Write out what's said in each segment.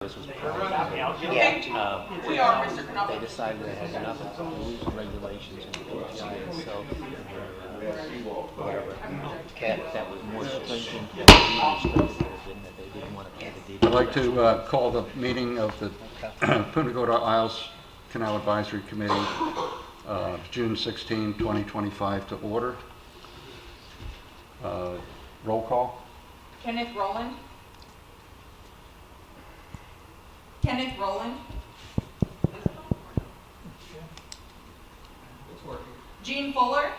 This was Yeah. We are, Mr. Canal. they decided they had enough of the rules and regulations and the PPI itself, whatever, Okay. that was more stringent than the restricted has been, that they didn't want to pay the I'd like deed. to call the meeting of the Punta Gorda Isles Canal Advisory Committee, June 16, 2025 to order. Roll call. Kenneth Rowland. Kenneth Rowland. Gene Fuller.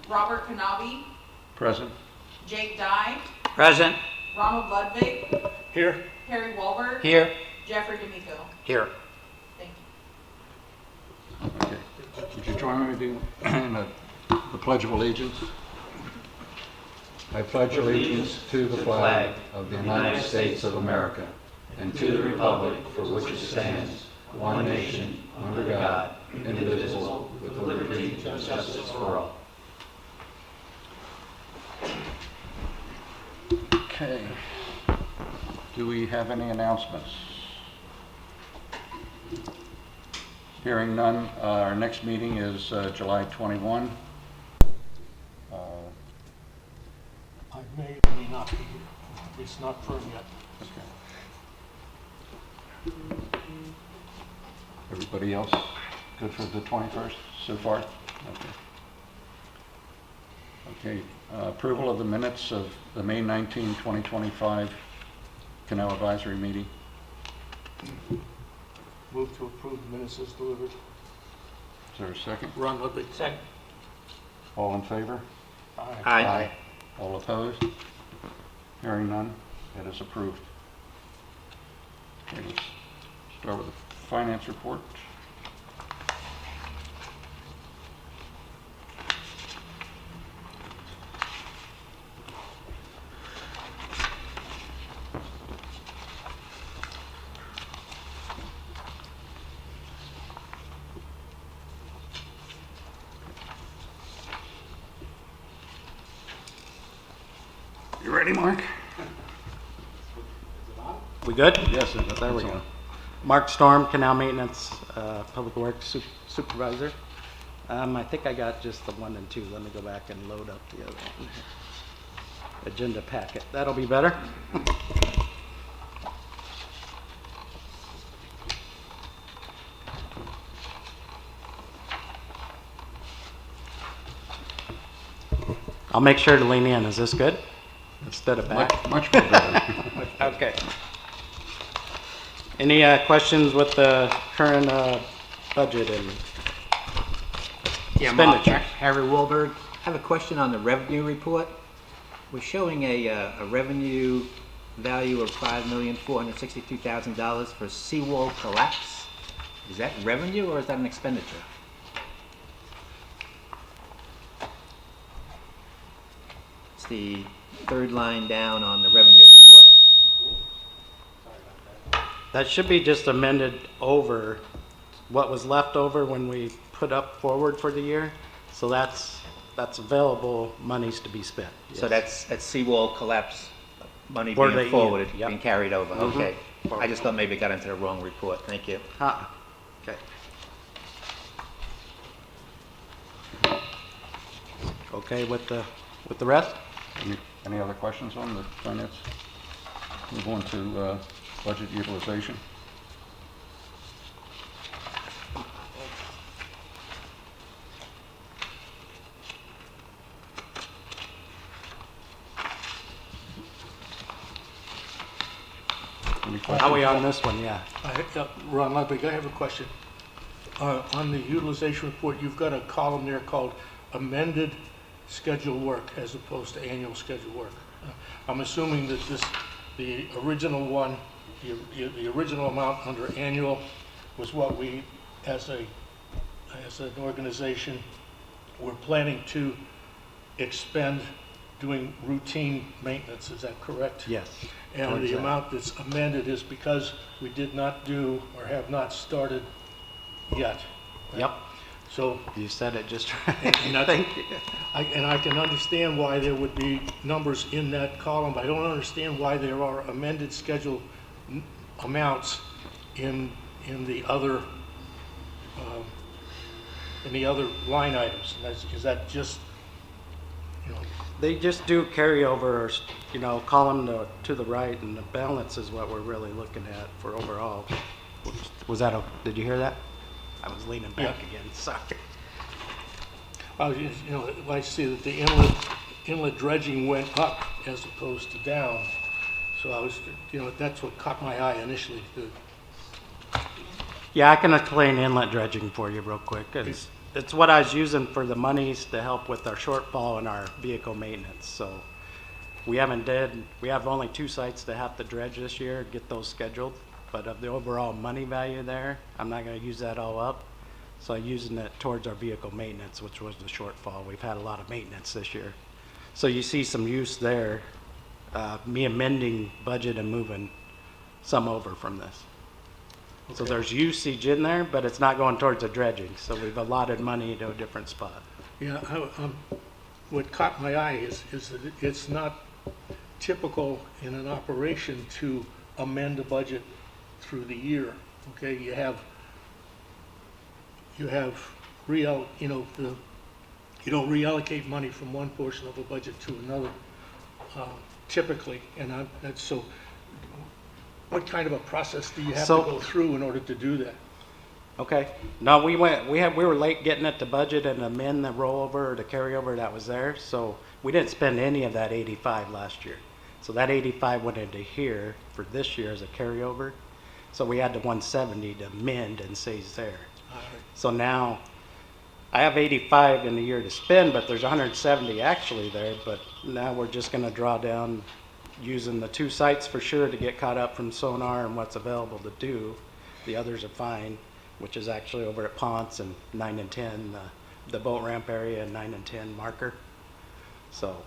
Robert Kanabi. Present. Jake Dye. Present. Ronald Ludwig. Here. Harry Walberg. Here. Jeffrey D'Amico. Here. Thank you. Okay. Would you join me in the Pledge of Allegiance? I pledge allegiance to the flag of the United States of America and to the republic for which it stands, one nation, under God, indivisible, with liberty and justice for all. Okay. Do we have any announcements? Hearing none, our next meeting is July 21. I may or may not be here. It's not firm yet. Okay. Everybody else good for the 21st so far? Okay. Okay. Approval of the minutes of the May 19, 2025 Canal Advisory Meeting. Move to approve the minutes as delivered. Is there a second? Ron Ludwig. Second. All in favor? Aye. Aye. All opposed? Hearing none, it is approved. Okay, let's start with the finance report. You ready, Mark? We good? Yes, There we go. Mark Storm, Canal Maintenance, Public Works Supervisor. I think I got just the 1 and 2. Let me go back and load up the other one. Agenda packet. That'll be better. I'll make sure to lean in. Is this good? Instead of back? Much better. Okay. Any questions with the current budget and Yeah, Mark, expenditures? Harry Walberg. I have a question on the revenue report. We're showing a revenue value of $5,462,000 for seawall collapse. Is that revenue or is that an expenditure? It's the third line down on the revenue report. That should be just amended over what was left over when we put up forward for the year. So that's available monies to be spent. So Yes. that's seawall collapse money For being the- forwarded, yep. being carried over. Mhm. Okay. I just thought maybe it got into the wrong report. Thank you. Okay. Okay with the rest? Any other questions on the finance? Move on to budget utilization. Any How are we questions? on this one? Yeah. Ron Ludwig, I have a question. On the utilization report, you've got a column there called amended schedule work as opposed to annual schedule work. I'm assuming that the original one, the original amount under annual was what we, as an organization, we're planning to expend doing routine maintenance. Is that correct? Yes. And Towards the that. amount that's amended is because we did not do or have not started yet. Yep. So, You said it just And right. that's- Thank you. and I can understand why there would be numbers in that column. I don't understand why there are amended schedule amounts in the other, line items. And is that just, you know, They just do carryover, column to the right, and the balance is what we're really looking at for overall. Was that did you hear that? I was leaning back Yeah. again, sorry. I see that the inlet dredging went up as opposed to down. So I was, that's what caught my eye initially. Yeah, I can explain inlet dredging for you real quick. It's what I was using for the monies to help with our shortfall in our vehicle maintenance. So we have only 2 sites to have to dredge this year, get those scheduled. But of the overall money value there, I'm not gonna use that all up. So I'm using it towards our vehicle maintenance, which was the shortfall. We've had a lot of maintenance this year. So you see some use there, me amending budget and moving some over from this. So there's usage in there, but it's not going towards the dredging. So we've allotted money to a different spot. Yeah, what caught my eye is that it's not typical in an operation to amend a budget through the year. Okay, you don't reallocate money from one portion of a budget to another, typically, and that's so. What kind of a process do you have to go through in order to do that? Okay. No, we were late getting at the budget and amend the rollover or the carryover that was there. So we didn't spend any of that 85 last year. So that 85 went into here for this year as a carryover. So we had the 170 to amend and stays there. All right. So now I have 85 in the year to spend, but there's 170 actually there. But now we're just going to draw down using the 2 sites for sure to get caught up from sonar and what's available to do. The others are fine, which is actually over at Ponce and 9 and 10, the boat ramp area and 9 and 10 marker. So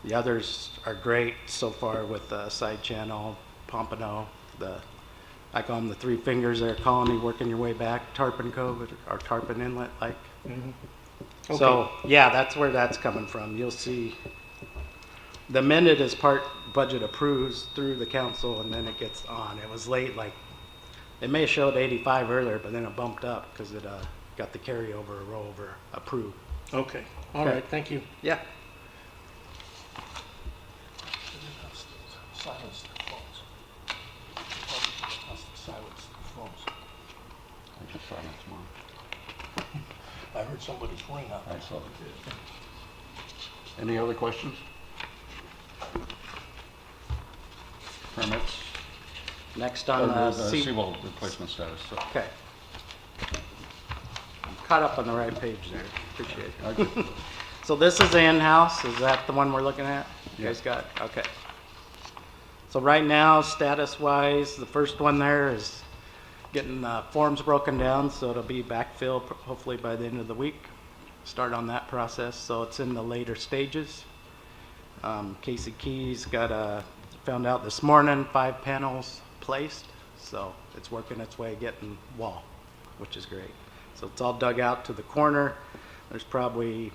the others are great so far with the side channel, Pompano, I call them the 3 fingers there, Colony, working your way back, Tarpon Cove or Tarpon Inlet like. Mhm. Okay. So yeah, that's where that's coming from. You'll see the minute is part budget approves through the council and then it gets on. It was late, like it may have showed 85 earlier, but then it bumped up because it got the carryover or rollover approved. Okay, all Okay. right, thank you. Yeah. Silence the phones. Silence the phones. I just saw that tomorrow. I heard somebody's ring up. I saw it. Any other questions? Permits? Next on the Seawall replacement status. So, Okay. Caught up on the right page there. Appreciate it. okay. So this is the in-house. Is that the one we're looking at? You guys got it? Okay. So right now, status-wise, the first one there is getting forms broken down, so it'll be backfill hopefully by the end of the week. Start on that process. So it's in the later stages. Casey Keys found out this morning 5 panels placed, so it's working its way getting wall, which is great. So it's all dug out to the corner. There's probably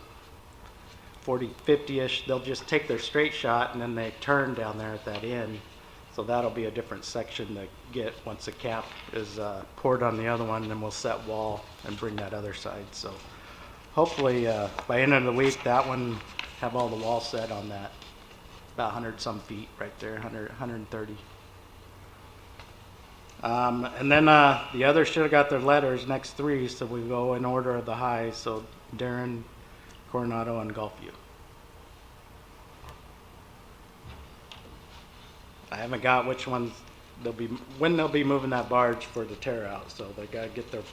40, 50-ish. They'll just take their straight shot and then they turn down there at that end. So that'll be a different section to get once the cap is poured on the other one, and then we'll set wall and bring that other side. So hopefully by end of the week, that one have all the wall set on that. About 100 some feet right there, 130. And then the others should have got their letters, next 3, so we go in order of the highs. So Darren, Coronado, and Gulfview. I haven't got which ones when they'll be moving that barge for the tear out, so they gotta get their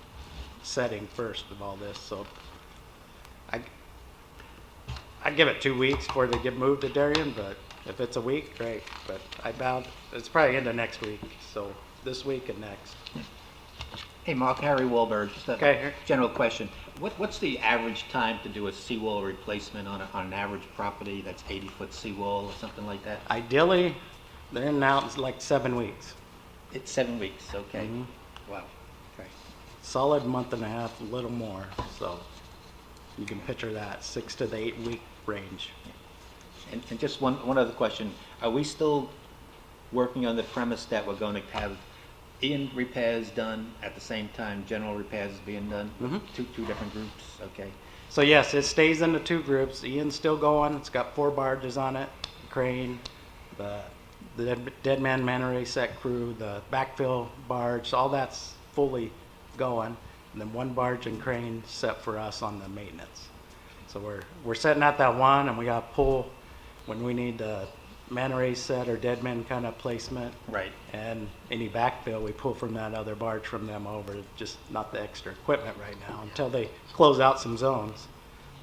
setting first of all this. So I give it 2 weeks before they get moved to Darien, but if it's a week, great. But it's probably into next week, so this week and next. Hey, Mark, Harry Wahlberg, just a Okay. general question. What's the average time to do a seawall replacement on an average property that's 80-foot seawall or something like that? Ideally, they're in and out in like 7 weeks. It's 7 weeks, okay. Mhm. Wow, okay. Solid month and a half, a little more. So You can picture that, 6 to the 8 week range. And just one other question. Are we still working on the premise that we're going to have Ian repairs done at the same time general repairs is being done? Mhm. Two different groups, okay. So yes, it stays into 2 groups. Ian's still going. It's got 4 barges on it, crane, the dead man manta ray set crew, the backfill barge, all that's fully going. And then 1 barge and crane set for us on the maintenance. So we're setting at that one, and we got to pull when we need the manta ray set or dead man kind of placement. Right. And any backfill we pull from that other barge from them over, just not the extra equipment right now until they close out some zones.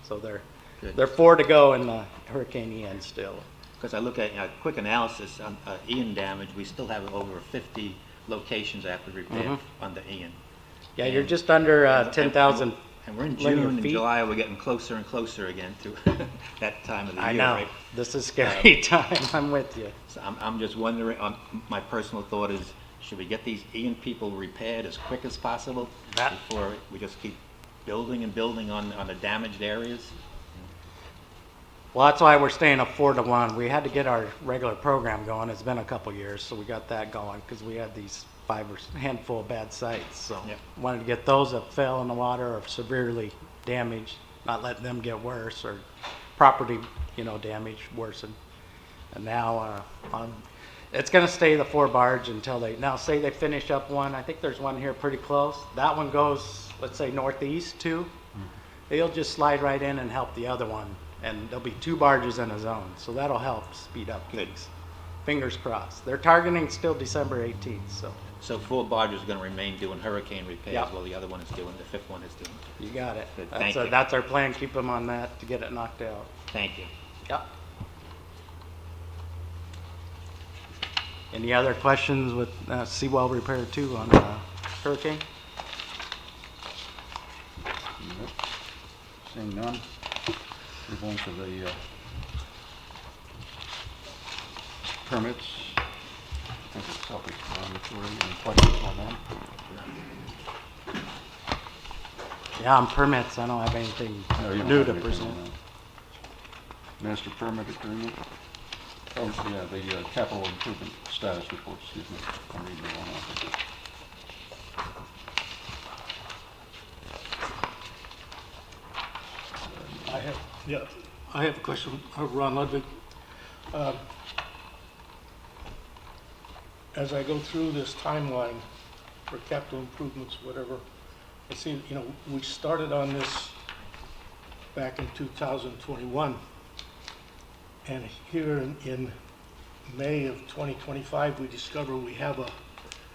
So Good. they're 4 to go in the Hurricane Ian still. Because I look at a quick analysis on Ian damage, we still have over 50 locations after repair Mhm. on the Ian. Yeah, you're just under 10,000. And we're in linear June and feet. July, we're getting closer and closer again to that time of the year, I know. right? This is scary time. I'm with you. So I'm just wondering, my personal thought is, should we get these Ian people repaired as quick as possible before we just keep building and building on the damaged areas? Well, that's why we're staying a 4 to 1. We had to get our regular program going. It's been a couple years, so we got that going because we had these 5 or handful of bad sites. So Yep. wanted to get those that fell in the water or severely damaged, not let them get worse or property, damage worsen. And now it's going to stay the 4 barge until now say they finish up one. I think there's one here pretty close. That one goes, let's say, northeast too. They'll just slide right in and help the other one. And there'll be 2 barges in a zone. So that'll help speed up things. Fingers crossed. They're targeting still December 18th. So 4 barges are going to remain doing hurricane repairs Yep. while the other one is doing, the 5th one is doing. You got it. Good, thank you. That's our plan. Keep them on that to get it knocked out. Thank you. Yep. Any other questions with seawall repair 2 on Hurricane? Nope. Seeing none, move on to the permits. I think it's self-explanatory. Any questions on that? Yeah, on permits, I don't have anything No, you don't new have to anything present. on that. Master permit agreement. Oh, yeah, the capital improvement status report, excuse me. I'm reading the wrong one. I have a question, Ron Ludwig. As I go through this timeline for capital improvements, whatever, I see, we started on this back in 2021. And here in May of 2025, we discover we have a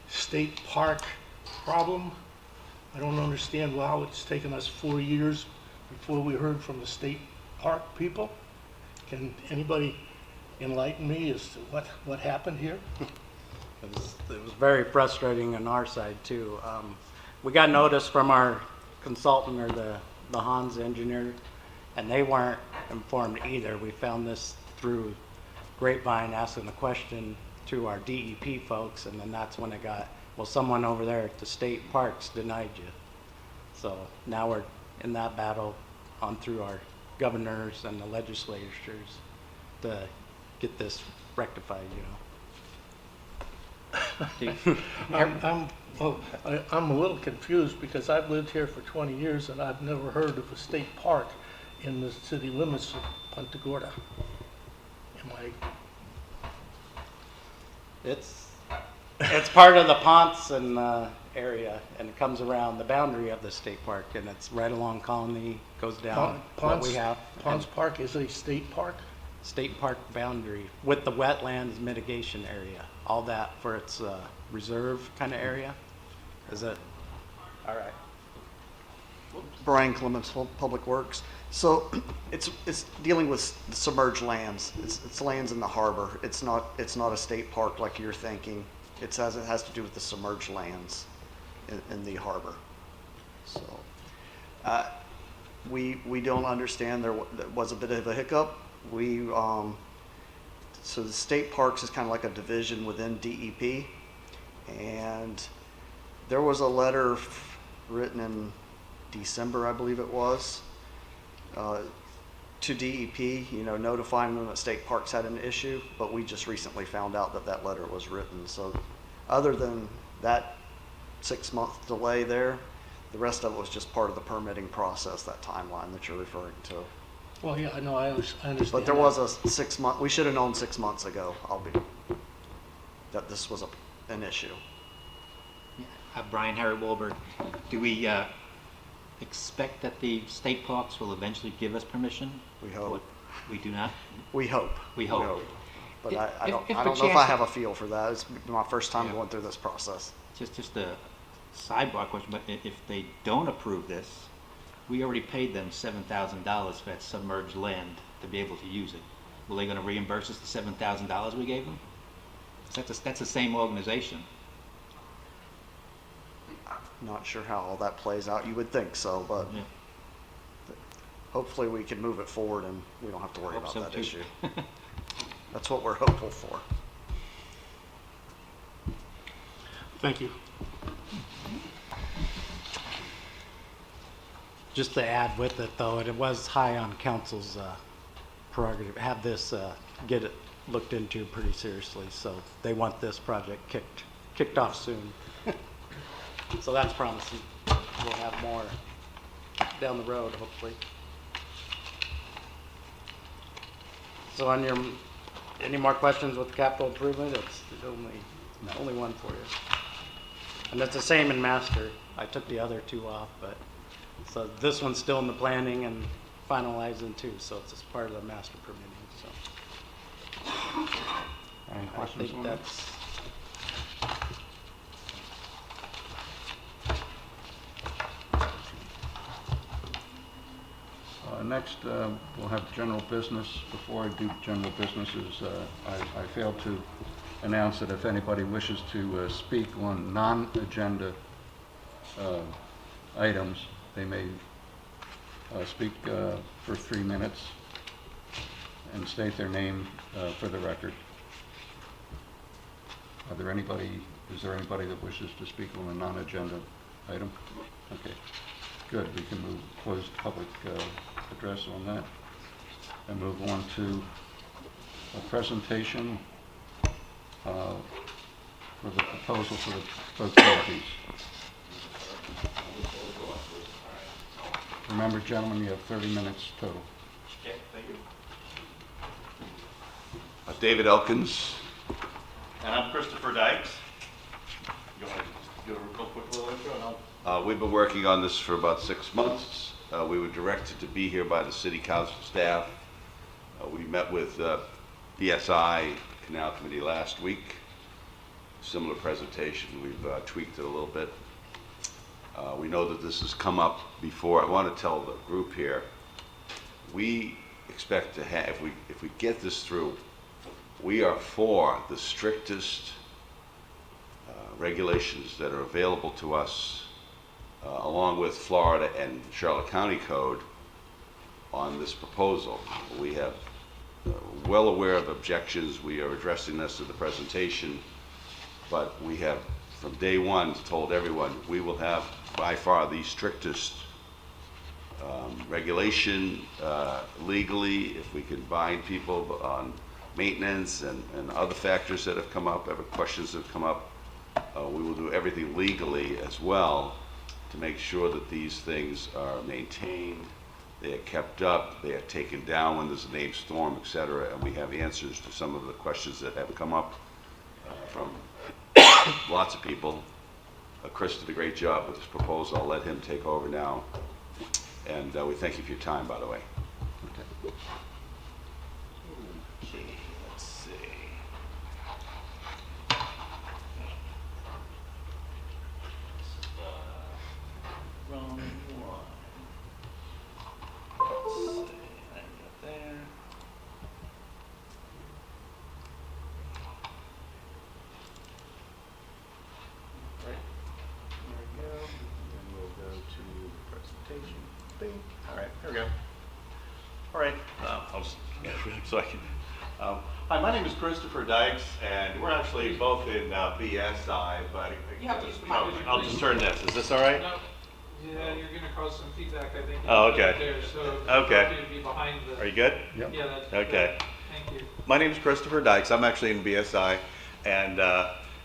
state park problem. I don't understand how it's taken us 4 years before we heard from the state park people. Can anybody enlighten me as to what happened here? It was very frustrating on our side too. We got notice from our consultant or the Hans engineer, and they weren't informed either. We found this through grapevine asking a question to our DEP folks, and then that's when it got, well, someone over there at the state parks denied you. So now we're in that battle on through our governors and the legislatures to get this rectified, I'm a little confused because I've lived here for 20 years and I've never heard of a state park in the city limits of Punta Gorda. Am I? It's part of the Ponce and area, and it comes around the boundary of the state park, and it's right along Colony, goes down what we have. Ponce Park is a state park? State park boundary with the wetlands mitigation area, all that for its reserve kind of area. Is it? All right. Brian Clements, Public Works. So it's dealing with submerged lands. It's lands in the harbor. It's not a state park like you're thinking. It has to do with the submerged lands in the harbor. So we don't understand. There was a bit of a hiccup. So the state parks is kind of like a division within DEP, and there was a letter written in December, I believe it was, to DEP, notifying them that state parks had an issue, but we just recently found out that that letter was written. So other than that 6-month delay there, the rest of it was just part of the permitting process, that timeline that you're referring to. Well, yeah, I know, I understand. But there that. was a 6-month, we should have known 6 months ago, that this was an issue. Brian Harry Wahlberg, do we expect that the state parks will eventually give us permission? We hope. We do not? We hope. We hope. But If- I don't if know per if I chance- have a feel for that. It's my first time Yeah. going through this process. Just a sidebar question, but if they don't approve this, we already paid them $7,000 for that submerged land to be able to use it. Will they gonna reimburse us the $7,000 we gave them? 'Cause that's the same organization. Not sure how all that plays out. You would think so, but Yeah. hopefully we can move it forward and we don't have to worry Hope about so, that too. issue. That's what we're hopeful for. Thank you. Just to add with it, though, it was high on council's prerogative, have this, get it looked into pretty seriously, so they want this project kicked off soon. So that's promising. We'll have more down the road, hopefully. So on your, any more questions with capital improvement? It's the only one for you. And it's the same in master. I took the other two off, but, so this one's still in the planning and finalizing too, so it's just part of the master permitting, so. Any I questions think on that? that's, Next, we'll have general business. Before I do general businesses, I failed to announce that if anybody wishes to speak on non-agenda items, they may speak for 3 minutes and state their name for the record. Is there anybody that wishes to speak on a non-agenda item? Okay, good. We can close public address on that and move on to a presentation for the proposal for the boat therapies. Remember, gentlemen, you have 30 minutes total. Okay, thank you. David Elkins. And I'm Christopher Dykes. You want to give a real quick little intro and I'll... We've been working on this for about 6 months. We were directed to be here by the city council staff. We met with BSI Canal Committee last week. Similar presentation. We've tweaked it a little bit. We know that this has come up before. I want to tell the group here, we expect to have, if we get this through, we are for the strictest regulations that are available to us, along with Florida and Charlotte County Code, on this proposal. We have well aware of objections. We are addressing this in the presentation, but we have from day one told everyone we will have by far the strictest regulation legally. If we can bind people on maintenance and other factors that have come up, other questions that have come up, we will do everything legally as well to make sure that these things are maintained, they are kept up, they are taken down when there's a named storm, etc. And we have answers to some of the questions that have come up from lots of people. Chris did a great job with this proposal. I'll let him take over now. And we thank you for your time, by the way. Okay. Okay, let's see. Wrong one. Let's see. I got there. Right. There we go. Then we'll go to the presentation thing. All right, there we go. All right, I'll just, so I can, hi, my name is Christopher Dykes, and we're actually both in BSI, but You have to use the microphone. I'll just turn this. Is this all right? No. Yeah, you're gonna cause some feedback, I think. Oh, okay. There, so Okay. you'd be behind the. Are you good? Yep. Yeah, that's. Okay. Thank you. My name is Christopher Dykes. I'm actually in BSI, and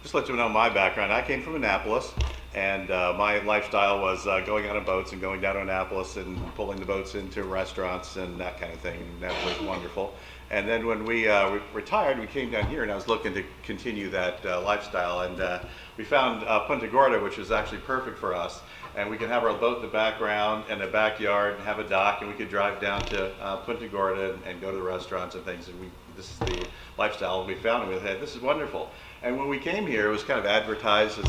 just to let you know my background. I came from Annapolis, and my lifestyle was going out on boats and going down to Annapolis and pulling the boats into restaurants and that kind of thing. And that was wonderful. And then when we retired, we came down here, and I was looking to continue that lifestyle. And we found Punta Gorda, which is actually perfect for us. And we can have our boat in the background and a backyard and have a dock, and we could drive down to Punta Gorda and go to the restaurants and things. And this is the lifestyle we found, and we said, this is wonderful. And when we came here, it was kind of advertised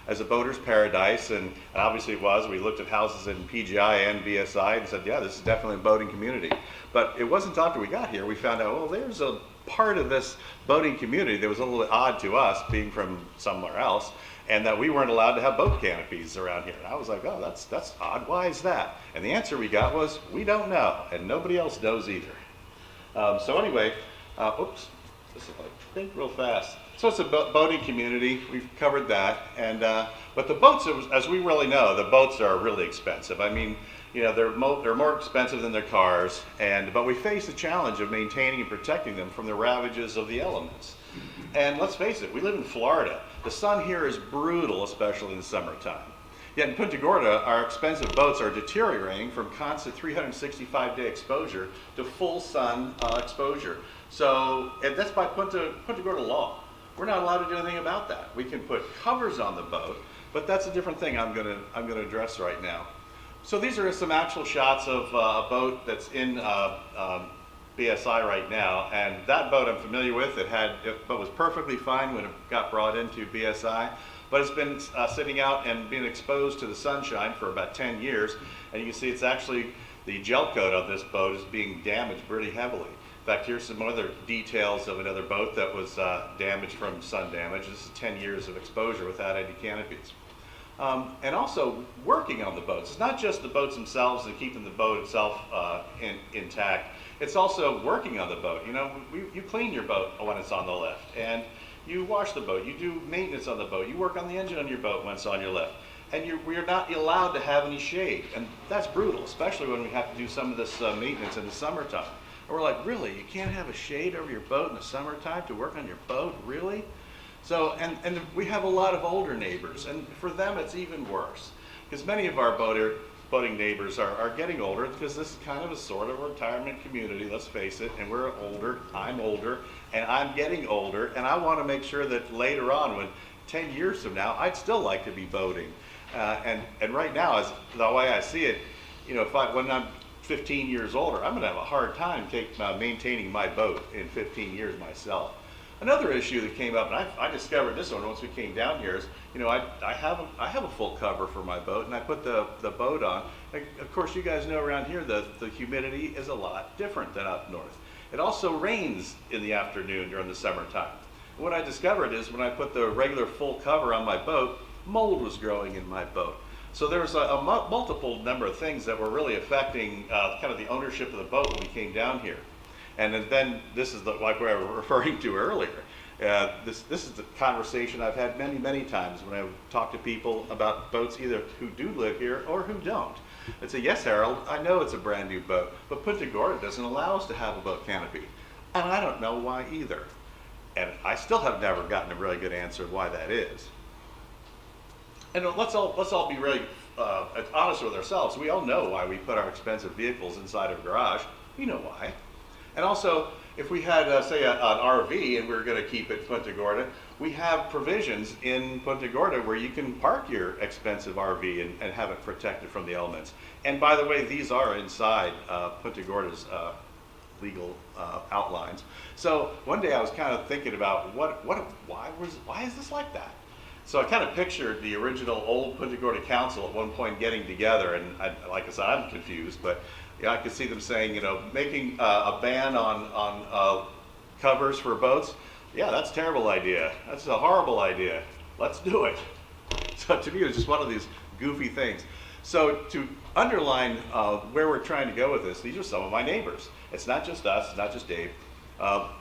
as a boater's paradise, and obviously it was. We looked at houses in PGI and BSI and said, yeah, this is definitely a boating community. But it wasn't after we got here we found out, well, there's a part of this boating community that was a little bit odd to us, being from somewhere else, and that we weren't allowed to have boat canopies around here. And I was like, oh, that's odd. Why is that? And the answer we got was, we don't know, and nobody else knows either. So anyway, oops, this is like, think real fast. So it's a boating community. We've covered that, and but the boats, as we really know, the boats are really expensive. I mean, you know, they're more expensive than their cars, but we face the challenge of maintaining and protecting them from the ravages of the elements. And let's face it, we live in Florida. The sun here is brutal, especially in the summertime. Yet in Punta Gorda, our expensive boats are deteriorating from constant 365-day exposure to full sun exposure. So, and that's by Punta Gorda law. We're not allowed to do anything about that. We can put covers on the boat, but that's a different thing I'm gonna address right now. So these are some actual shots of a boat that's in BSI right now, and that boat I'm familiar with. It was perfectly fine when it got brought into BSI, but it's been sitting out and being exposed to the sunshine for about 10 years, and you can see it's actually, the gel coat of this boat is being damaged pretty heavily. In fact, here's some other details of another boat that was damaged from sun damage. This is 10 years of exposure without any canopies. And also working on the boats. It's not just the boats themselves and keeping the boat itself intact. It's also working on the boat. You know, you clean your boat when it's on the lift, and you wash the boat. You do maintenance on the boat. You work on the engine on your boat when it's on your lift. And we're not allowed to have any shade. And that's brutal, especially when we have to do some of this maintenance in the summertime. And we're like, really? You can't have a shade over your boat in the summertime to work on your boat? Really? So, and we have a lot of older neighbors, and for them it's even worse. Because many of our boating neighbors are getting older, because this is kind of a sort of retirement community, let's face it, and we're older, I'm older, and I'm getting older, and I want to make sure that later on, when 10 years from now, I'd still like to be boating. And right now, as the way I see it, you know, when I'm 15 years older, I'm going to have a hard time maintaining my boat in 15 years myself. Another issue that came up, and I discovered this one once we came down here, is, you know, I have a full cover for my boat, and I put the boat on. Of course, you guys know around here the humidity is a lot different than up north. It also rains in the afternoon during the summertime. What I discovered is when I put the regular full cover on my boat, mold was growing in my boat. So there was a multiple number of things that were really affecting kind of the ownership of the boat when we came down here. And then this is like what I was referring to earlier. This is the conversation I've had many, many times when I talk to people about boats, either who do live here or who don't. I'd say, yes, Harold, I know it's a brand new boat, but Punta Gorda doesn't allow us to have a boat canopy. And I don't know why either. And I still have never gotten a really good answer of why that is. And let's all be really honest with ourselves. We all know why we put our expensive vehicles inside of a garage. We know why. And also, if we had, say, an RV and we were going to keep it Punta Gorda, we have provisions in Punta Gorda where you can park your expensive RV and have it protected from the elements. And by the way, these are inside Punta Gorda's legal outlines. So one day I was kind of thinking about why is this like that? So I kind of pictured the original old Punta Gorda Council at one point getting together, and like I said, I'm confused, but yeah, I could see them saying, you know, making a ban on covers for boats. Yeah, that's a terrible idea. That's a horrible idea. Let's do it. So to me, it was just one of these goofy things. So to underline where we're trying to go with this, these are some of my neighbors. It's not just us, it's not just Dave.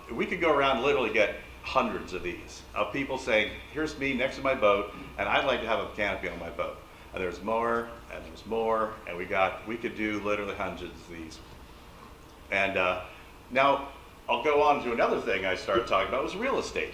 We could go around and literally get hundreds of these, of people saying, here's me next to my boat, and I'd like to have a canopy on my boat. and there's more, and there's more, and we could do literally hundreds of these. And now I'll go on to another thing I started talking about was real estate.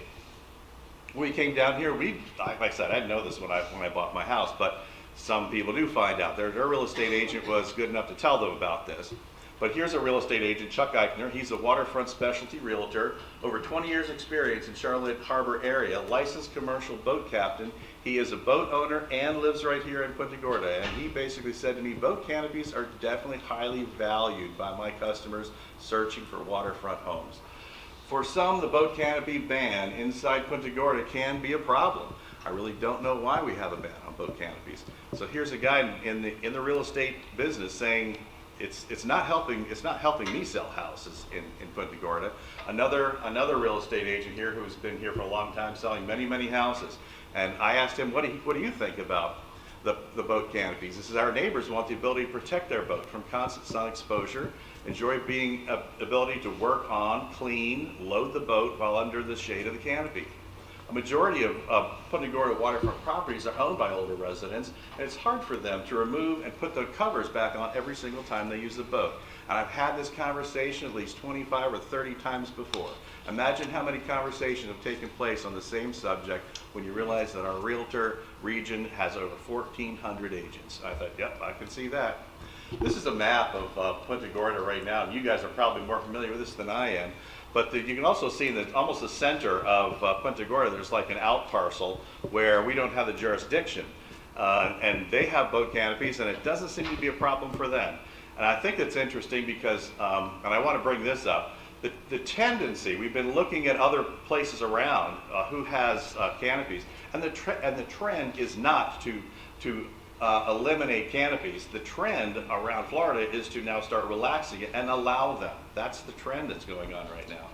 When we came down here, like I said, I didn't know this when I bought my house, but some people do find out. Their real estate agent was good enough to tell them about this. But here's a real estate agent, Chuck Eichner. He's a waterfront specialty realtor, over 20 years experience in Charlotte Harbor area, licensed commercial boat captain. He is a boat owner and lives right here in Punta Gorda. And he basically said to me, boat canopies are definitely highly valued by my customers searching for waterfront homes. For some, the boat canopy ban inside Punta Gorda can be a problem. I really don't know why we have a ban on boat canopies. So here's a guy in the real estate business saying it's not helping me sell houses in Punta Gorda. Another real estate agent here who's been here for a long time selling many houses. And I asked him, what do you think about the boat canopies? This is our neighbors want the ability to protect their boat from constant sun exposure, enjoy being ability to work on, clean, load the boat while under the shade of the canopy. A majority of Punta Gorda waterfront properties are owned by older residents, and it's hard for them to remove and put the covers back on every single time they use the boat. And I've had this conversation at least 25 or 30 times before. Imagine how many conversations have taken place on the same subject when you realize that our realtor region has over 1,400 agents. I thought, yep, I can see that. This is a map of Punta Gorda right now, and you guys are probably more familiar with this than I am. But you can also see that almost the center of Punta Gorda, there's like an out parcel where we don't have the jurisdiction. And they have boat canopies, and it doesn't seem to be a problem for them. And I think it's interesting because, and I want to bring this up, the tendency, we've been looking at other places around who has canopies, and the trend is not to eliminate canopies. The trend around Florida is to now start relaxing it and allow them. That's the trend that's going on right now.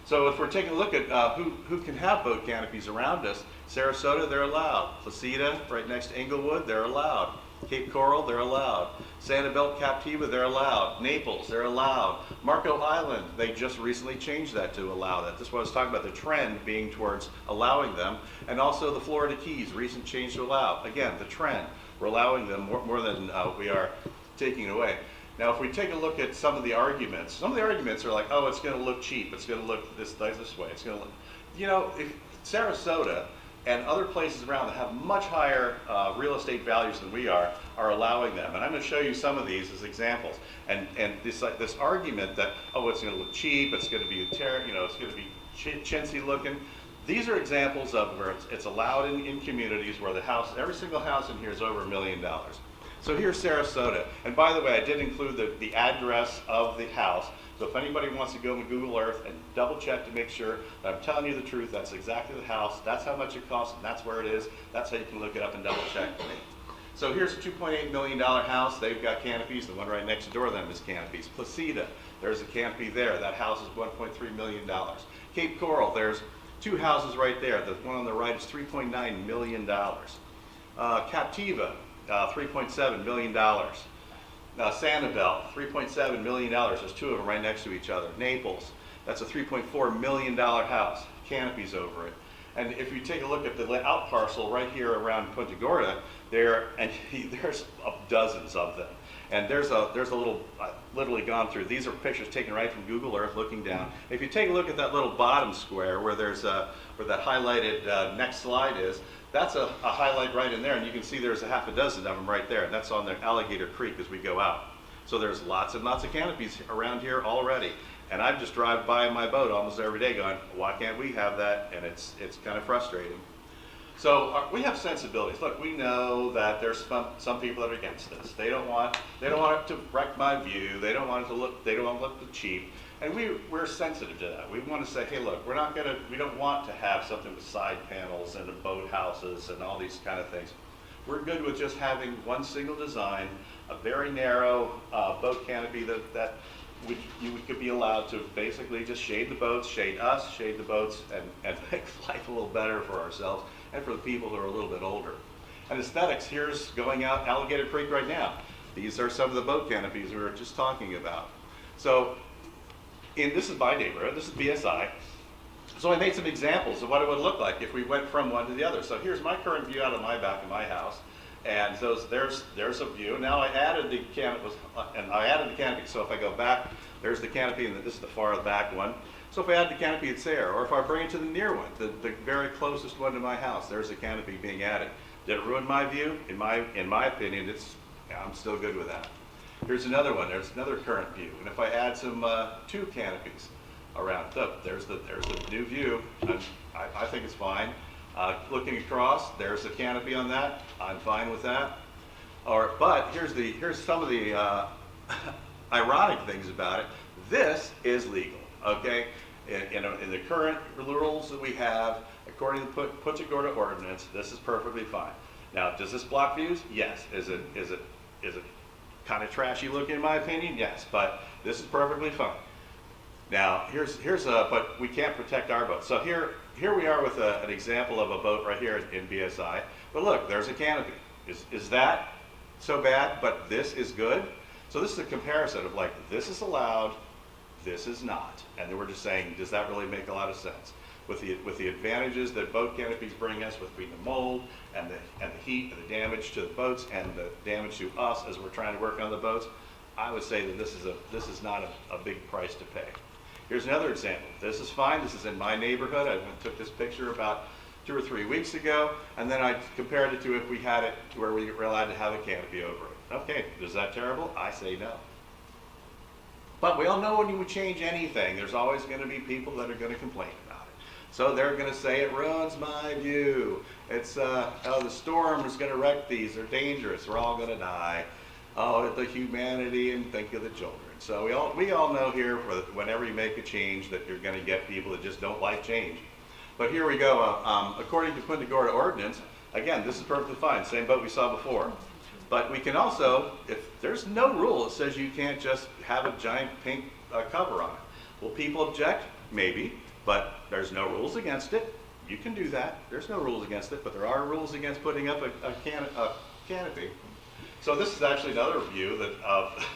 So if we're taking a look at who can have boat canopies around us, Sarasota, they're allowed. Placida, right next to Inglewood, they're allowed. Cape Coral, they're allowed. Sanibel, Captiva, they're allowed. Naples, they're allowed. Marco Island, they just recently changed that to allow that. This is what I was talking about, the trend being towards allowing them. And also the Florida Keys, recent change to allow. Again, the trend. We're allowing them more than we are taking away. Now, if we take a look at some of the arguments are like, oh, it's going to look cheap. It's going to look this way. It's going to look, if Sarasota and other places around that have much higher real estate values than we are allowing them. And I'm going to show you some of these as examples. And this argument that, oh, it's going to look cheap, it's going to be it's going to be chintzy looking. These are examples of where it's allowed in communities where every single house in here is over $1 million. So here's Sarasota. And by the way, I did include the address of the house. So if anybody wants to go on Google Earth and double check to make sure that I'm telling you the truth, that's exactly the house, that's how much it costs, and that's where it is, that's how you can look it up and double check. So here's a $2.8 million house. They've got canopies. The one right next door to them is canopies. Placida, there's a canopy there. That house is $1.3 million. Cape Coral, there's two houses right there. The one on the right is $3.9 million. Captiva, $3.7 million. Sanibel, $3.7 million. There's two of them right next to each other. Naples, that's a $3.4 million house. Canopies over it. And if you take a look at the out parcel right here around Punta Gorda, there's dozens of them. And there's a little, I've literally gone through, these are pictures taken right from Google Earth looking down. If you take a look at that little bottom square where where that highlighted next slide is, that's a highlight right in there, and you can see there's a half a dozen of them right there. And that's on the Alligator Creek as we go out. So there's lots and lots of canopies around here already. And I just drive by my boat almost every day going, why can't we have that? And it's kind of frustrating. So we have sensibilities. Look, we know that there's some people that are against this. They don't want it to wreck my view. They don't want it to look. They don't want it to look cheap. And we're sensitive to that. We want to say, hey, look, we don't want to have something with side panels and boat houses and all these kind of things. We're good with just having one single design, a very narrow boat canopy that you could be allowed to basically just shade the boats, shade us, shade the boats, and make life a little better for ourselves and for the people who are a little bit older. And aesthetics, here's going out Alligator Creek right now. These are some of the boat canopies we were just talking about. So this is my neighborhood, this is BSI. So I made some examples of what it would look like if we went from one to the other. So here's my current view out of my back of my house. And so there's a view. Now I added the canopy, so if I go back, there's the canopy, and this is the far back one. So if I add the canopy, it's there. Or if I bring it to the near one, the very closest one to my house, there's the canopy being added. Did it ruin my view? In my opinion, I'm still good with that. Here's another one. There's another current view. And if I add some 2 canopies around, there's the new view. I think it's fine. Looking across, there's the canopy on that. I'm fine with that. But here's some of the ironic things about it. This is legal, okay? In the current rules that we have, according to the Punta Gorda ordinance, this is perfectly fine. Now, does this block views? Yes. Is it kind of trashy looking in my opinion? Yes, but this is perfectly fine. Now, but we can't protect our boat. So here we are with an example of a boat right here in BSI. But look, there's a canopy. Is that so bad, but this is good? So this is a comparison of like, this is allowed, this is not. And then we're just saying, does that really make a lot of sense? With the advantages that boat canopies bring us, between the mold and the heat and the damage to the boats and the damage to us as we're trying to work on the boats, I would say that this is not a big price to pay. Here's another example. This is fine. This is in my neighborhood. I took this picture about 2 or 3 weeks ago, and then I compared it to if we had it where we were allowed to have a canopy over it. Okay, is that terrible? I say no. But we all know when you change anything, there's always going to be people that are going to complain about it. So they're going to say it ruins my view. It's oh, the storm is going to wreck these. They're dangerous. We're all going to die. Oh, the humanity, and think of the children. So we all know here, whenever you make a change, that you're going to get people that just don't like change. But here we go. According to Punta Gorda ordinance, again, this is perfectly fine. Same boat we saw before. But we can also, if there's no rule that says you can't just have a giant pink cover on it. Will people object? Maybe. But there's no rules against it. You can do that. There's no rules against it. But there are rules against putting up a canopy. So this is actually another view of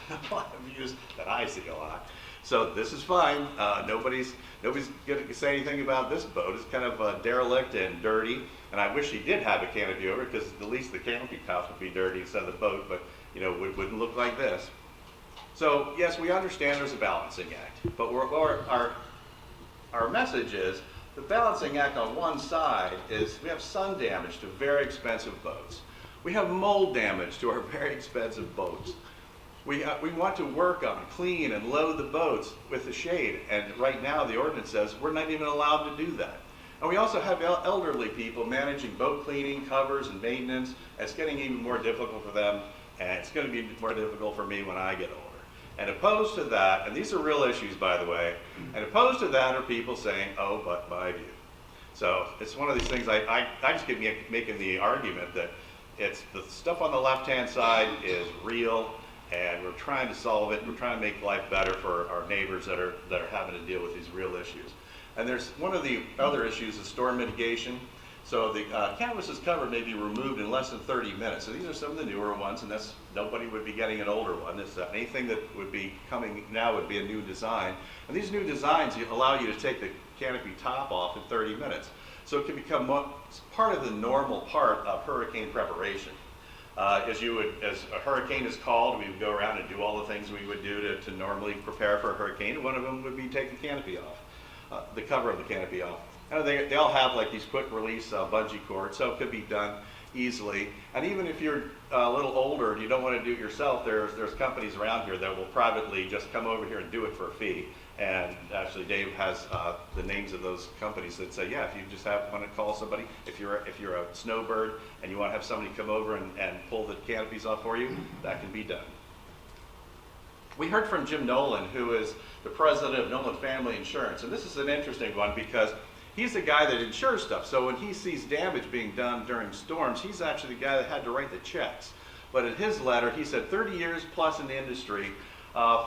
views that I see a lot. So this is fine. Nobody's going to say anything about this boat. It's kind of derelict and dirty. And I wish he did have a canopy over it, because at least the canopy tops would be dirty instead of the boat, but wouldn't look like this. So yes, we understand there's a balancing act, but our message is the balancing act on one side is we have sun damage to very expensive boats. We have mold damage to our very expensive boats. We want to work on, clean, and load the boats with the shade. And right now the ordinance says we're not even allowed to do that. And we also have elderly people managing boat cleaning, covers, and maintenance. It's getting even more difficult for them, and it's going to be more difficult for me when I get older. And opposed to that, and these are real issues, by the way, and opposed to that are people saying, oh, but my view. So it's one of these things, I just keep making the argument that it's the stuff on the left-hand side is real, and we're trying to solve it. We're trying to make life better for our neighbors that are having to deal with these real issues. And there's one of the other issues is storm mitigation. So the canvases cover may be removed in less than 30 minutes. So these are some of the newer ones, and nobody would be getting an older one. Anything that would be coming now would be a new design. And these new designs allow you to take the canopy top off in 30 minutes. So it can become part of the normal part of hurricane preparation. As a hurricane is called, we would go around and do all the things we would do to normally prepare for a hurricane. One of them would be take the canopy off, the cover of the canopy off. And they all have like these quick release bungee cords, so it could be done easily. And even if you're a little older and you don't want to do it yourself, there's companies around here that will privately just come over here and do it for a fee. And actually, Dave has the names of those companies that say, yeah, if you just want to call somebody, if you're a snowbird and you want to have somebody come over and pull the canopies off for you, that can be done. We heard from Jim Nolan, who is the president of Nolan Family Insurance, and this is an interesting one because he's the guy that insures stuff. So when he sees damage being done during storms, he's actually the guy that had to write the checks. But in his letter, he said 30 years plus in the industry,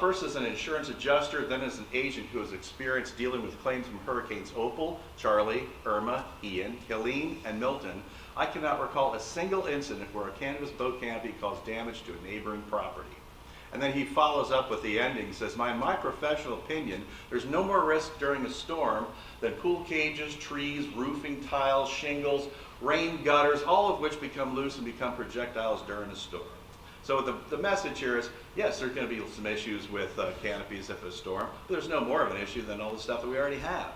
first as an insurance adjuster, then as an agent who has experience dealing with claims from hurricanes Opal, Charlie, Irma, Ian, Helene, and Milton. I cannot recall a single incident where a canvas boat canopy caused damage to a neighboring property. And then he follows up with the ending, says, my professional opinion, there's no more risk during a storm than pool cages, trees, roofing tiles, shingles, rain gutters, all of which become loose and become projectiles during a storm. So the message here is, yes, there's going to be some issues with canopies if it's a storm, but there's no more of an issue than all the stuff that we already have.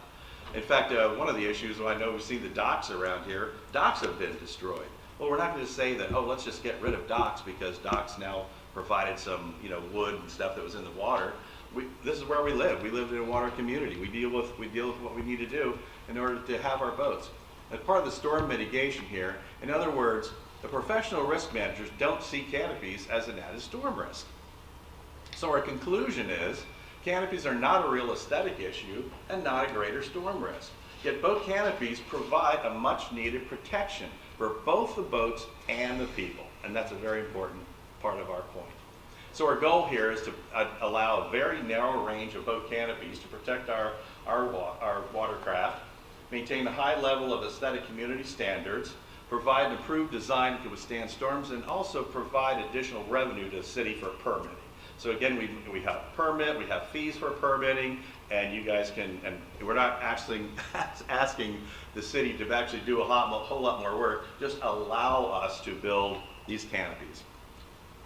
In fact, one of the issues, I know we've seen the docks around here, docks have been destroyed. Well, we're not going to say that, oh, let's just get rid of docks because docks now provided some, wood and stuff that was in the water. This is where we live. We live in a water community. We deal with what we need to do in order to have our boats. As part of the storm mitigation here, in other words, the professional risk managers don't see canopies as an added storm risk. So our conclusion is, canopies are not a real aesthetic issue and not a greater storm risk. Yet boat canopies provide a much needed protection for both the boats and the people. And that's a very important part of our point. So our goal here is to allow a very narrow range of boat canopies to protect our watercraft, maintain a high level of aesthetic community standards, provide an improved design that can withstand storms, and also provide additional revenue to the city for permitting. So again, we have permit, we have fees for permitting, and you guys can, and we're not actually asking the city to actually do a whole lot more work, just allow us to build these canopies.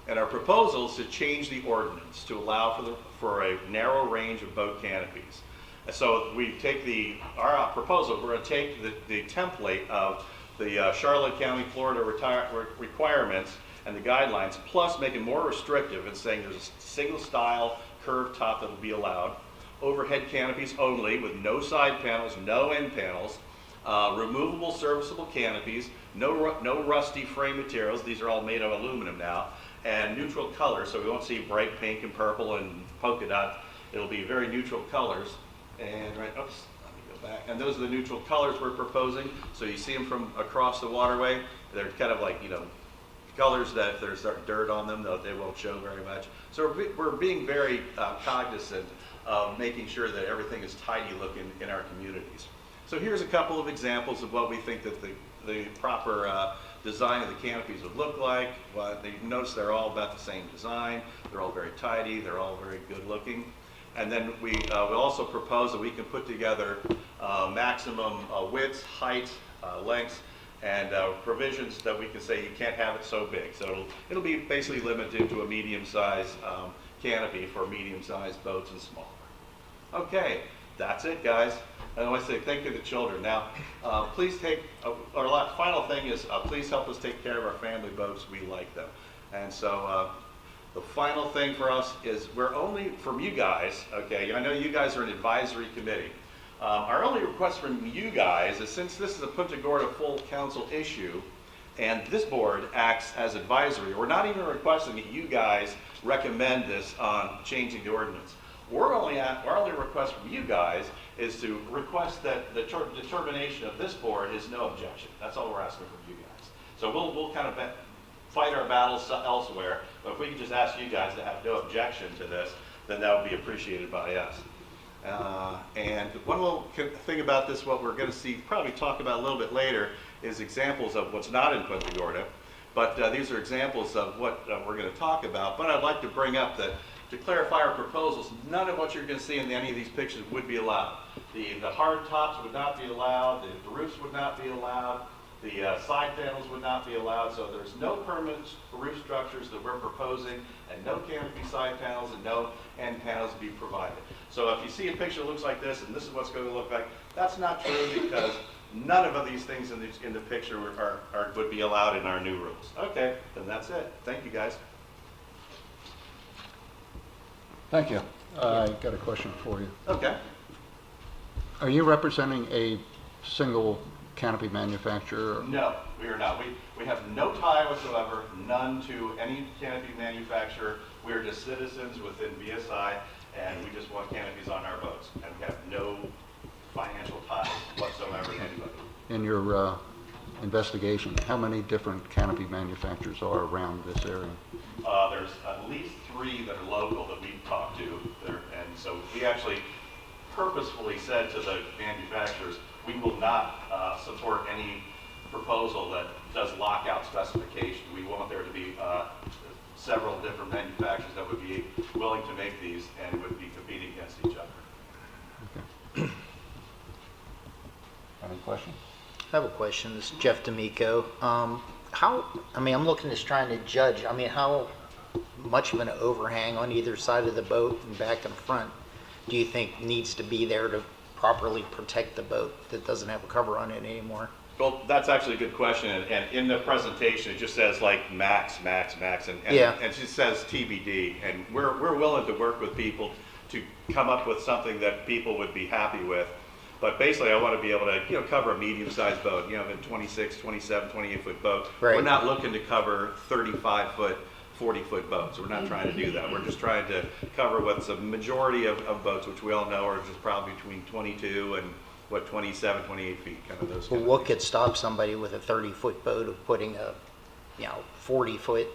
And our proposal is to change the ordinance to allow for a narrow range of boat canopies. So we take our proposal, we're going to take the template of the Charlotte County, Florida requirements and the guidelines, plus make it more restrictive and saying there's a single style curved top that will be allowed, overhead canopies only with no side panels, no end panels, removable serviceable canopies, no rusty frame materials, these are all made of aluminum now, and neutral colors, so we won't see bright pink and purple and polka dot. It'll be very neutral colors. And let me go back. And those are the neutral colors we're proposing. So you see them from across the waterway. They're kind of like, colors that if there's dirt on them, they won't show very much. So we're being very cognizant of making sure that everything is tidy looking in our communities. So here's a couple of examples of what we think that the proper design of the canopies would look like. Well, you notice they're all about the same design. They're all very tidy. They're all very good looking. And then we also propose that we can put together maximum widths, heights, lengths, and provisions that we can say you can't have it so big. So it'll be basically limited to a medium-sized canopy for medium-sized boats and smaller. Okay, that's it, guys. And I want to say thank you to the children. Now, please our final thing is please help us take care of our family boats. We like them. And so the final thing for us is we're only, from you guys, okay, I know you guys are an advisory committee. Our only request from you guys is, since this is a Punta Gorda full council issue, and this board acts as advisory, we're not even requesting that you guys recommend this on changing the ordinance. Our only request from you guys is to request that the determination of this board is no objection. That's all we're asking from you guys. So we'll kind of fight our battles elsewhere, but if we can just ask you guys to have no objection to this, then that would be appreciated by us. And one little thing about this, what we're going to see, probably talk about a little bit later, is examples of what's not in Punta Gorda. But these are examples of what we're going to talk about. But I'd like to bring up that, to clarify our proposals, none of what you're going to see in any of these pictures would be allowed. The hard tops would not be allowed. The roofs would not be allowed. The side panels would not be allowed. So there's no permanent roof structures that we're proposing, and no canopy side panels, and no end panels to be provided. So if you see a picture that looks like this, and this is what's going to look like, that's not true, because none of these things in the picture would be allowed in our new rules. Okay, then that's it. Thank you, guys. Thank you. I got a question for you. Okay. Are you representing a single canopy manufacturer? No, we are not. We have no tie whatsoever, none to any canopy manufacturer. We are just citizens within BSI, and we just want canopies on our boats, and we have no financial ties whatsoever to anybody. In your investigation, how many different canopy manufacturers are around this area? There's at least 3 that are local that we've talked to, and so we actually purposefully said to the manufacturers, we will not support any proposal that does lockout specification. We want there to be several different manufacturers that would be question. This is Jeff D'Amico. I'm looking at this trying to judge, how much of an overhang on either side of the boat and back and front do you think needs to be there to properly protect the boat that doesn't have a cover on it anymore? Well, that's actually a good question, and in the presentation, it just says like max, and Yeah. it just says TBD, and we're willing to work with people to come up with something that people would be happy with. But basically, I want to be able to, cover a medium-sized boat, a 26, 27, 28-foot boat. Right. We're not looking to cover 35-foot, 40-foot boats. We're not trying to do that. We're just trying to cover what's a majority of boats, which we all know are just probably between 22 and 27, 28 feet, kind of those. Well, kind what of could stop somebody with a 30-foot boat of putting a 40-foot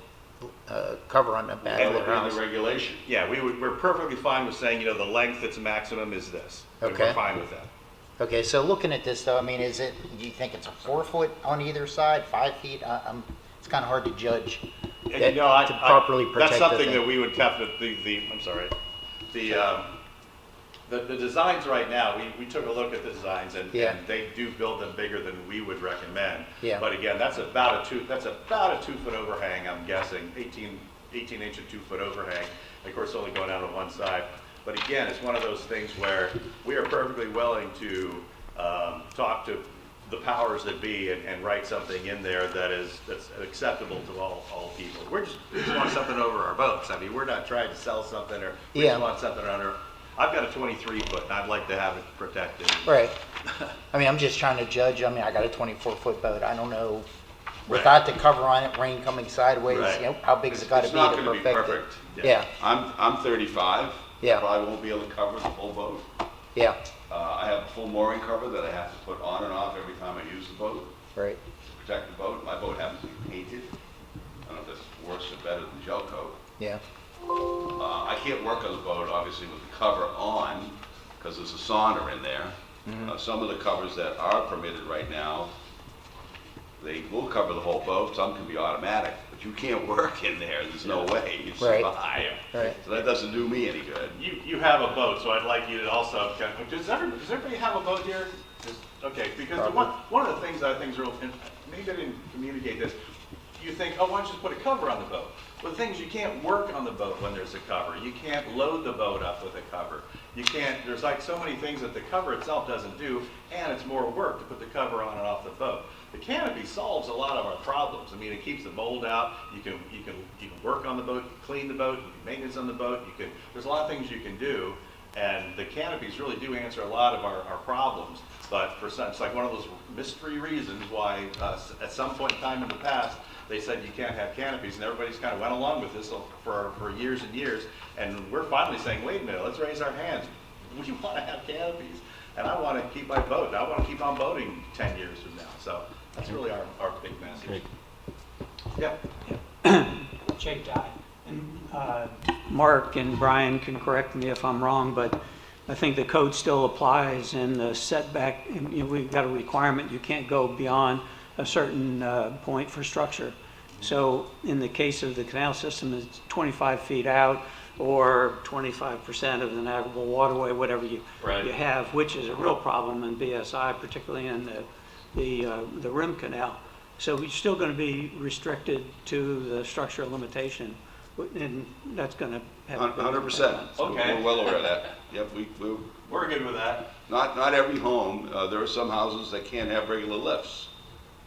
cover on the back That of would their be in house? the regulation. Yeah, we're perfectly fine with saying, the length that's maximum is this. And Okay. We're fine with that. Okay, so looking at this though, do you think it's a 4 foot on either side, 5 feet? It's kind of hard to judge. And, To properly protect that's the something thing. that we would definitely, I'm sorry, the designs right now, we took a look at the designs and they do build them bigger than we would recommend. Yeah. But again, that's about a 2-foot overhang, I'm guessing, 18 inch and 2-foot overhang. Of course, only going out on one side. But again, it's one of those things where we are perfectly willing to talk to the powers that be and write something in there that's acceptable to all people. We just want something over our boats. We're not trying to sell something, or we Yeah. just want something under. I've got a 23-foot, and I'd like to have it protected. Right. I'm just trying to judge. I got a 24-foot boat. I don't know, Right. without the cover on it, rain coming sideways, Right. how big has it got to It's be not to gonna be perfect it? perfect. Yeah, I'm 35. Yeah. Probably won't be able to cover the whole boat. yeah, I have a full mooring cover that I have to put on and off every time I use the boat right. to protect the boat. My boat happens to be painted. I don't know if that's worse or better than gel coat. Yeah, I can't work on the boat, obviously, with the cover on, because there's a sauna in there. Some of the covers that are permitted right now, they will cover the whole boat. Some can be automatic, but you can't work in there. There's no way you Right. survive. Right. So that doesn't do me any good. You have a boat, so I'd like you to also, does everybody have a boat here? Okay, because one of the things that I think is real, and maybe I didn't communicate this, you think, oh, why don't you just put a cover on the boat? Well, the thing is, you can't work on the boat when there's a cover. You can't load the boat up with a cover. You can't, there's like so many things that the cover itself doesn't do, and it's more work to put the cover on and off the boat. The canopy solves a lot of our problems. It keeps the mold out. You can work on the boat, you can clean the boat, you can maintenance on the boat. There's a lot of things you can do, and the canopies really do answer a lot of our problems. But for some, it's like one of those mystery reasons why at some point in time in the past they said you can't have canopies, and everybody's kind of went along with this for years and years. And we're finally saying, wait a minute, let's raise our hands. We want to have canopies, and I want to keep my boat. I want to keep on boating 10 years from now. So that's really our big message. Yeah. Jake died. And Mark and Brian can correct me if I'm wrong, but I think the code still applies, and the setback, we've got a requirement, you can't go beyond a certain point for structure. So in the case of the canal system, it's 25 feet out or 25% of the navigable waterway, whatever you have, which is a real problem in BSI, particularly in the rim canal. So we're still going to be restricted to the structural limitation, and that's going to have a big 100%. impact. Okay. We're well aware of that. Yep, We're good with that. not every home. There are some houses that can't have regular lifts.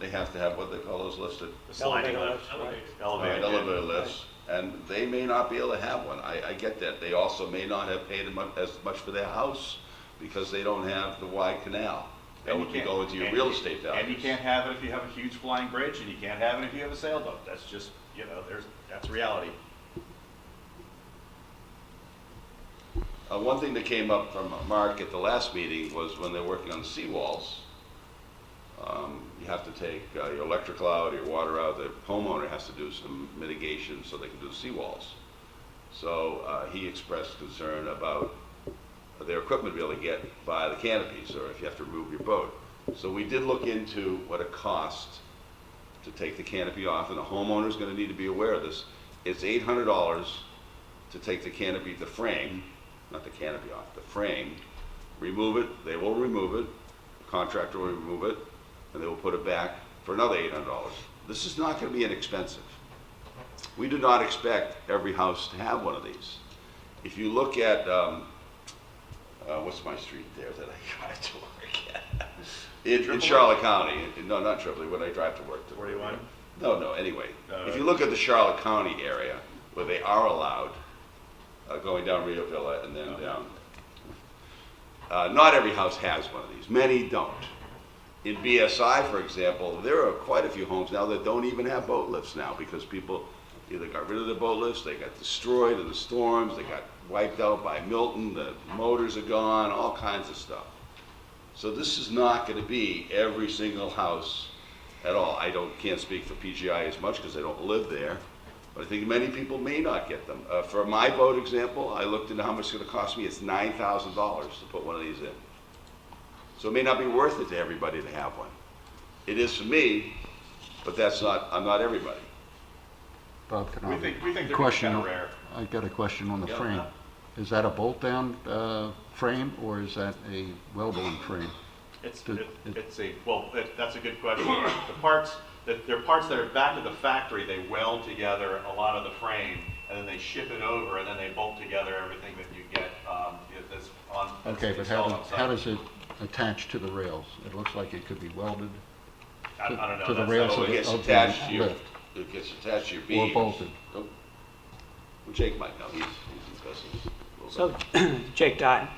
They have to have what they call those lifts that The sliding Elevator lift. lifts, Elevator. elevator lifts, and they may not be able to have one. I get that. They also may not have paid as much for their house because they don't have the wide canal. That would be going to your real estate value. And you can't have it if you have a huge flying bridge, and you can't have it if you have a sailboat. That's just, that's reality. One thing that came up from Mark at the last meeting was when they're working on the seawalls, you have to take your electrical out, your water out. The homeowner has to do some mitigation so they can do the seawalls. So he expressed concern about their equipment being able to get by the canopies, or if you have to remove your boat. So we did look into what it costs to take the canopy off, and the homeowner's going to need to be aware of this. It's $800 to take the canopy, the frame, not the canopy off, the frame, remove it. They will remove it. The contractor will remove it. and they will put it back for another $800. This is not going to be inexpensive. We do not expect every house to have one of these. If you look at, what's my street there that I drive to work at? In Charlotte County. No, not Tripoli, when I drive to work. 41? No, anyway. If you look at the Charlotte County area, where they are allowed, going down Rio Villa and then down, not every house has one of these. Many don't. In BSI, for example, there are quite a few homes now that don't even have boat lifts now because people either got rid of the boat lifts, they got destroyed in the storms, they got wiped out by Milton, the motors are gone, all kinds of stuff. So this is not going to be every single house at all. I can't speak for PGI as much because I don't live there, but I think many people may not get them. For my boat example, I looked into how much it's going to cost me. It's $9,000 to put one of these in. So it may not be worth it to everybody to have one. It is for me, but I'm not everybody. Bob, can We I think they're question? kind of rare. I got a question on the Yeah. frame. Is that a bolt-down frame or is that a welded frame? It's Did- that's a good question. They're parts that are back at the factory. They weld together a lot of the frame, and then they ship it over, and then they bolt together everything that you get that's Okay, but installed on site. how does it attach to the rails? It looks like it could be welded I don't know. to the That's- rails So of it the gets of attached to the your, lift. it gets attached to your beams. Or bolted. Oh. Well, Jake might know, he's in business. a So, little bit. Jake Dye.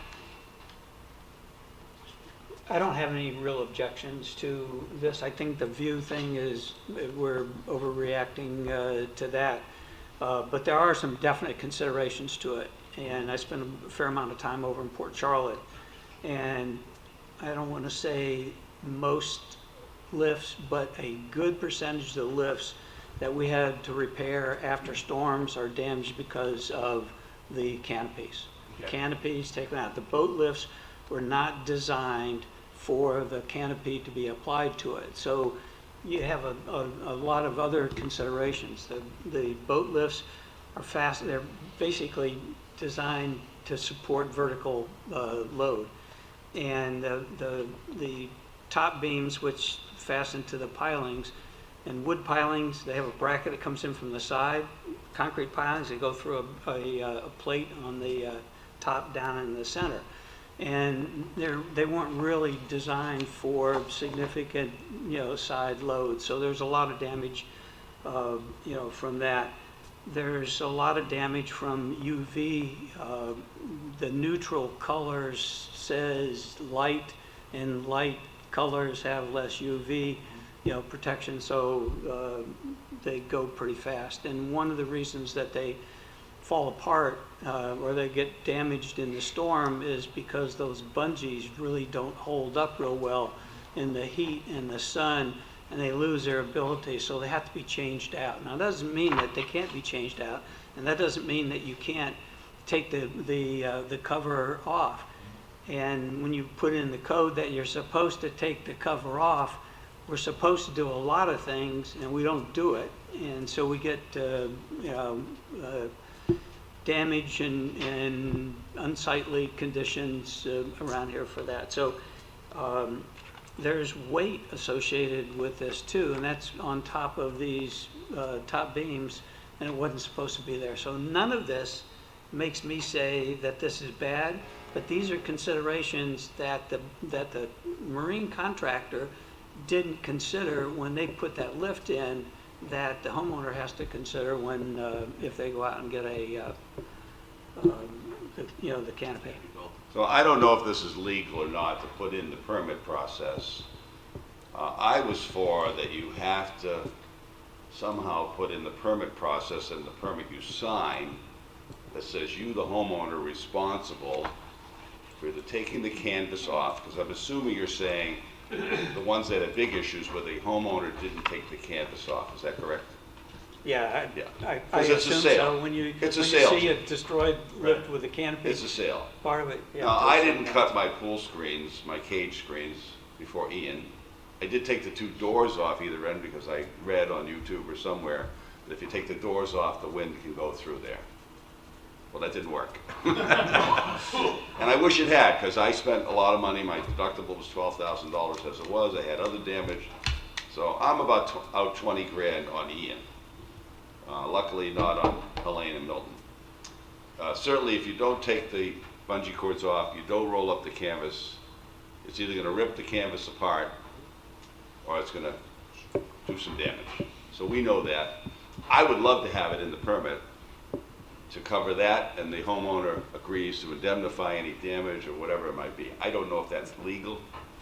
I don't have any real objections to this. I think the view thing is, we're overreacting to that. But there are some definite considerations to it. And I spent a fair amount of time over in Port Charlotte. And I don't want to say most lifts, but a good percentage of the lifts that we had to repair after storms are damaged because of the canopies. The Okay. canopies taken out. The boat lifts were not designed for the canopy to be applied to it. So you have a lot of other considerations. The boat lifts are fast, they're basically designed to support vertical load. And the top beams, which fasten to the pilings, and wood pilings, they have a bracket that comes in from the side. Concrete pilings, they go through a plate on the top down in the center. And they weren't really designed for significant, side loads. So there's a lot of damage, from that. There's a lot of damage from UV. The neutral colors says light, and light colors have less UV, protection, so they go pretty fast. And one of the reasons that they fall apart or they get damaged in the storm is because those bungees really don't hold up real well in the heat and the sun, and they lose their ability, so they have to be changed out. Now, that doesn't mean that they can't be changed out, and that doesn't mean that you can't take the cover off. And when you put in the code that you're supposed to take the cover off, we're supposed to do a lot of things, and we don't do it. And so we get, damage and unsightly conditions around here for that. So there's weight associated with this too, and that's on top of these top beams, and it wasn't supposed to be there. So none of this makes me say that this is bad, but these are considerations that the marine contractor didn't consider when they put that lift in, that the homeowner has to consider when if they go out and get the canopy. So I don't know if this is legal or not to put in the permit process. I was for that you have to somehow put in the permit process and the permit you sign that says you, the homeowner, are responsible for either taking the canvas off, because I'm assuming you're saying the ones that have big issues where the homeowner didn't take the canvas off. Is that correct? Yeah, Yeah. I 'Cause it's a assume sale. so. When you It's a when sale. you see a destroyed lift with a canopy, It's a sale. part of it. Yeah, Now, I does didn't something cut else. my pool screens, my cage screens, before Ian. I did take the two doors off either end because I read on YouTube or somewhere that if you take the doors off, the wind can go through there. Well, that didn't work. And I wish it had, because I spent a lot of money. My deductible was $12,000 as it was. I had other damage. So I'm about out 20 grand on Ian. Luckily not on Helene and Milton. Certainly if you don't take the bungee cords off, you don't roll up the canvas, it's either gonna rip the canvas apart or it's gonna do some damage. So we know that. I would love to have it in the permit to cover that, and the homeowner agrees to indemnify any damage or whatever it might be. I don't know if that's legal.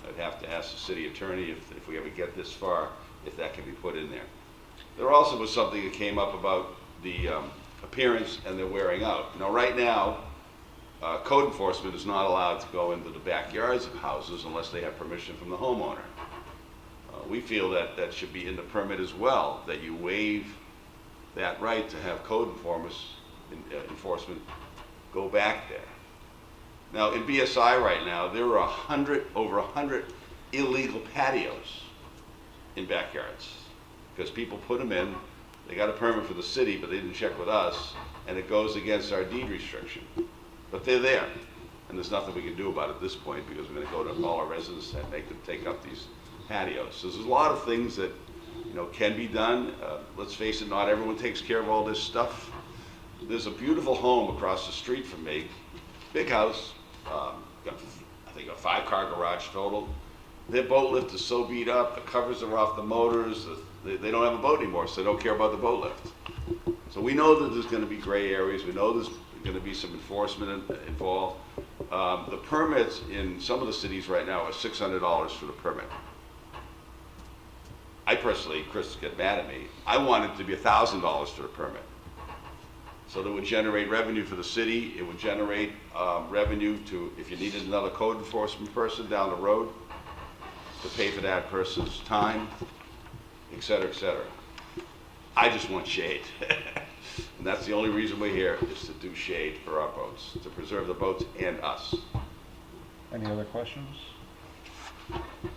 I'd have to ask the city attorney if we ever get this far, if that can be put in there. There also was something that came up about the appearance and the wearing out. Now, right now, code enforcement is not allowed to go into the backyards of houses unless they have permission from the homeowner. We feel that that should be in the permit as well, that you waive that right to have code enforcement go back there. Now, in BSI right now, there are over 100 illegal patios in backyards because people put them in. They got a permit for the city, but they didn't check with us, and it goes against our deed restriction. But they're there, and there's nothing we can do about it at this point because we're going to go to all our residents and make them take up these patios. So there's a lot of things that can be done. Let's face it, not everyone takes care of all this stuff. There's a beautiful home across the street from me, big house, got, I think a 5-car garage total. Their boat lift is so beat up, the covers are off the motors, they don't have a boat anymore, so they don't care about the boat lift. So we know that there's going to be gray areas, we know there's going to be some enforcement involved. The permits in some of the cities right now are $600 for the permit. I personally, Chris get mad at me, I want it to be $1,000 for the permit. So that would generate revenue for the city, it would generate revenue to, if you needed another code enforcement person down the road, to pay for that person's time, et cetera, et cetera. I just want shade. And that's the only reason we're here, is to do shade for our boats, to preserve the boats and us. Any other questions?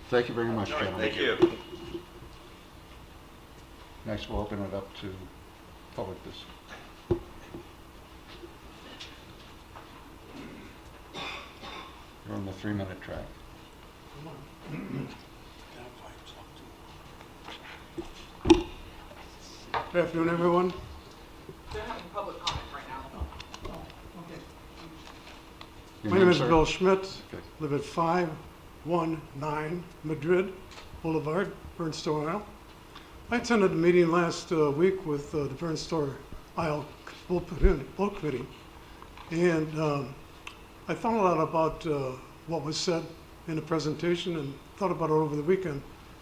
Thank you very much, gentlemen. Thank you. Next, we'll open it up to public discussion. You're on the 3-minute track. Good afternoon, everyone. They're having public comment right now. Your My name is sir? Bill Schmidt. Okay. Live at 519 Madrid Boulevard, Burnstone, Isle. I attended a meeting last week with the Burnstone Isle Boat Committee, and I thought a lot about what was said in the presentation and thought about it over the weekend.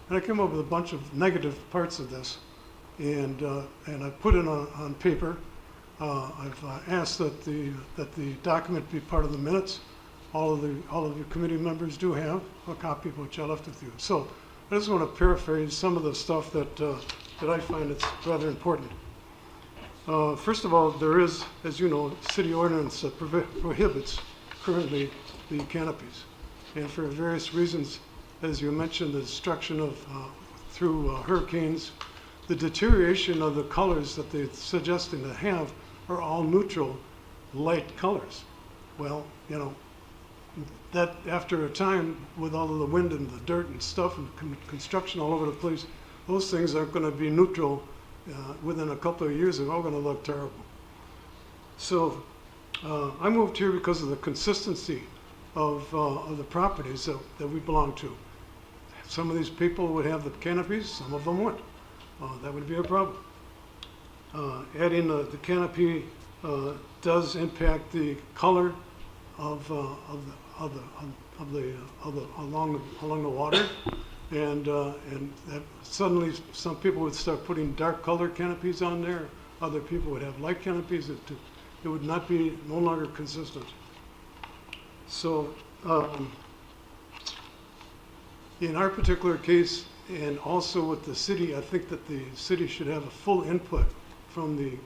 And I came up with a bunch of negative parts of this, and I put it on paper. I've asked that the document be part of the minutes. All of your committee members do have a copy of which I left with you. So I just want to paraphrase some of the stuff that I find it's rather important. First of all, there is, as you know, city ordinance that prohibits currently the canopies, and for various reasons, as you mentioned, the destruction of through hurricanes, the deterioration of the colors that they're suggesting to have are all neutral, light colors. Well, that after a time, with all of the wind and the dirt and stuff and construction all over the place, those things aren't going to be neutral within a couple of years. They're all going to look terrible. So I moved here because of the consistency of the properties that we belong to. Some of these people would have the canopies, some of them wouldn't. That would be a problem. Adding the canopy does impact the color along the water, and that suddenly some people would start putting dark color canopies on there. Other people would have light canopies. It would not be no longer consistent. So in our particular case, and also with the city, I think that the city should have a full input from the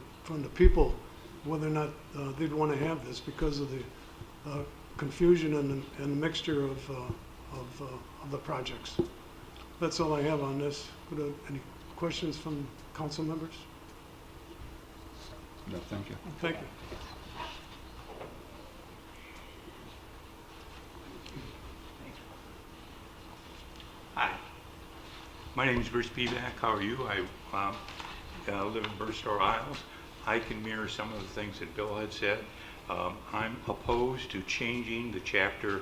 people, whether or not they'd want to have this, because of the confusion and the mixture of the projects. That's all I have on this. Any questions from council members? No, thank you. Thank you. My name is Bruce Peback. How are you? I live in Burnstone Isles. I can mirror some of the things that Bill had said. I'm opposed to changing the Chapter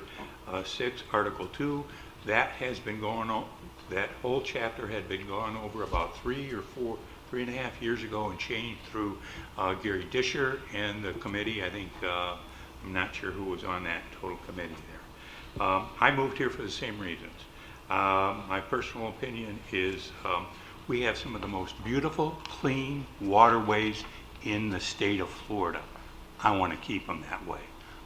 6, Article 2. That has been going on, that whole chapter had been gone over about 3.5 years ago and changed through Gary Disher and the committee. I think, I'm not sure who was on that total committee there. I moved here for the same reasons. My personal opinion is we have some of the most beautiful, clean waterways in the state of Florida. I want to keep them that way.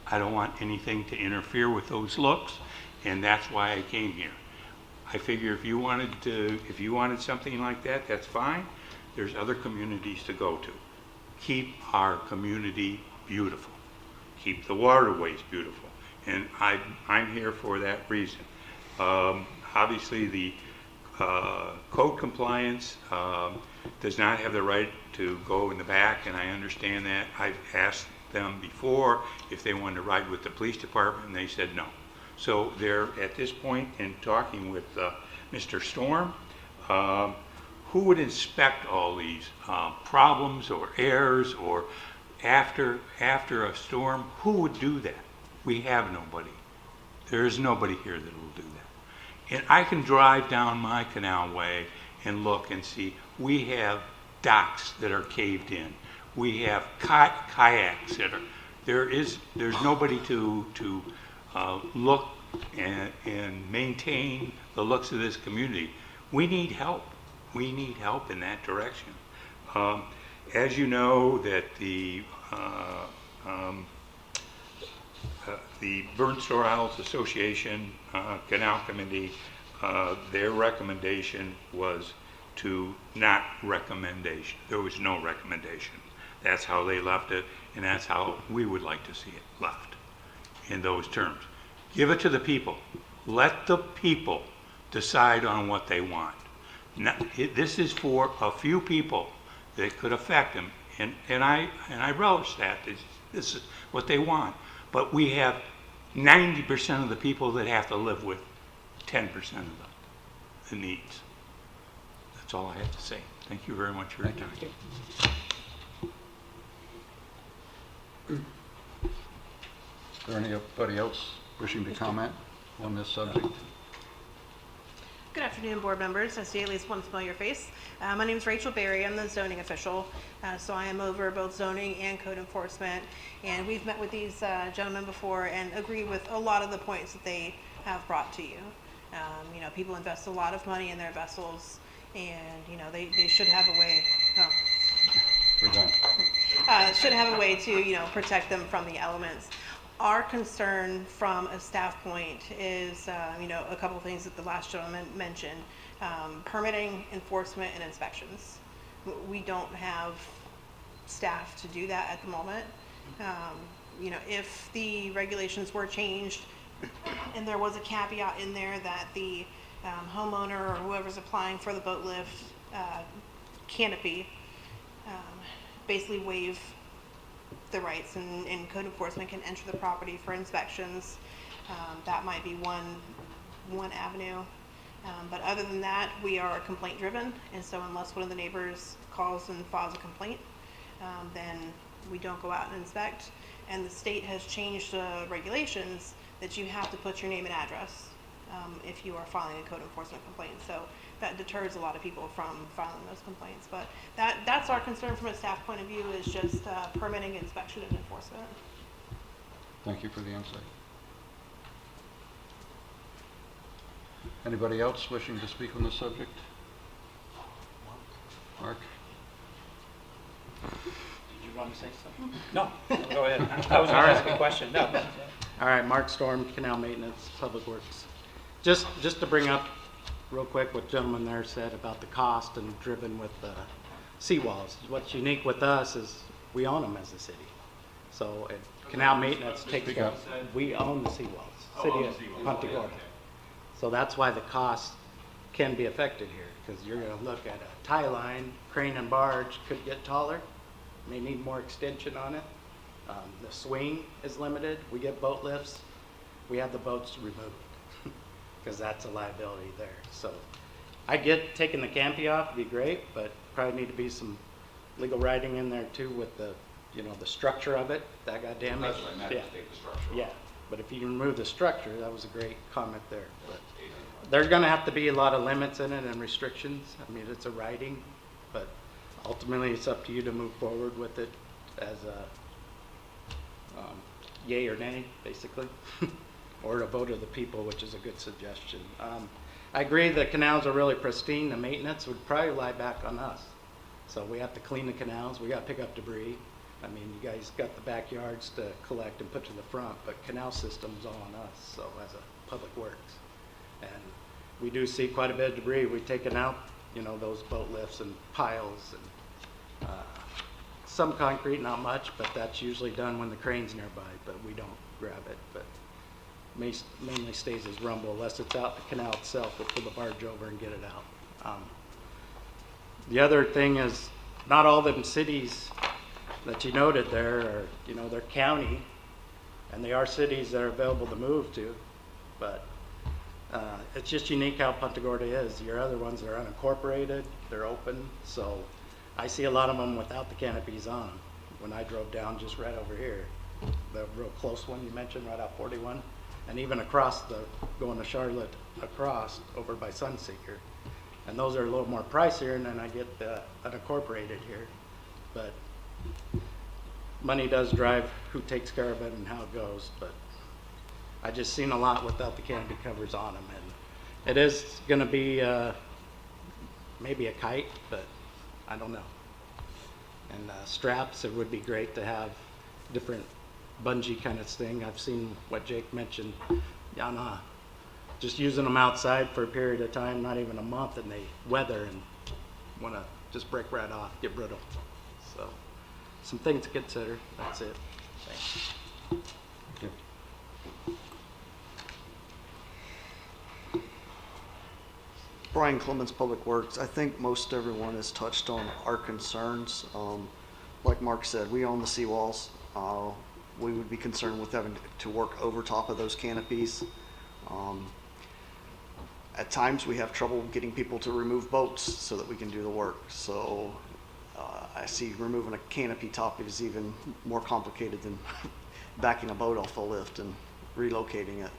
I don't want anything to interfere with those looks, and that's why I came here. I figure if you wanted something like that, that's fine. There's other communities to go to. Keep our community beautiful. Keep the waterways beautiful. And I'm here for that reason. Obviously, the code compliance does not have the right to go in the back, and I understand that. I've asked them before if they wanted to ride with the police department, and they said no. So they're at this point in talking with Mr. Storm, who would inspect all these problems or errors, or after a storm, who would do that? We have nobody. There is nobody here that will do that. And I can drive down my Canal Way and look and see we have docks that are caved in. We have kayaks that are, there's nobody to look and maintain the looks of this community. We need help. We need help in that direction. As you know, that the Burnstone Isles Association Canal Committee, their recommendation was to not recommendation. There was no recommendation. That's how they left it, and that's how we would like to see it left, in those terms. Give it to the people. Let the people decide on what they want. Now, this is for a few people that could affect them, and I relish that. This is what they want. But we have 90% of the people that have to live with 10% of the needs. That's all I have to say. Thank you very much for your time. Is there anybody else wishing to comment on this subject? Good afternoon, board members. I see at least one familiar face. My name is Rachel Berry. I'm the zoning official, so I am over both zoning and code enforcement. And we've met with these gentlemen before and agree with a lot of the points that they have brought to you. You know, people invest a lot of money in their vessels, and you know they should have a way. Oh. We're done. Should have a way to protect them from the elements. Our concern from a staff point is, a couple of things that the last gentleman mentioned, permitting, enforcement, and inspections. We don't have staff to do that at the moment. If the regulations were changed and there was a caveat in there that the homeowner or whoever's applying for the boat lift canopy basically waive the rights, and code enforcement can enter the property for inspections. That might be one avenue. But other than that, we are complaint driven, and so unless one of the neighbors calls and files a complaint, then we don't go out and inspect. And the state has changed the regulations that you have to put your name and address if you are filing a code enforcement complaint. So that deters a lot of people from filing those complaints. But that's our concern from a staff point of view, is just permitting, inspection, and enforcement. Thank you for the insight. Anybody else wishing to speak on this subject? Mark? Did you want to say something? No, go ahead. I was going to ask a question. No. All right, Mark Storm, Canal Maintenance, Public Works. Just to bring up real quick what the gentleman there said about the cost and driven with the seawalls. What's unique with us is we own them as a city. So Canal Maintenance takes care of, we own the seawalls, city of Punta Gorda. So that's why the cost can be affected here, because you're going to look at a tie line, crane and barge could get taller, may need more extension on it. The swing is limited. We get boat lifts. We have the boats removed because that's a liability there. So I get taking the canopy off would be great, but probably need to be some legal writing in there too with the, you know, the structure of it, that got damaged. That's what I meant, Yeah. to take the structure off. Yeah, but if you can remove the structure, that was a great comment there. But there's gonna have to be a lot of limits in it and restrictions. I mean, it's a writing, but ultimately it's up to you to move forward with it as a yay or nay, basically, or a vote of the people, which is a good suggestion. I agree the canals are really pristine. The maintenance would probably lie back on us. So we have to clean the canals, we gotta pick up debris. I mean, you guys got the backyards to collect and put to the front, but canal system's all on us, so as a public works. And we do see quite a bit of debris. We've taken out, you know, those boat lifts and piles and some concrete, not much, but that's usually done when the crane's nearby, but we don't grab it. But mainly stays as rumble unless it's out the canal itself. We'll pull the barge over and get it out. The other thing is, not all them cities that you noted there are, you know, they're county, and they are cities that are available to move to, but it's just unique how Punta Gorda is. Your other ones are unincorporated, they're open, so I see a lot of them without the canopies on. When I drove down just right over here, the real close one you mentioned, right out 41, and even across going to Charlotte across over by Sunseeker. And those are a little more pricier, and then I get the unincorporated here. But money does drive who takes care of it and how it goes, but I just seen a lot without the canopy covers on them, and it is gonna be maybe a kite, but I don't know. And straps, it would be great to have different bungee kind of thing. I've seen what Jake mentioned, just using them outside for a period of time, not even a month, and they weather and want to just break right off, get brittle. So some things to consider. That's it. Thanks. Thank you. Brian Clemens, Public Works. I think most everyone has touched on our concerns. Like Mark said, we own the seawalls. We would be concerned with having to work over top of those canopies. At times we have trouble getting people to remove boats so that we can do the work. So I see removing a canopy top is even more complicated than backing a boat off a lift and relocating it.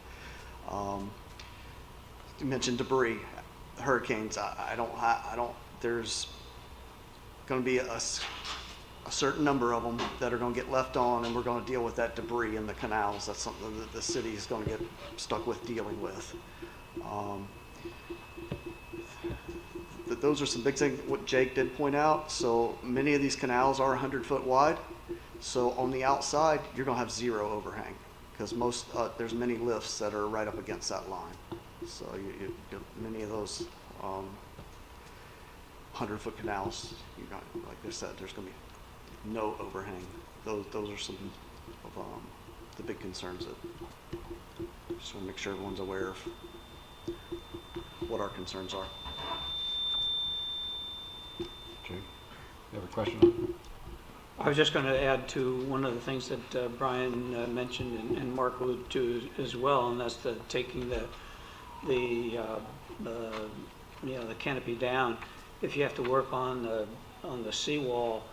You mentioned debris. Hurricanes, there's going to be a certain number of them that are going to get left on, and we're going to deal with that debris in the canals. That's something that the city is going to get stuck with dealing with. Those are some big things, what Jake did point out. So many of these canals are 100-foot wide. So on the outside, you're going to have zero overhang because there's many lifts that are right up against that line. So many of those 100-foot canals, like I said, there's going to be no overhang. Those are some of the big concerns that just want to make sure everyone's aware of what our concerns are. Jake, you have a question? I was just going to add to one of the things that Brian mentioned and Mark alluded to as well, and that's taking the canopy down. If you have to work on the seawall,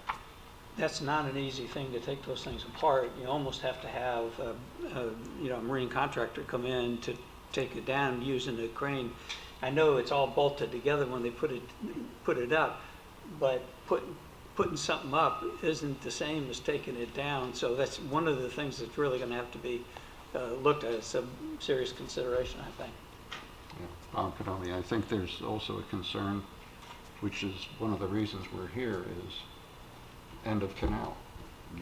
that's not an easy thing to take those things apart. You almost have to have a marine contractor come in to take it down using a crane. I know it's all bolted together when they put it up, but putting something up isn't the same as taking it down. So that's one of the things that's really going to have to be looked at as some serious consideration, I think. Yeah, Canall, I think there's also a concern, which is one of the reasons we're here, is end of canal,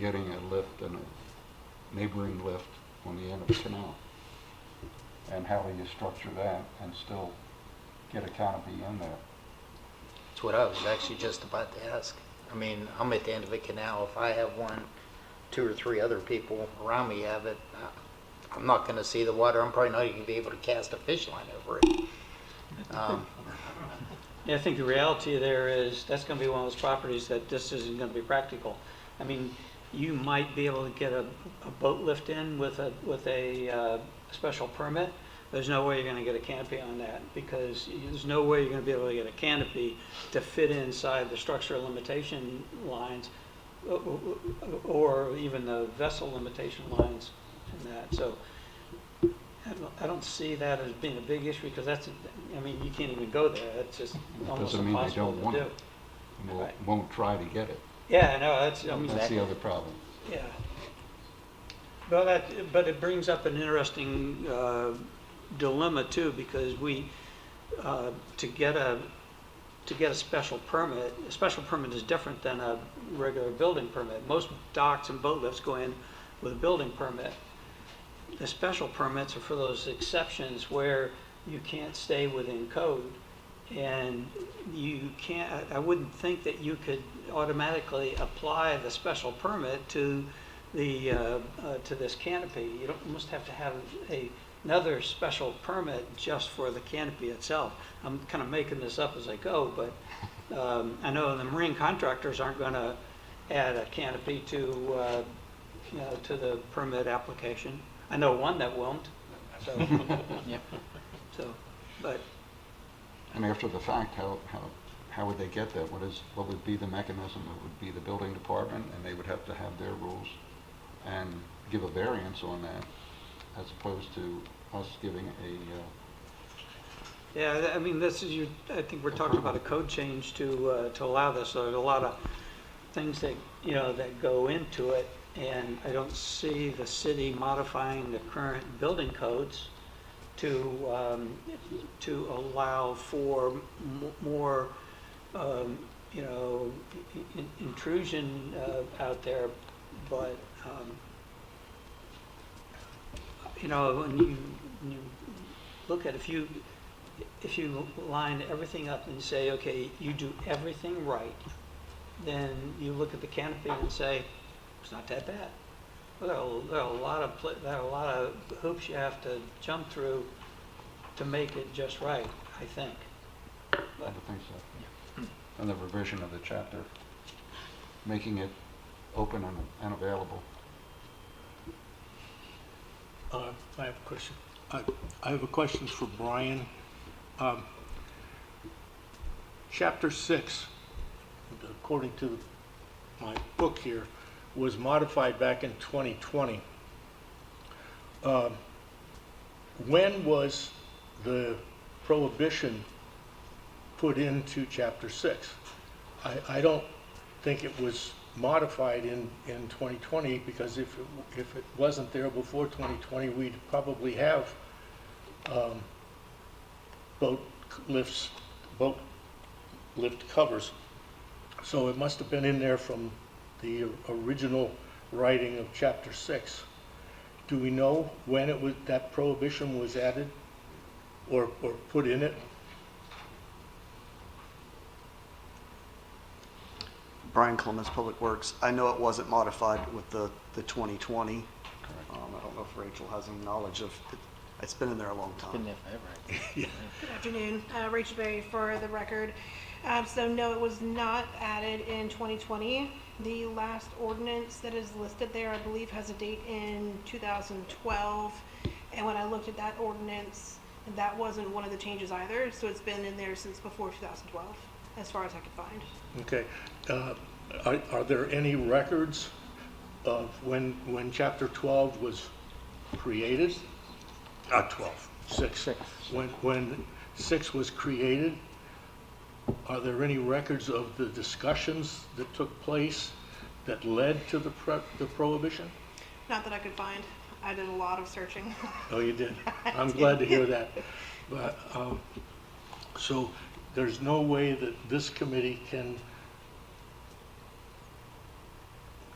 getting a lift and a neighboring lift on the end of the canal. And how do you structure that and still get a canopy in there? That's what I was actually just about to ask. I mean, I'm at the end of a canal. If I have one, 2 or 3 other people around me have it, I'm not going to see the water. I'm probably not even going to be able to cast a fish line over it. Yeah, I think the reality there is that's going to be one of those properties that this isn't going to be practical. I mean, you might be able to get a boat lift in with a special permit, there's no way you're gonna get a canopy on that, because there's no way you're gonna be able to get a canopy to fit inside the structural limitation lines, or even the vessel limitation lines and that. So I don't see that as being a big issue, because that's, I mean, you can't even go there. It's just almost Doesn't mean they impossible don't to want do. it. Right. Won't try to get it. Yeah, no, that's, I mean, That's the other problem. yeah. But it brings up an interesting dilemma too, because we, to get a special permit is different than a regular building permit. Most docks and boat lifts go in with a building permit. The special permits are for those exceptions where you can't stay within code. And you can't, I wouldn't think that you could automatically apply the special permit to the, to this canopy. You must have to have another special permit just for the canopy itself. I'm kind of making this up as I go, but I know the marine contractors aren't going to add a canopy to, you know, to the permit application. I know one that won't. So, Yep. so, but And after the fact, how would they get that? What would be the mechanism? It would be the building department, and they would have to have their rules and give a variance on that, as opposed to us giving a, yeah, I mean, this is I think we're talking about a code change to allow this. So there's a lot of things that, you know, that go into it, and I don't see the city modifying the current building codes to allow for more, you know, intrusion out there. But you know, when you look at, if you line everything up and say, okay, you do everything right, then you look at the canopy and say, it's not that bad. Well, there are a lot of hoops you have to jump through to make it just right, I think. I would think so. And the revision of the chapter, making it open and available. I have a question. I have a question for Brian. Chapter 6, according to my book here, was modified back in 2020. When was the prohibition put into Chapter 6? I don't think it was modified in 2020, because if it wasn't there before 2020, we'd probably have boat lift covers. So it must have been in there from the original writing of Chapter 6. Do we know when that prohibition was added or put in it? Brian Clemens, Public Works. I know it wasn't modified with the 2020. I don't know if Rachel has any knowledge of it. It's been in there a long time. Been there forever, I think. Good afternoon, Rachel Berry for the record. So no, it was not added in 2020. The last ordinance that is listed there, I believe, has a date in 2012. And when I looked at that ordinance, that wasn't one of the changes either. So it's been in there since before 2012, as far as I could find. Okay. Are there any records of when Chapter 12 was created? Not 12, 6. When 6 was created, are there any records of the discussions that took place that led to the prohibition? Not that I could find. I did a lot of searching. Oh, you did? I'm glad to hear that. But, so there's no way that this committee can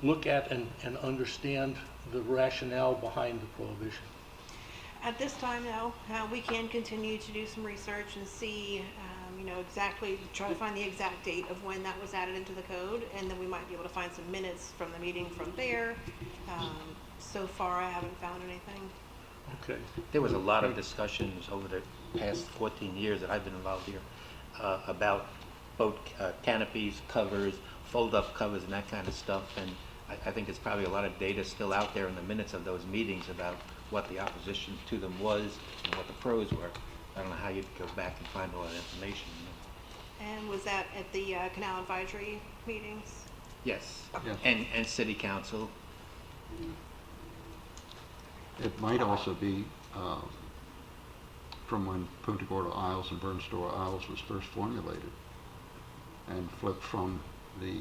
look at and understand the rationale behind the prohibition? At this time, no. We can continue to do some research and see, you know, exactly, try to find the exact date of when that was added into the code, and then we might be able to find some minutes from the meeting from there. So far, I haven't found anything. Okay. There was a lot of discussions over the past 14 years that I've been involved here about boat canopies, covers, fold-up covers, and that kind of stuff. And I think it's probably a lot of data still out there in the minutes of those meetings about what the opposition to them was and what the pros were. I don't know how you'd go back and find all that information. And was that at the Canal Advisory meetings? Yes, Yes. and city council. It might also be from when Punta Gorda Isles and Bernstore Isles was first formulated and flipped from the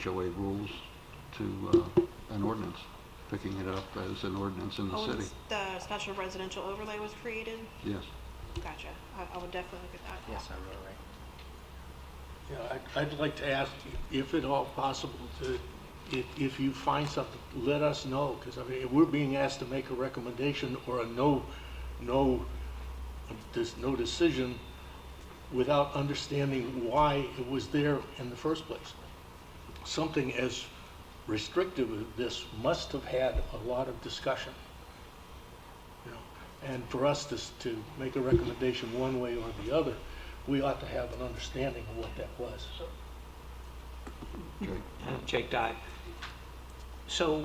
HOA rules to an ordinance, picking it up as an ordinance in the Oh, city. the special residential overlay was created? Yes. Gotcha. I would definitely look at that. Yes, I wrote it right. Yeah, I'd like to ask, if at all possible, to, if you find something, let us know, because I mean, if we're being asked to make a recommendation or a there's no decision without understanding why it was there in the first place. Something as restrictive as this must have had a lot of discussion. You know, and for us to make a recommendation one way or the other, we ought to have an understanding of what that was. Jake Dye. So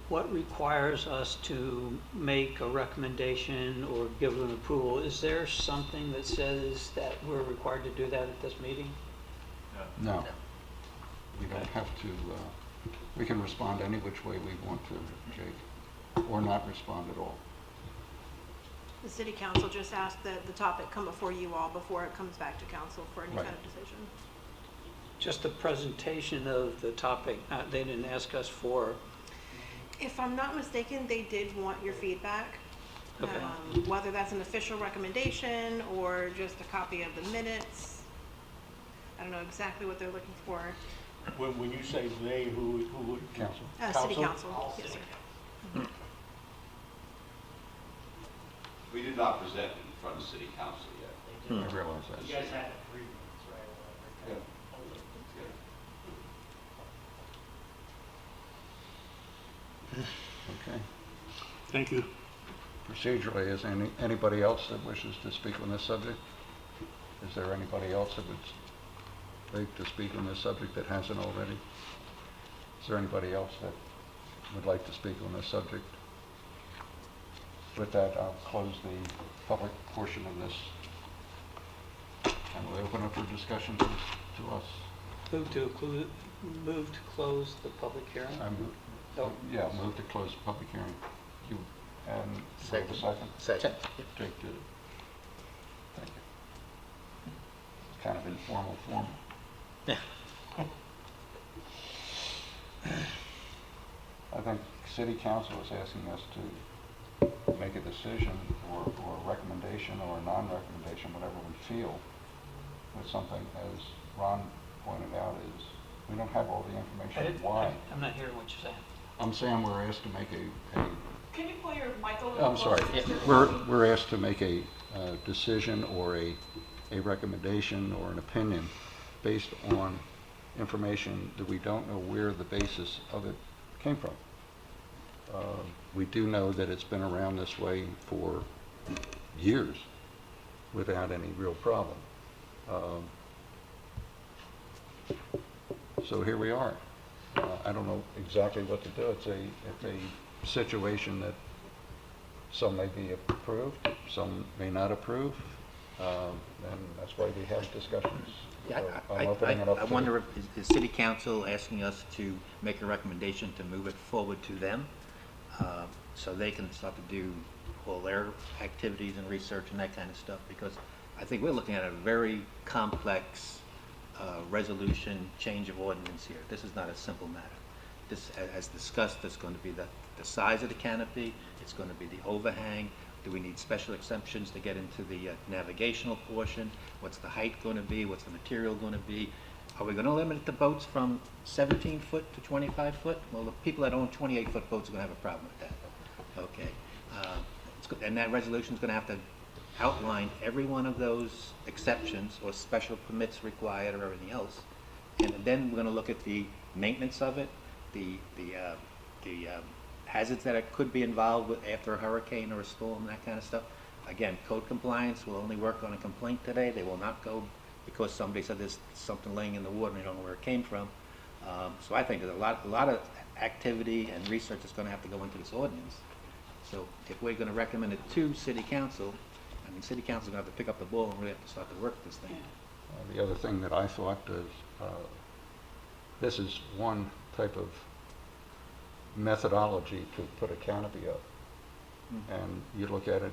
what requires us to make a recommendation or give an approval? Is there something that says that we're required to do that at this meeting? No. We don't have to, we can respond any which way we want to, Jake, or not respond at all. The city council just asked that the topic come before you all before it comes back to council for any Right. kind of decision. Just the presentation of the topic, they didn't ask us for, If I'm not mistaken, they did want your feedback. Okay. Whether that's an official recommendation or just a copy of the minutes. I don't know exactly what they're looking for. When you say they, who would? Council. City council, yes, sir. We did not present it in front of city council yet. I realize that. You guys had agreements, right? Yeah. Okay. Thank you. Procedurally, is anybody else that wishes to speak on this subject? Is there anybody else that would like to speak on this subject that hasn't already? Is there anybody else that would like to speak on this subject? With that, I'll close the public portion of this. And we'll open up for discussion to us. move to close the public hearing? Oh. Yeah, move to close the public hearing. You, and Second. second? Second. Jake did it. Thank you. It's kind of informal form. I think city council is asking us to make a decision or a recommendation or a non-recommendation, whatever we feel, with something, as Ron pointed out, is we don't have all the information. Why? I'm not hearing what you're saying. I'm saying we're asked to make a Can you pull your mic a little I'm sorry. closer? We're asked to make a decision or a recommendation or an opinion based on information that we don't know where the basis of it came from. We do know that it's been around this way for years without any real problem. So here we are. I don't know exactly what to do. It's a situation that some may be approved, some may not approve, and that's why we have discussions. Yeah, So I'm opening it up I to- wonder if, is city council asking us to make a recommendation to move it forward to them? So they can start to do all their activities and research and that kind of stuff, because I think we're looking at a very complex resolution, change of ordinance here. This is not a simple matter. This, as discussed, is going to be the size of the canopy, it's going to be the overhang, do we need special exemptions to get into the navigational portion, what's the height going to be, what's the material going to be, are we going to limit the boats from 17 foot to 25 foot? Well, the people that own 28-foot boats are going to have a problem with that. Okay. And that resolution is going to have to outline every one of those exceptions or special permits required or everything else. And then we're going to look at the maintenance of it, the hazards that could be involved with after a hurricane or a storm, that kind of stuff. Again, code compliance will only work on a complaint today. They will not go because somebody said there's something laying in the water and they don't know where it came from. So I think there's a lot of activity and research that's gonna have to go into this ordinance. So if we're gonna recommend it to city council, I mean, city council's gonna have to pick up the ball and really have to start to work this thing. The other thing that I thought is, this is one type of methodology to put a canopy up. And you look at it,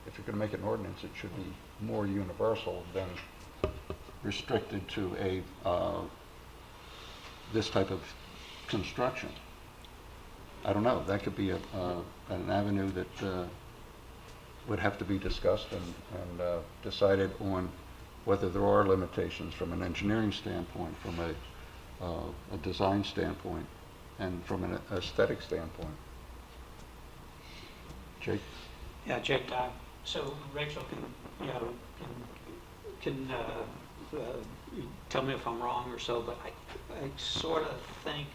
if you're going to make an ordinance, it should be more universal than restricted to a this type of construction. I don't know. That could be an avenue that would have to be discussed and decided on whether there are limitations from an engineering standpoint, from a design standpoint, and from an aesthetic standpoint. Jake? Yeah, Jake, so Rachel can tell me if I'm wrong or so, but I sort of think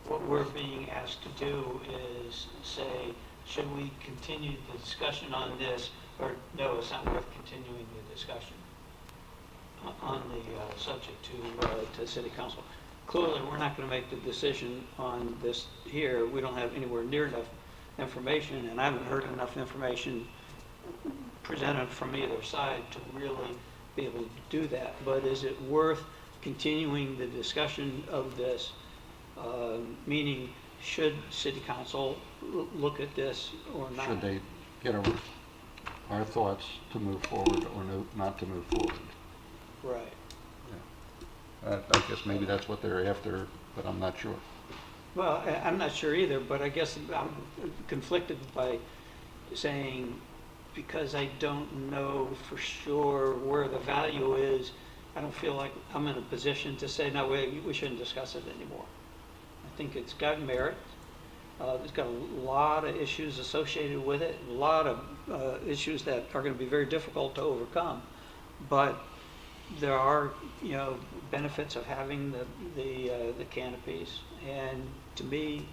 what we're being asked to do is say, should we continue the discussion on this, or no, it's not worth continuing the discussion on the subject to city council. Clearly, we're not going to make the decision on this here. We don't have anywhere near enough information, and I haven't heard enough information presented from either side to really be able to do that. But is it worth continuing the discussion of this? Meaning, should city council look at this or not? Should they get our thoughts to move forward or not to move forward? Right. I guess maybe that's what they're after, but I'm not sure. Well, I'm not sure either, but I guess I'm conflicted by saying, because I don't know for sure where the value is, I don't feel like I'm in a position to say, no, we shouldn't discuss it anymore. I think it's got merit. It's got a lot of issues associated with it, a lot of issues that are going to be very difficult to overcome. But there are, benefits of having the canopies, and to me,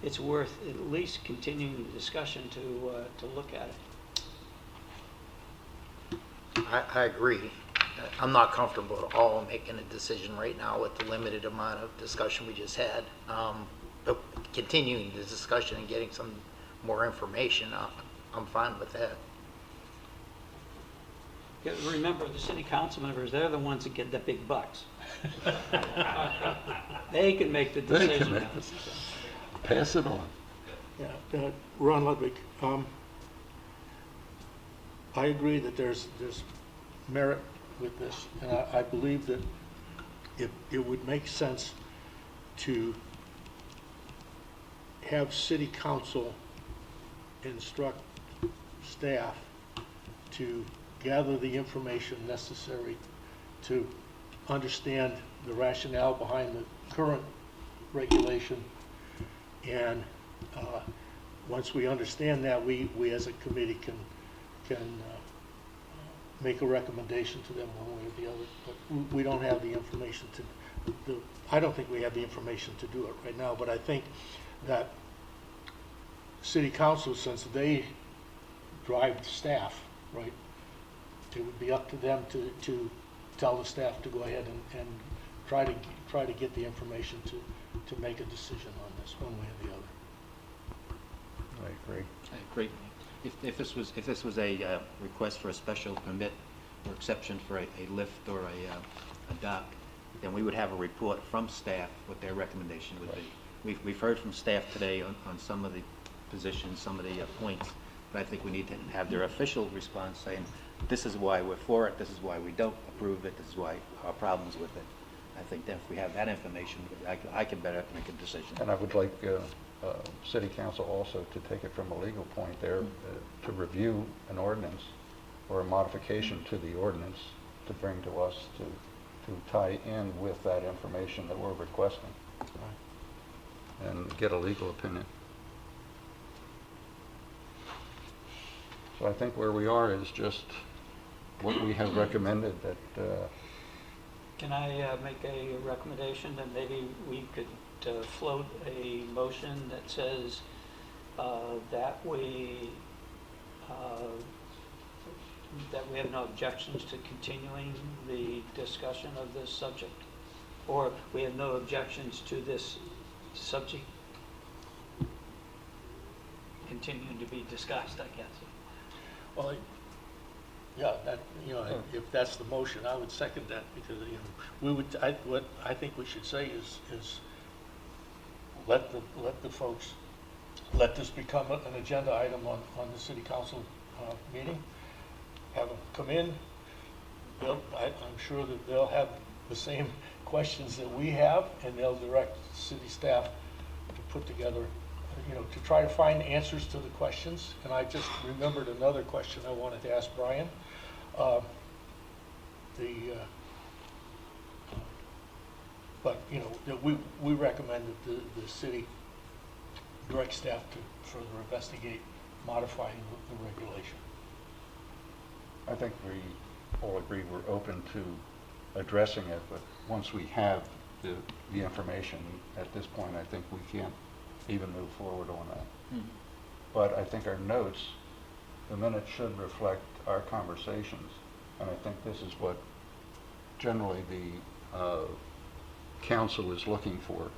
it's worth at least continuing the discussion to look at it. I agree. I'm not comfortable at all making a decision right now with the limited amount of discussion we just had. But continuing the discussion and getting some more information, I'm fine with that. Yeah, remember, the city council members, they're the ones that get the big bucks. They can make the They can decision. make the decision. Pass it on. Yeah, Ron Ludwig, I agree that there's merit with this, and I believe that it would make sense to have city council instruct staff to gather the information necessary to understand the rationale behind the current regulation. And once we understand that, we as a committee can make a recommendation to them one way or the other. But we don't have the information I don't think we have the information to do it right now, but I think that city council, since they drive the staff, right, it would be up to them to tell the staff to go ahead and try to get the information to make a decision on this one way or the other. I agree. I agree. If this was a request for a special permit or exception for a lift or a dock, then we would have a report from staff what their recommendation would be. We've heard from staff today on some of the positions, some of the points, but I think we need to have their official response saying, this is why we're for it, this is why we don't approve it, this is why our problems with it. I think that if we have that information, I can better make a decision. And I would like city council also to take it from a legal point there, to review an ordinance or a modification to the ordinance to bring to us to tie in with that information that we're requesting and get a legal opinion. So I think where we are is just what we have recommended that Can I make a recommendation that maybe we could float a motion that says that we have no objections to continuing the discussion of this subject, or we have no objections to this subject continuing to be discussed, I guess. Well, yeah, that, if that's the motion, I would second that, because, what I think we should say is let the folks, let this become an agenda item on the city council meeting, have them come in. I'm sure that they'll have the same questions that we have, and they'll direct city staff to put together, to try to find answers to the questions. And I just remembered another question I wanted to ask Brian. But that we recommend that the city direct staff to further investigate modifying the regulation. I think we all agree we're open to addressing it, but once we have the information, at this point, I think we can't even move forward on that. But I think our notes, the minutes should reflect our conversations, and I think this is what generally the council is looking for,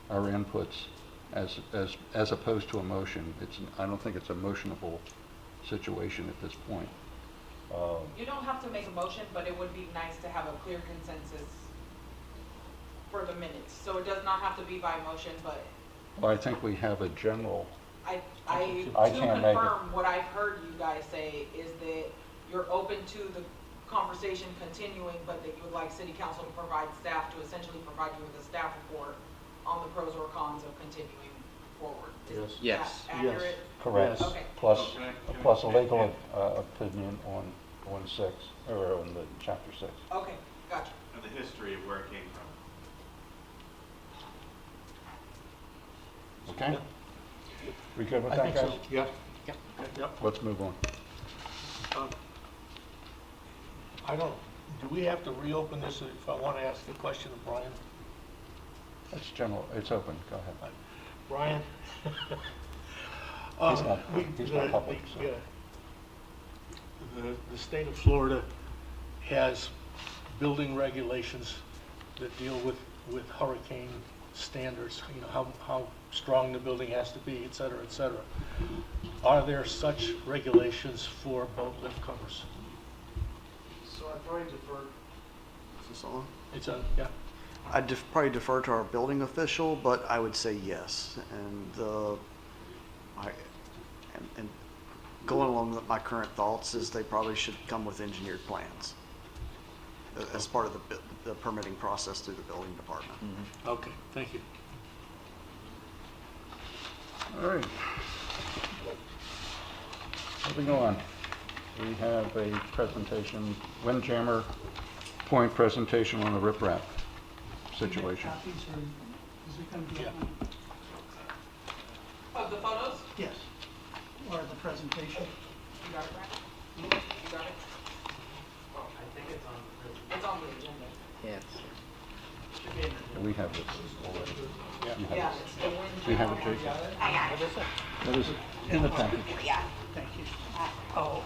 our inputs, as opposed to a motion. I don't think it's a motionable situation at this point. You don't have to make a motion, but it would be nice to have a clear consensus for the minutes. So it does not have to be by motion, but Well, I think we have a general. I I to can't make it. confirm what I've heard you guys say is that you're open to the conversation continuing, but that you would like city council to provide staff to essentially provide you with a staff report on the pros or cons of continuing forward. Is Yes. that accurate? Correct. Okay. Plus a legal opinion on 6, or on the chapter 6. Okay, gotcha. And the history of where it came from. Okay? We good with I that, think guys? so. Yeah. Yep. Let's move on. Do we have to reopen this if I want to ask a question of Brian? It's general, it's open, go ahead. Brian? He's not public, so. The state of Florida has building regulations that deal with hurricane standards, how strong the building has to be, et cetera, et cetera. Are there such regulations for boat lift covers? So I'd probably defer. Is this on? It's a, yeah. I'd probably defer to our building official, but I would say yes. And going along with my current thoughts is they probably should come with engineered plans as part of the permitting process through the building department. Okay, thank you. All right. Moving on. We have a presentation, Windjammer Point presentation on the riprap situation. Copies, or is it going to be? Yeah. Of the photos? Yes. Or the presentation? You got it, Brian? You got it? I think it's on It's on the agenda. Yes. We have this already. You have Yeah, this. it's the wind. Do you have it, Jason? I got it. What is it? In the package. Yeah. Thank you. Oh,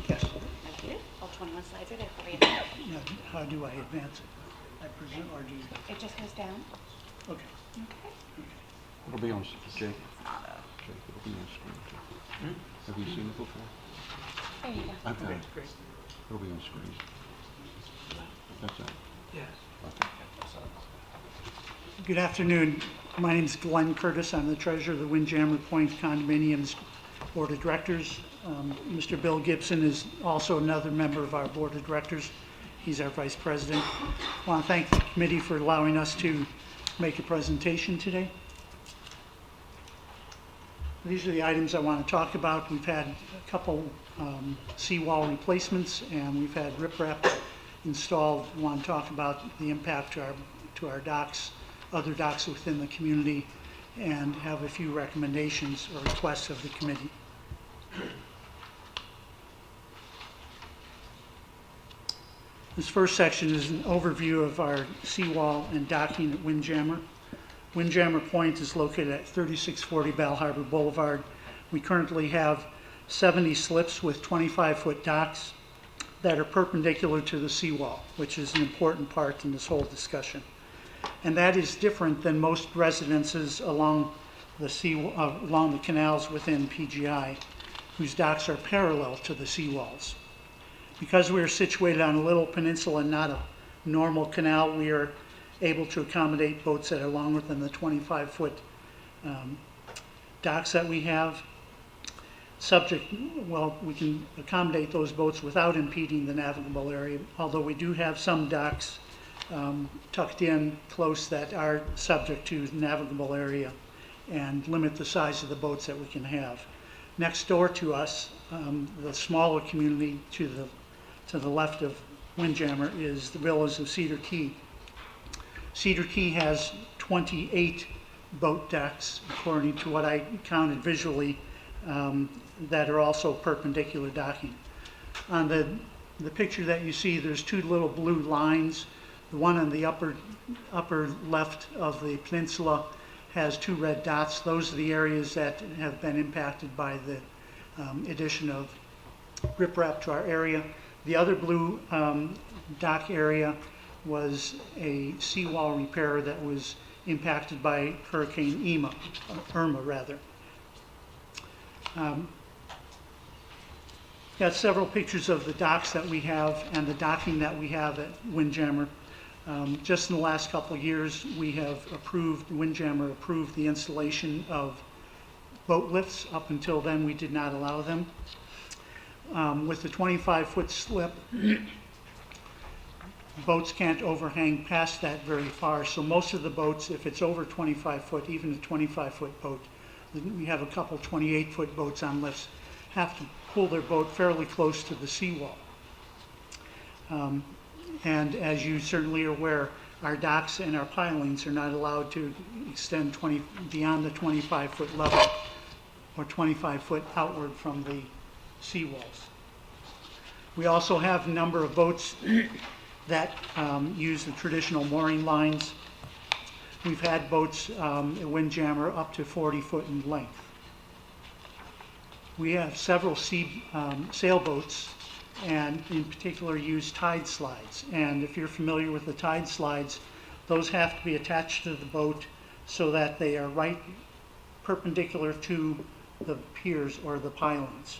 Yes. Thank you. All 21 slides are there for you. Now, how do I advance it? I presume, or do you? It just goes down. Okay. It'll be on, Jake. Jake, it'll be on screen too. Have you seen it before? There you go. Okay. It'll be on screen. That's it. Yes. Okay. Good afternoon. My name is Glenn Curtis. I'm the treasurer of the Windjammer Point Condominiums Board of Directors. Mr. Bill Gibson is also another member of our Board of Directors. He's our vice president. I want to thank the committee for allowing us to make a presentation today. These are the items I want to talk about. We've had a couple seawall replacements, and we've had riprap installed. I want to talk about the impact to our docks, other docks within the community, and have a few recommendations or requests of the committee. This first section is an overview of our seawall and docking at Windjammer. Windjammer Point is located at 3640 Bal Harbor Boulevard. We currently have 70 slips with 25-foot docks that are perpendicular to the seawall, which is an important part in this whole discussion. And that is different than most residences along the canals within PGI, whose docks are parallel to the seawalls. Because we are situated on a little peninsula and not a normal canal, we are able to accommodate boats that are longer than the 25-foot docks that we have. We can accommodate those boats without impeding the navigable area, although we do have some docks tucked in close that are subject to navigable area and limit the size of the boats that we can have. Next door to us, the smaller community to the left of Windjammer is the villas of Cedar Key. Cedar Key has 28 boat decks, according to what I counted visually, that are also perpendicular docking. On the picture that you see, there's two little blue lines. The one on the upper left of the peninsula has two red dots. Those are the areas that have been impacted by the addition of riprap to our area. The other blue dock area was a seawall repair that was impacted by Hurricane Irma rather. Got several pictures of the docks that we have and the docking that we have at Windjammer. Just in the last couple of years, Windjammer approved the installation of boat lifts. Up until then, we did not allow them. With the 25-foot slip, boats can't overhang past that very far. So most of the boats, if it's over 25 foot, even a 25-foot boat, we have a couple 28-foot boats on lifts, have to pull their boat fairly close to the seawall. And as you certainly are aware, our docks and our pilings are not allowed to extend beyond the 25-foot level or 25 foot outward from the seawalls. We also have a number of boats that use the traditional mooring lines. We've had boats at Windjammer up to 40 foot in length. We have several sailboats, and in particular use tide slides. And if you're familiar with the tide slides, those have to be attached to the boat so that they are right perpendicular to the piers or the pilings.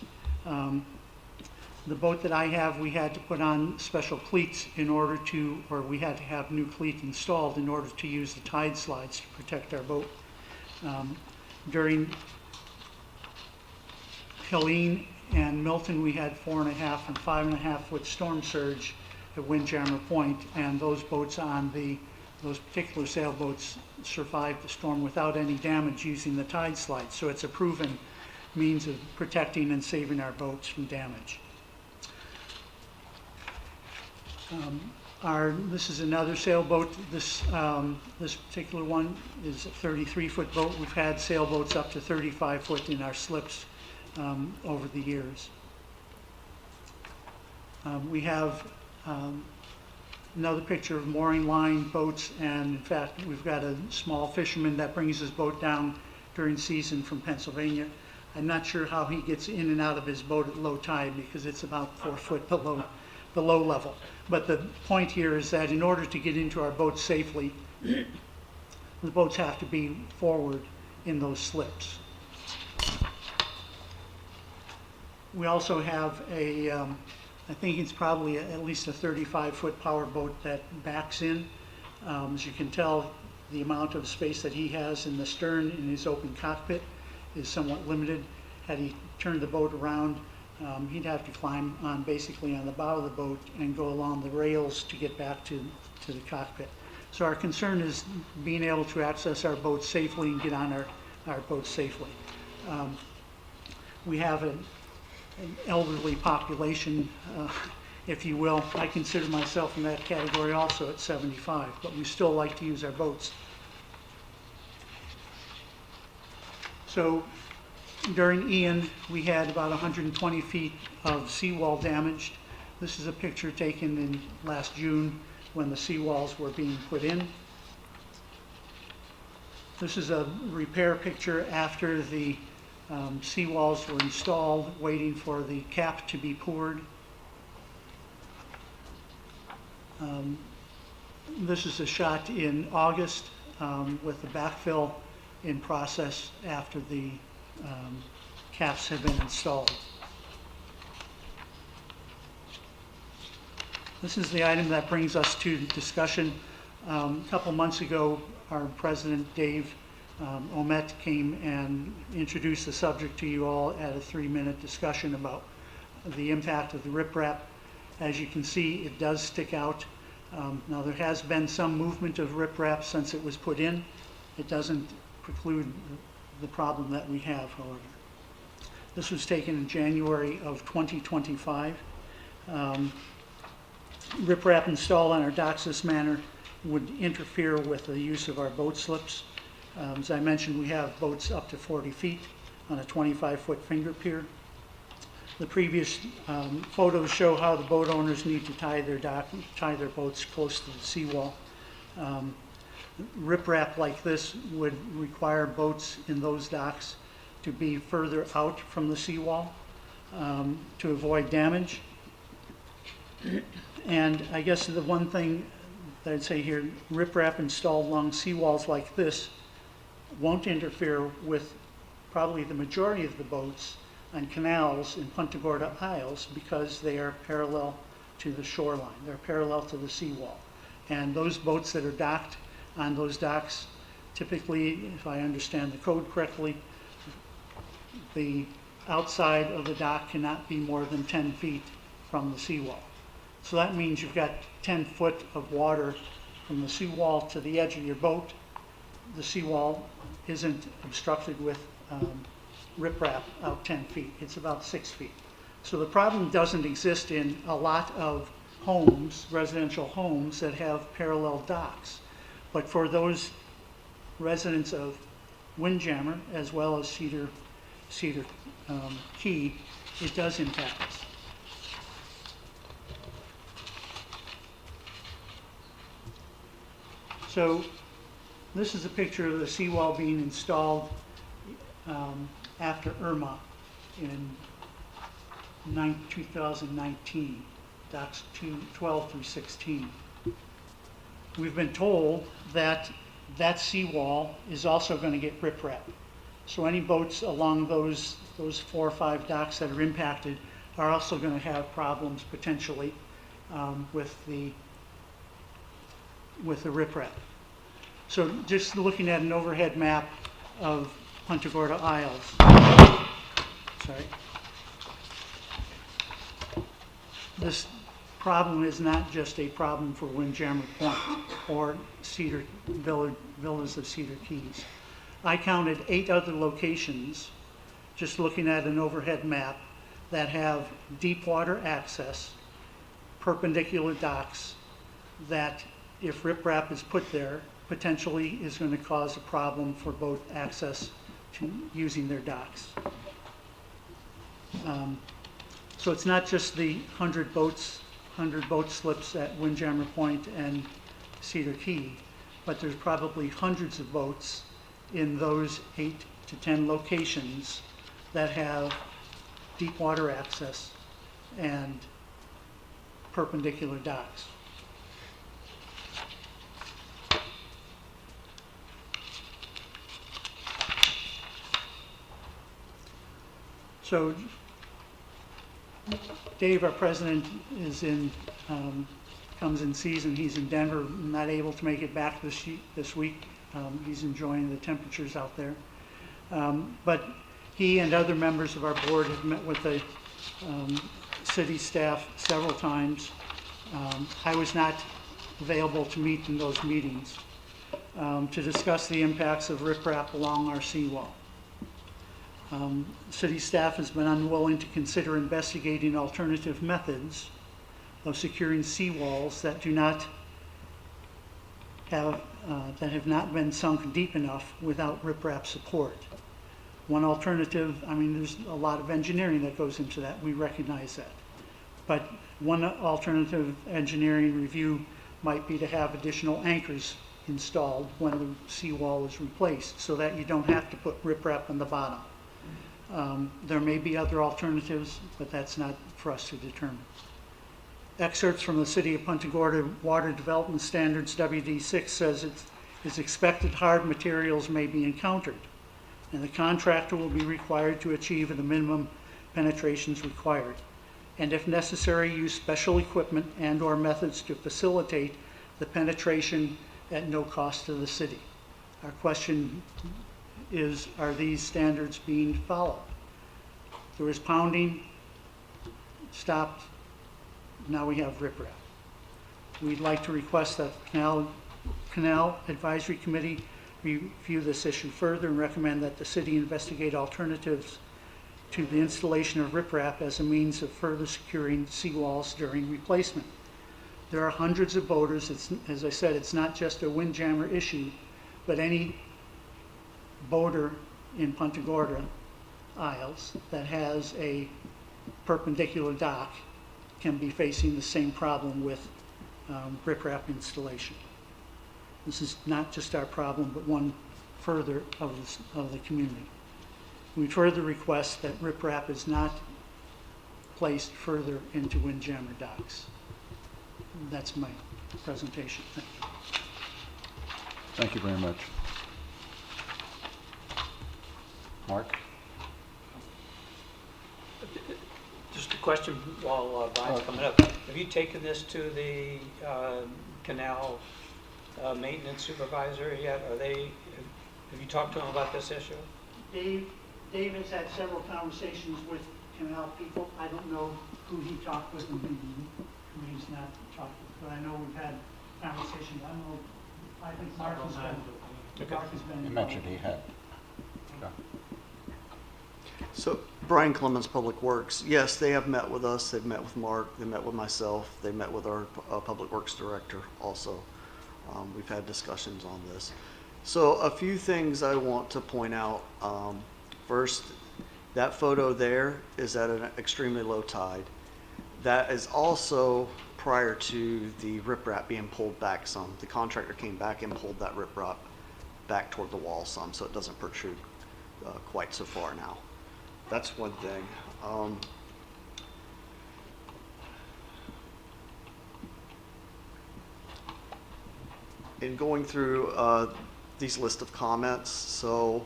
The boat that I have, we had to put on special cleats we had to have new cleats installed in order to use the tide slides to protect our boat. During Helene and Milton, we had 4.5 and 5.5 foot storm surge at Windjammer Point, and those particular sailboats survived the storm without any damage using the tide slides. So it's a proven means of protecting and saving our boats from damage. This is another sailboat. This particular one is a 33-foot boat. We've had sailboats up to 35 foot in our slips over the years. We have another picture of mooring line boats, and in fact we've got a small fisherman that brings his boat down during season from Pennsylvania. I'm not sure how he gets in and out of his boat at low tide because it's about 4 foot below level. But the point here is that in order to get into our boats safely, the boats have to be forward in those slips. We also have I think it's probably at least a 35-foot power boat that backs in. As you can tell, the amount of space that he has in the stern in his open cockpit is somewhat limited. Had he turned the boat around, he'd have to climb basically on the bow of the boat and go along the rails to get back to the cockpit. So our concern is being able to access our boat safely and get on our boat safely. We have an elderly population, if you will. I consider myself in that category also at 75, but we still like to use our boats. So during Ian, we had about 120 feet of seawall damaged. This is a picture taken in last June when the seawalls were being put in. This is a repair picture after the Seawalls were installed, waiting for the cap to be poured. This is a shot in August with the backfill in process after the caps have been installed. This is the item that brings us to discussion. A couple months ago, our president, Dave Omet, came and introduced the subject to you all at a 3-minute discussion about the impact of the riprap. As you can see, it does stick out. Now, there has been some movement of riprap since it was put in. It doesn't preclude the problem that we have, however. This was taken in January of 2025. Riprap installed on our docks this manner would interfere with the use of our boat slips. As I mentioned, we have boats up to 40 feet on a 25-foot finger pier. The previous photos show how the boat owners need to tie their boats close to the seawall. Riprap like this would require boats in those docks to be further out from the seawall to avoid damage. And I guess the one thing that I'd say here, riprap installed along seawalls like this won't interfere with probably the majority of the boats on canals in Punta Gorda Isles because they are parallel to the shoreline. They're parallel to the seawall. And those boats that are docked on those docks, typically, if I understand the code correctly, the outside of the dock cannot be more than 10 feet from the seawall. So that means you've got 10 foot of water from the seawall to the edge of your boat. The seawall isn't obstructed with riprap out 10 feet. It's about 6 feet. So the problem doesn't exist in a lot of homes, residential homes that have parallel docks. But for those residents of Windjammer as well as Cedar Key, it does impact us. So this is a picture of the seawall being installed after Irma in 2019, docks 12 through 16. We've been told that that seawall is also going to get riprap. So any boats along those 4 or 5 docks that are impacted are also going to have problems potentially with the riprap. So just looking at an overhead map of Punta Gorda Isles. Sorry. This problem is not just a problem for Windjammer Point or Villas of Cedar Keys. I counted 8 other locations, just looking at an overhead map, that have deep water access, perpendicular docks, that if riprap is put there, potentially is going to cause a problem for boat access to using their docks. So it's not just the 100 boat slips at Windjammer Point and Cedar Key, but there's probably hundreds of boats in those 8 to 10 locations that have deep water access and perpendicular docks. So Dave, our president, is comes in season. He's in Denver, not able to make it back this week. He's enjoying the temperatures out there. But he and other members of our board have met with the city staff several times. I was not available to meet in those meetings to discuss the impacts of riprap along our seawall. City staff has been unwilling to consider investigating alternative methods of securing seawalls that do not have that have not been sunk deep enough without riprap support. One alternative, I mean, there's a lot of engineering that goes into that. We recognize that. But one alternative engineering review might be to have additional anchors installed when the seawall is replaced so that you don't have to put riprap on the bottom. There may be other alternatives, but that's not for us to determine. Excerpts from the City of Punta Gorda Water Development Standards, WD6, says it's expected hard materials may be encountered, and the contractor will be required to achieve the minimum penetrations required, and if necessary, use special equipment and/or methods to facilitate the penetration at no cost to the city. Our question is, are these standards being followed? There was pounding, stopped, now we have riprap. We'd like to request that Canal Advisory Committee review this issue further and recommend that the city investigate alternatives to the installation of riprap as a means of further securing seawalls during replacement. There are hundreds of boaters. As I said, it's not just a windjammer issue, but any boater in Punta Gorda Isles that has a perpendicular dock can be facing the same problem with riprap installation. This is not just our problem, but one further of the community. We further request that riprap is not placed further into windjammer docks. That's my presentation. Thank you. Thank you very much. Mark? Just a question while Brian's coming up. Have you taken this to the canal maintenance supervisor yet? Have you talked to him about this issue? Dave has had several conversations with Canal people. I don't know who he talked with and who he's not talked with, but I know we've had conversations. I don't know, I think Mark has been You mentioned he had. Okay. So Brian Clemens, Public Works, yes, they have met with us. They've met with Mark. They met with myself. They met with our Public Works Director also. We've had discussions on this. So a few things I want to point out. First, that photo there is at an extremely low tide. That is also prior to the riprap being pulled back some. The contractor came back and pulled that riprap back toward the wall some, so it doesn't protrude quite so far now. That's one thing. In going through these list of comments, so,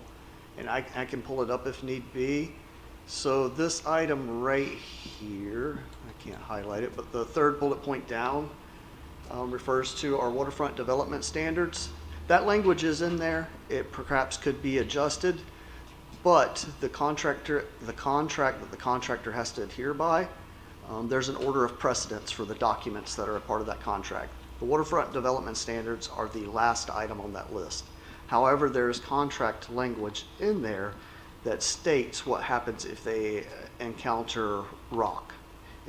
and I can pull it up if need be. So this item right here, I can't highlight it, but the third bullet point down refers to our waterfront development standards. That language is in there. It perhaps could be adjusted, but the contract that the contractor has to adhere by, there's an order of precedence for the documents that are a part of that contract. The waterfront development standards are the last item on that list. However, there's contract language in there that states what happens if they encounter rock.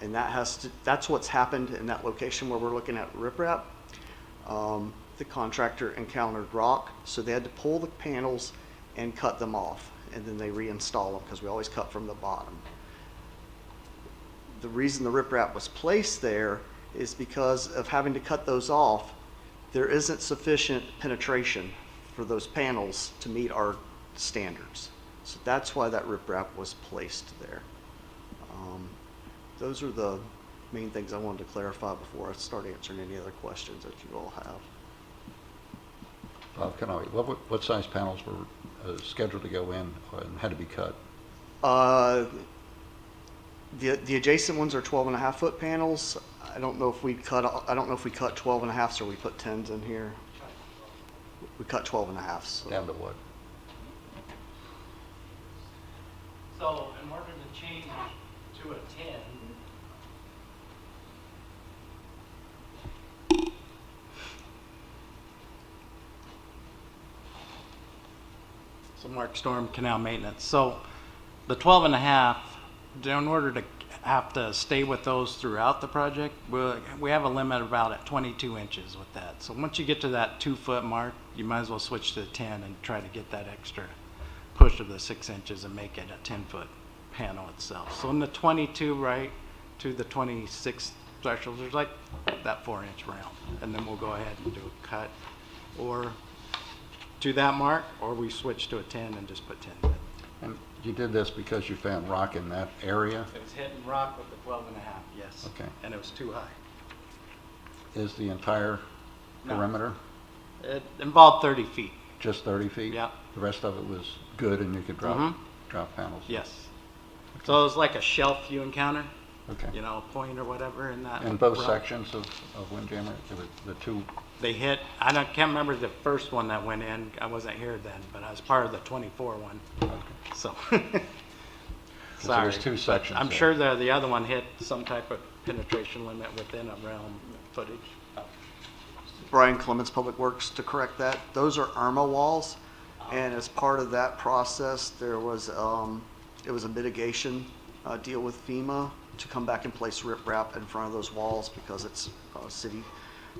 And that's what's happened in that location where we're looking at riprap. The contractor encountered rock, so they had to pull the panels and cut them off, and then they reinstall them because we always cut from the bottom. The reason the riprap was placed there is because of having to cut those off. There isn't sufficient penetration for those panels to meet our standards. So that's why that riprap was placed there. Those are the main things I wanted to clarify before I start answering any other questions that you all have. What size panels were scheduled to go in and had to be cut? The adjacent ones are 12.5-foot panels. I don't know if we cut 12.5s or we put 10s in here. We cut 12.5s. So. Down to what? So in order to change to a 10, So Mark Storm, Canal Maintenance. So the 12 and a half, in order to have to stay with those throughout the project, we have a limit about at 22 inches with that. So once you get to that 2-foot mark, you might as well switch to the 10 and try to get that extra push of the 6 inches and make it a 10-foot panel itself. So in the 22 right to the 26 threshold, there's like that 4-inch round. And then we'll go ahead and do a cut or to that mark, or we switch to a 10 and just put 10 in. And you did this because you found rock in that area? It was hitting rock with the 12 and a half, yes. Okay. And it was too high. Is the entire No. perimeter It involved 30 feet. just 30 feet? Yeah. The rest of it was good and you could drop, Mhm. drop panels? Yes. So it was like a shelf you encounter, Okay. you know, a point or whatever in that. In both realm. sections of Windjammer, there were the two, They hit, can't remember the first one that went in. I wasn't here then, but I was part of the 24 one. okay. So, So sorry. there's two sections I'm there. sure the other one hit some type of penetration limit within a realm footage. Brian Clements, Public Works, to correct that. Those are IRMA walls, and as part of that process, there was, it was a mitigation deal with FEMA to come back and place riprap in front of those walls because it's, city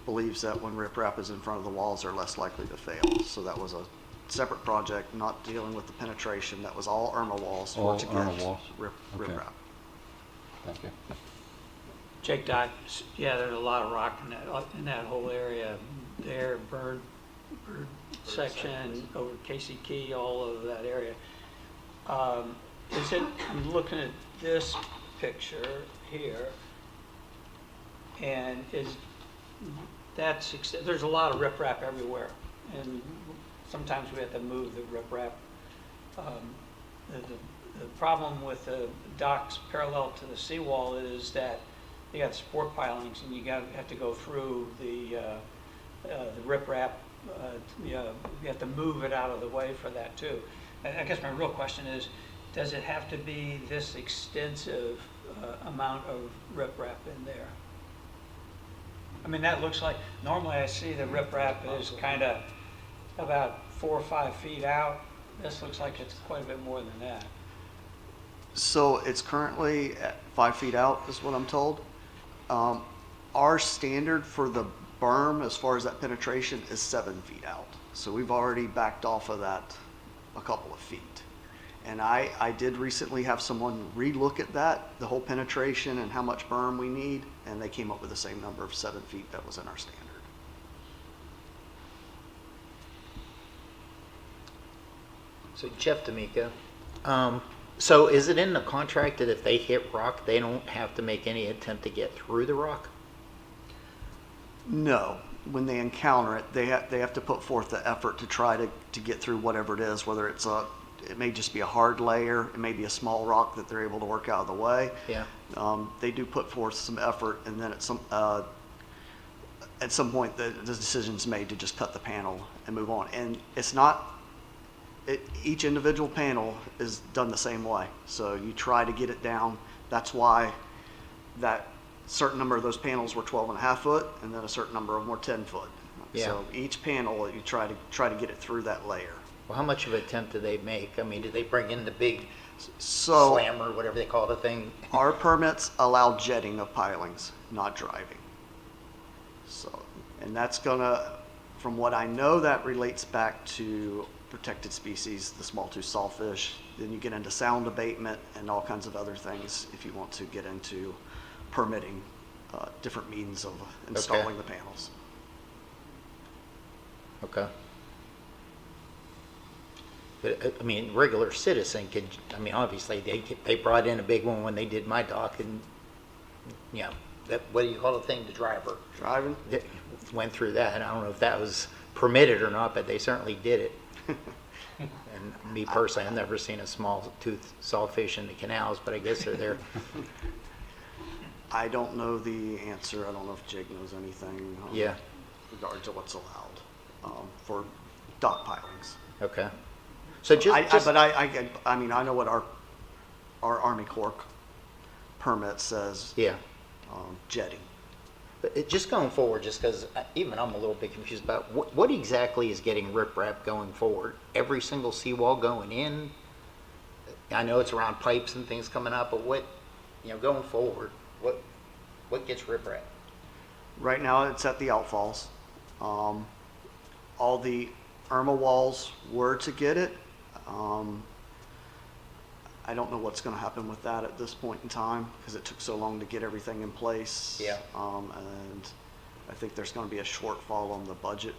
believes that when riprap is in front of the walls, they're less likely to fail. So that was a separate project, not dealing with the penetration. That was all IRMA walls for All to IRMA get walls. Okay. riprap. Thank you. Jake Dye, yeah, there's a lot of rock in that whole area there, bird section, over Casey Key, all of that area. I'm looking at this picture here, and there's a lot of riprap everywhere, and sometimes we have to move the riprap. The problem with the docks parallel to the seawall is that you got support pilings, and you have to go through the riprap. You have to move it out of the way for that too. And I guess my real question is, does it have to be this extensive amount of riprap in there? I mean, that looks like, normally I see the riprap is kind of about 4 or 5 feet out. This looks like it's quite a bit more than that. So it's currently at 5 feet out, is what I'm told. Our standard for the berm, as far as that penetration, is 7 feet out. So we've already backed off of that a couple of feet. And I did recently have someone relook at that, the whole penetration and how much berm we need, and they came up with the same number of 7 feet that was in our standard. So Jeff D'Amico, so is it in the contract that if they hit rock, they don't have to make any attempt to get through the rock? No, when they encounter it, they have to put forth the effort to try to get through whatever it is, whether it's it may just be a hard layer, it may be a small rock that they're able to work out of the way. Yeah. They do put forth some effort, and then at some point the decision's made to just cut the panel and move on. And it's not, each individual panel is done the same way. So you try to get it down. That's why that certain number of those panels were 12.5 foot, and then a certain number of them were 10 foot. Yeah. So each panel, you try to get it through that layer. Well, how much of an attempt do they make? I mean, do they bring in the big So slammer, whatever they call the thing? our permits allow jetting of pilings, not driving. So, and that's gonna, from what I know, that relates back to protected species, the small-tooth sawfish. Then you get into sound abatement and all kinds of other things if you want to get into permitting different means of installing the panels. Okay. But, I mean, regular citizen could, I mean, obviously, they brought in a big one when they did my dock, and, you know, that, what do you call the thing, the driver? Driving? Went through that, and I don't know if that was permitted or not, but they certainly did it. And me personally, I've never seen a small tooth sawfish in the canals, but I guess they're there. I don't know the answer. I don't know if Jake knows anything Yeah. regarding to what's allowed for dock pilings. Okay. So I mean, I know what our Army Corps permit says. Yeah. Jetting. But just going forward, just because even I'm a little bit confused about what exactly is getting riprap going forward? Every single seawall going in? I know it's around pipes and things coming up, but what, you know, going forward, what gets riprap? Right now, it's at the outfalls. All the IRMA walls were to get it. I don't know what's going to happen with that at this point in time because it took so long to get everything in place. Yeah. And I think there's going to be a shortfall on the budget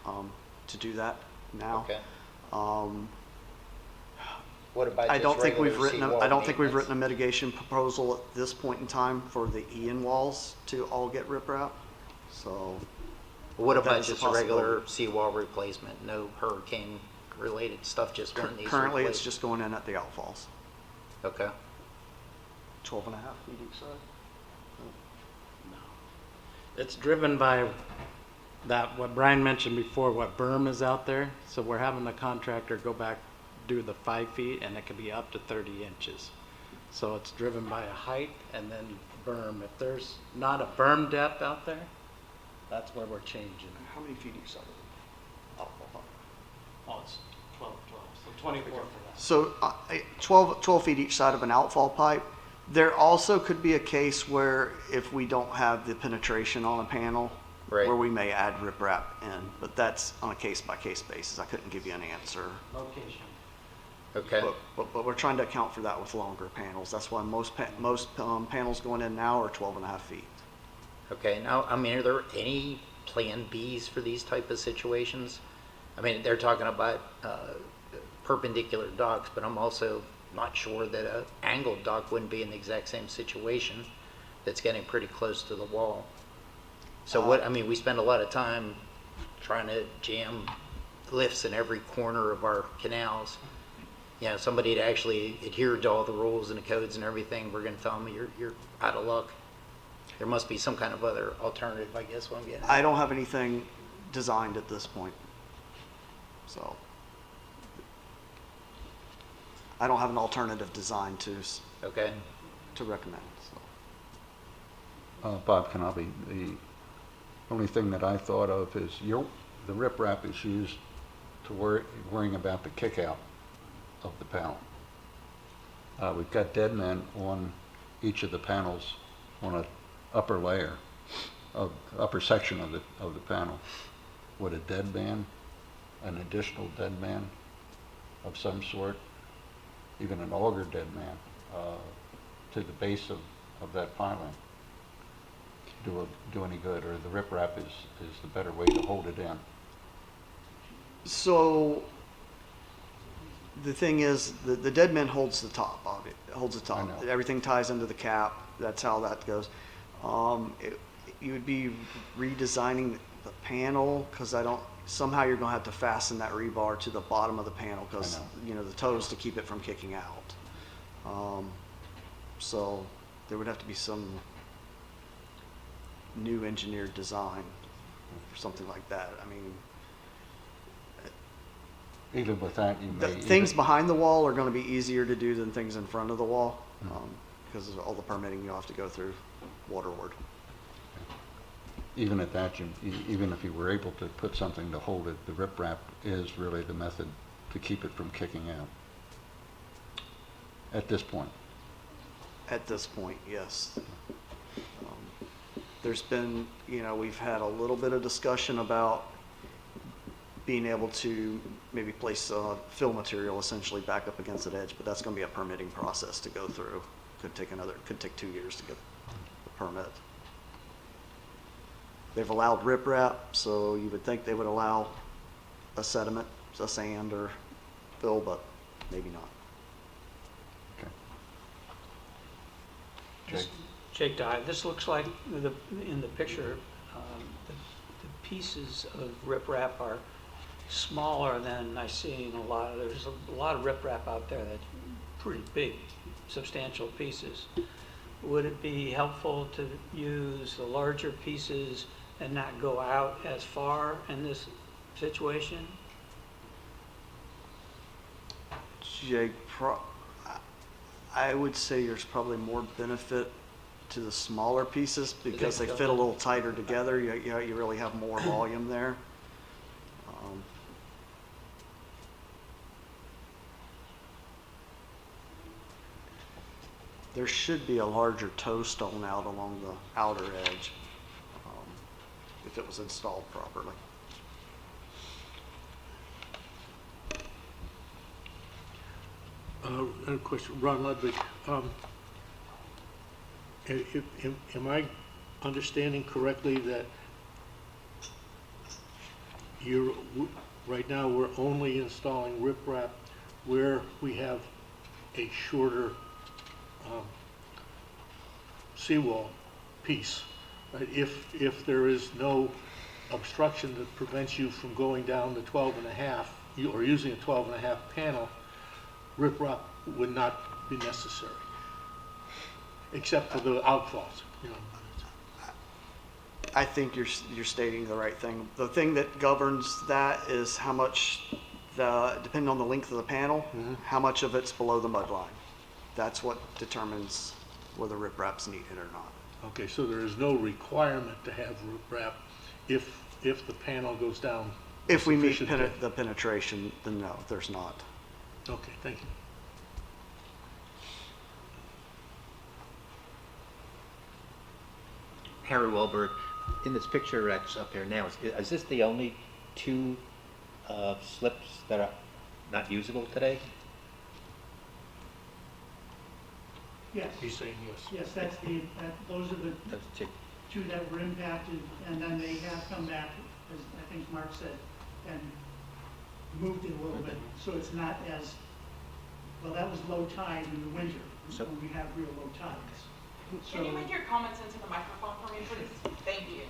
to do that now. Okay. What about I just don't think we've regular written, seawall I don't think we've maintenance? written a mitigation proposal at this point in time for the Ian walls to all get riprap, so. What that about is a just a regular possibility. seawall replacement? No hurricane-related stuff, just when it needs Currently, it's replaced? just going in at the outfalls, Okay. 12 and a half feet each side. It's driven by that, what Brian mentioned before, what berm is out there. So we're having the contractor go back, do the 5 feet, and it can be up to 30 inches. So it's driven by a height and then berm. If there's not a berm depth out there, that's where we're changing. How many feet each side of the outfall pipe? Oh, it's 12, so 24 for that. So 12 feet each side of an outfall pipe. There also could be a case where if we don't have the penetration on a panel, Right. where we may add riprap in, but that's on a case-by-case basis. I couldn't give you an answer. Location. Okay. But we're trying to account for that with longer panels. That's why most panels going in now are 12 and a half feet. Okay, now, I mean, are there any plan Bs for these type of situations? I mean, they're talking about perpendicular docks, but I'm also not sure that a angled dock wouldn't be in the exact same situation that's getting pretty close to the wall. So what, I mean, we spend a lot of time trying to jam lifts in every corner of our canals. You know, somebody to actually adhere to all the rules and the codes and everything, we're gonna tell them you're out of luck. There must be some kind of other alternative, I guess, what I'm getting at. I don't have anything designed at this point. So I don't have an alternative design Okay, to recommend. So. Bob Canal, the only thing that I thought of is the riprap is used to worrying about the kick out of the panel. We've got dead men on each of the panels on an upper layer of upper section of the panel. Would a dead man, an additional dead man of some sort, even an auger dead man, to the base of that piling do any good, or the riprap is the better way to hold it in? So the thing is, the dead man holds the top of it. Holds the top. I know. Everything ties into the cap. That's how that goes. You would be redesigning the panel because somehow you're going to have to fasten that rebar to the bottom of the panel because the toes to keep it from kicking out. So there would have to be some new engineered design or something like that. I mean, Even with that, you may things behind the wall are going to be easier to do than things in front of the wall because of all the permitting you have to go through water ward. even at that, even if you were able to put something to hold it, the riprap is really the method to keep it from kicking out. At this point. At this point, yes. There's been, we've had a little bit of discussion about being able to maybe place fill material essentially back up against the edge, but that's going to be a permitting process to go through. Could take 2 years to get the permit. They've allowed riprap, so you would think they would allow a sediment, a sand or fill, but maybe not. Okay. Jake? Jake Dye, this looks like in the picture, the pieces of riprap are smaller than I see in there's a lot of riprap out there that's pretty big, substantial pieces. Would it be helpful to use the larger pieces and not go out as far in this situation? Jake, I would say there's probably more benefit to the smaller pieces because they fit a little tighter together. You really have more volume there. There should be a larger toe stone out along the outer edge if it was installed properly. Another question, Ron Ludwig. Am I understanding correctly that right now we're only installing riprap where we have a shorter seawall piece. Right? If there is no obstruction that prevents you from going down the 12.5, or using a 12.5 panel, riprap would not be necessary, except for the outfalls, you know. I think you're stating the right thing. The thing that governs that is how much, depending on the length of the panel, how much of it's below the mud line. That's what determines whether riprap's needed or not. Okay, so there is no requirement to have riprap if the panel goes down. If we meet sufficient depth. the penetration, then no, there's not. Okay, thank you. Harry Wahlberg, in this picture that's up here now, is this the only two slips that are not usable today? Yes. He's saying yes. Yes, those are the Those two. two that were impacted, and then they have come back, as I think Mark said, and moved it a little bit, so it's not as, well, that was low tide in the winter, So- when we have real low tides. Can you So, make your comments into the microphone for me, please? Thank you.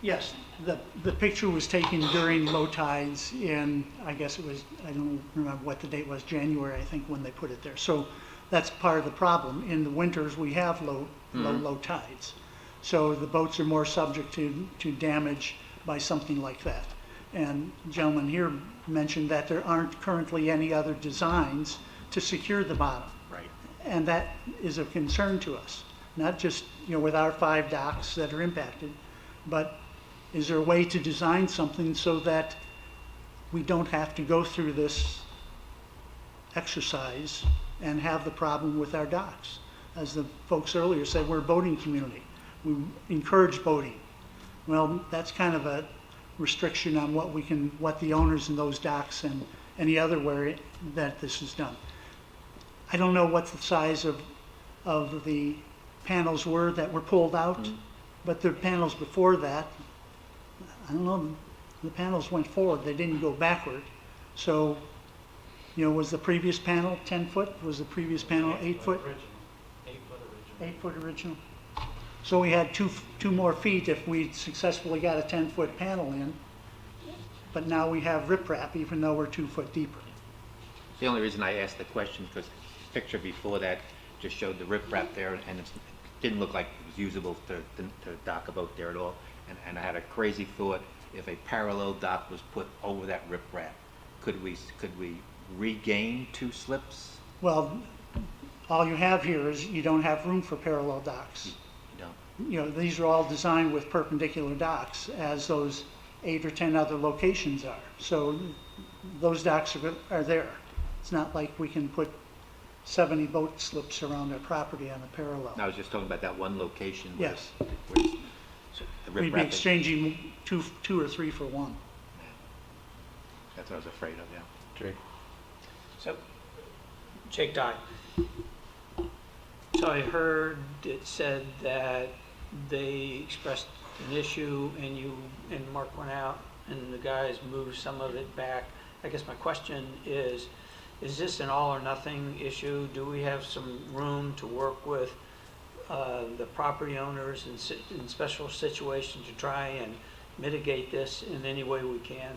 yes, the picture was taken during low tides in, I guess it was, I don't remember what the date was, January, I think, when they put it there. So that's part of the problem. In the winters, we have low tides. So the boats are more subject to damage by something like that. And the gentleman here mentioned that there aren't currently any other designs to secure the bottom. Right. And that is a concern to us, not just, with our 5 docks that are impacted, but is there a way to design something so that we don't have to go through this exercise and have the problem with our docks? As the folks earlier said, we're a boating community. We encourage boating. Well, that's kind of a restriction on what the owners in those docks and any other way that this is done. I don't know what the size of the panels were that were pulled out, but the panels before that, I don't know, the panels went forward, they didn't go backward. So, was the previous panel 10 foot? Was the previous panel 8 foot? 8 foot original. So we had two more feet if we successfully got a 10-foot panel in, but now we have riprap even though we're 2 foot deeper. The only reason I asked the question because the picture before that just showed the riprap there, and it didn't look like it was usable to dock a boat there at all. And I had a crazy thought: if a parallel dock was put over that riprap, could we regain 2 slips? Well, all you have here is you don't have room for parallel docks. No. These are all designed with perpendicular docks, as those 8 or 10 other locations are. So those docks are there. It's not like we can put 70 boat slips around our property on a parallel. I was just talking about that one location. Yes. Where the We'd be riprap. exchanging two or three for one. That's what I was afraid of. Yeah. Jake. So, Jake Dye. So I heard it said that they expressed an issue and you and Mark went out and the guys moved some of it back. I guess my question is this an all or nothing issue? Do we have some room to work with the property owners in special situations to try and mitigate this in any way we can?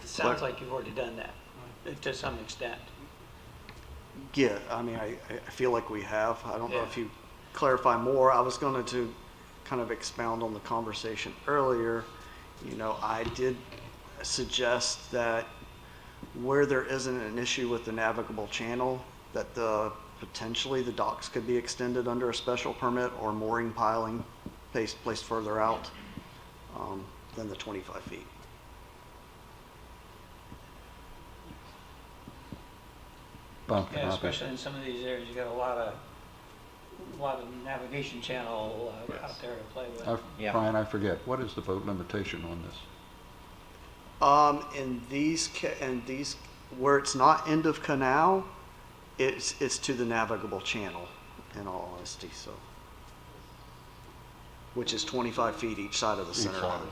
It sounds like you've already done that to some extent. Yeah, I feel like we have. I don't know Yeah. if you clarify more. I was going to kind of expound on the conversation earlier. I did suggest that where there isn't an issue with the navigable channel, that potentially the docks could be extended under a special permit or mooring piling placed further out than the 25 feet. Yeah, especially in some of these areas, you got a lot of navigation channel out there to play with. Yeah. Brian, I forget, what is the boat limitation on this? In these where it's not end of canal, it's to the navigable channel, in all honesty. So, which is 25 feet each side of the center line.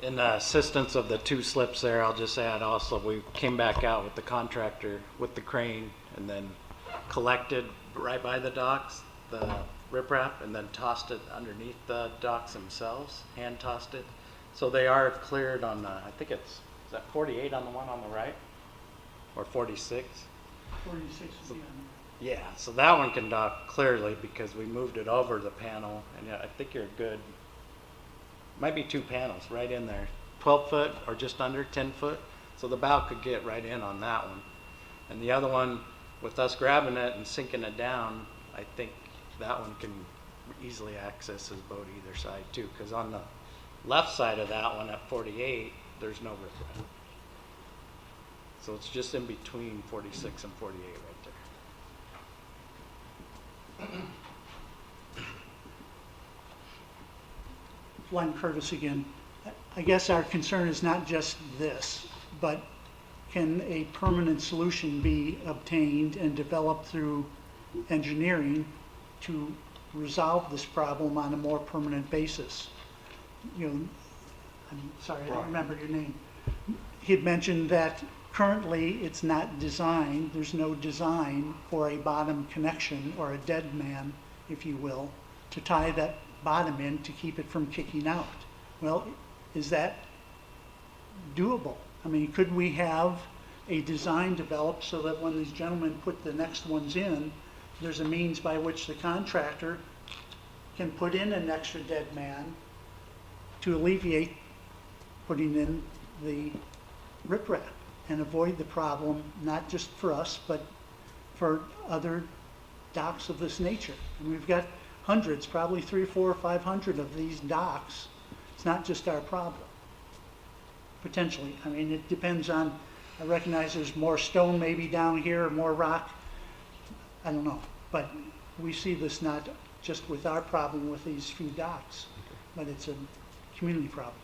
In the assistance of the 2 slips there, I'll just add also, we came back out with the contractor with the crane and then collected right by the docks, the riprap, and then tossed it underneath the docks themselves, hand tossed it. So they are cleared on the, I think is that 48 on the one on the right? Or 46? 46 would be on Yeah, so that one can dock clearly because we moved it over the panel, and yeah, I think you're good. Might be 2 panels right in there, 12 foot or just under 10 foot. So the bow could get right in on that one. And the other one, with us grabbing it and sinking it down, I think that one can easily access his boat either side too, because on the left side of that one at 48, there's no riprap. So it's just in between 46 and 48 right there. Glenn Curtis again. I guess our concern is not just this, but can a permanent solution be obtained and developed through engineering to resolve this problem on a more permanent basis? You know, I'm sorry, I don't remember your name. He had mentioned that currently it's not designed, there's no design for a bottom connection or a dead man, if you will, to tie that bottom in to keep it from kicking out. Well, is that doable? I mean, could we have a design developed so that when these gentlemen put the next ones in, there's a means by which the contractor can put in an extra dead man to alleviate putting in the riprap and avoid the problem, not just for us, but for other docks of this nature. And we've got hundreds, probably 300, 400, or 500 of these docks. It's not just our problem, potentially. I mean, it depends on, I recognize there's more stone maybe down here, or more rock. I don't know, but we see this not just with our problem with these few docks, but it's a community problem.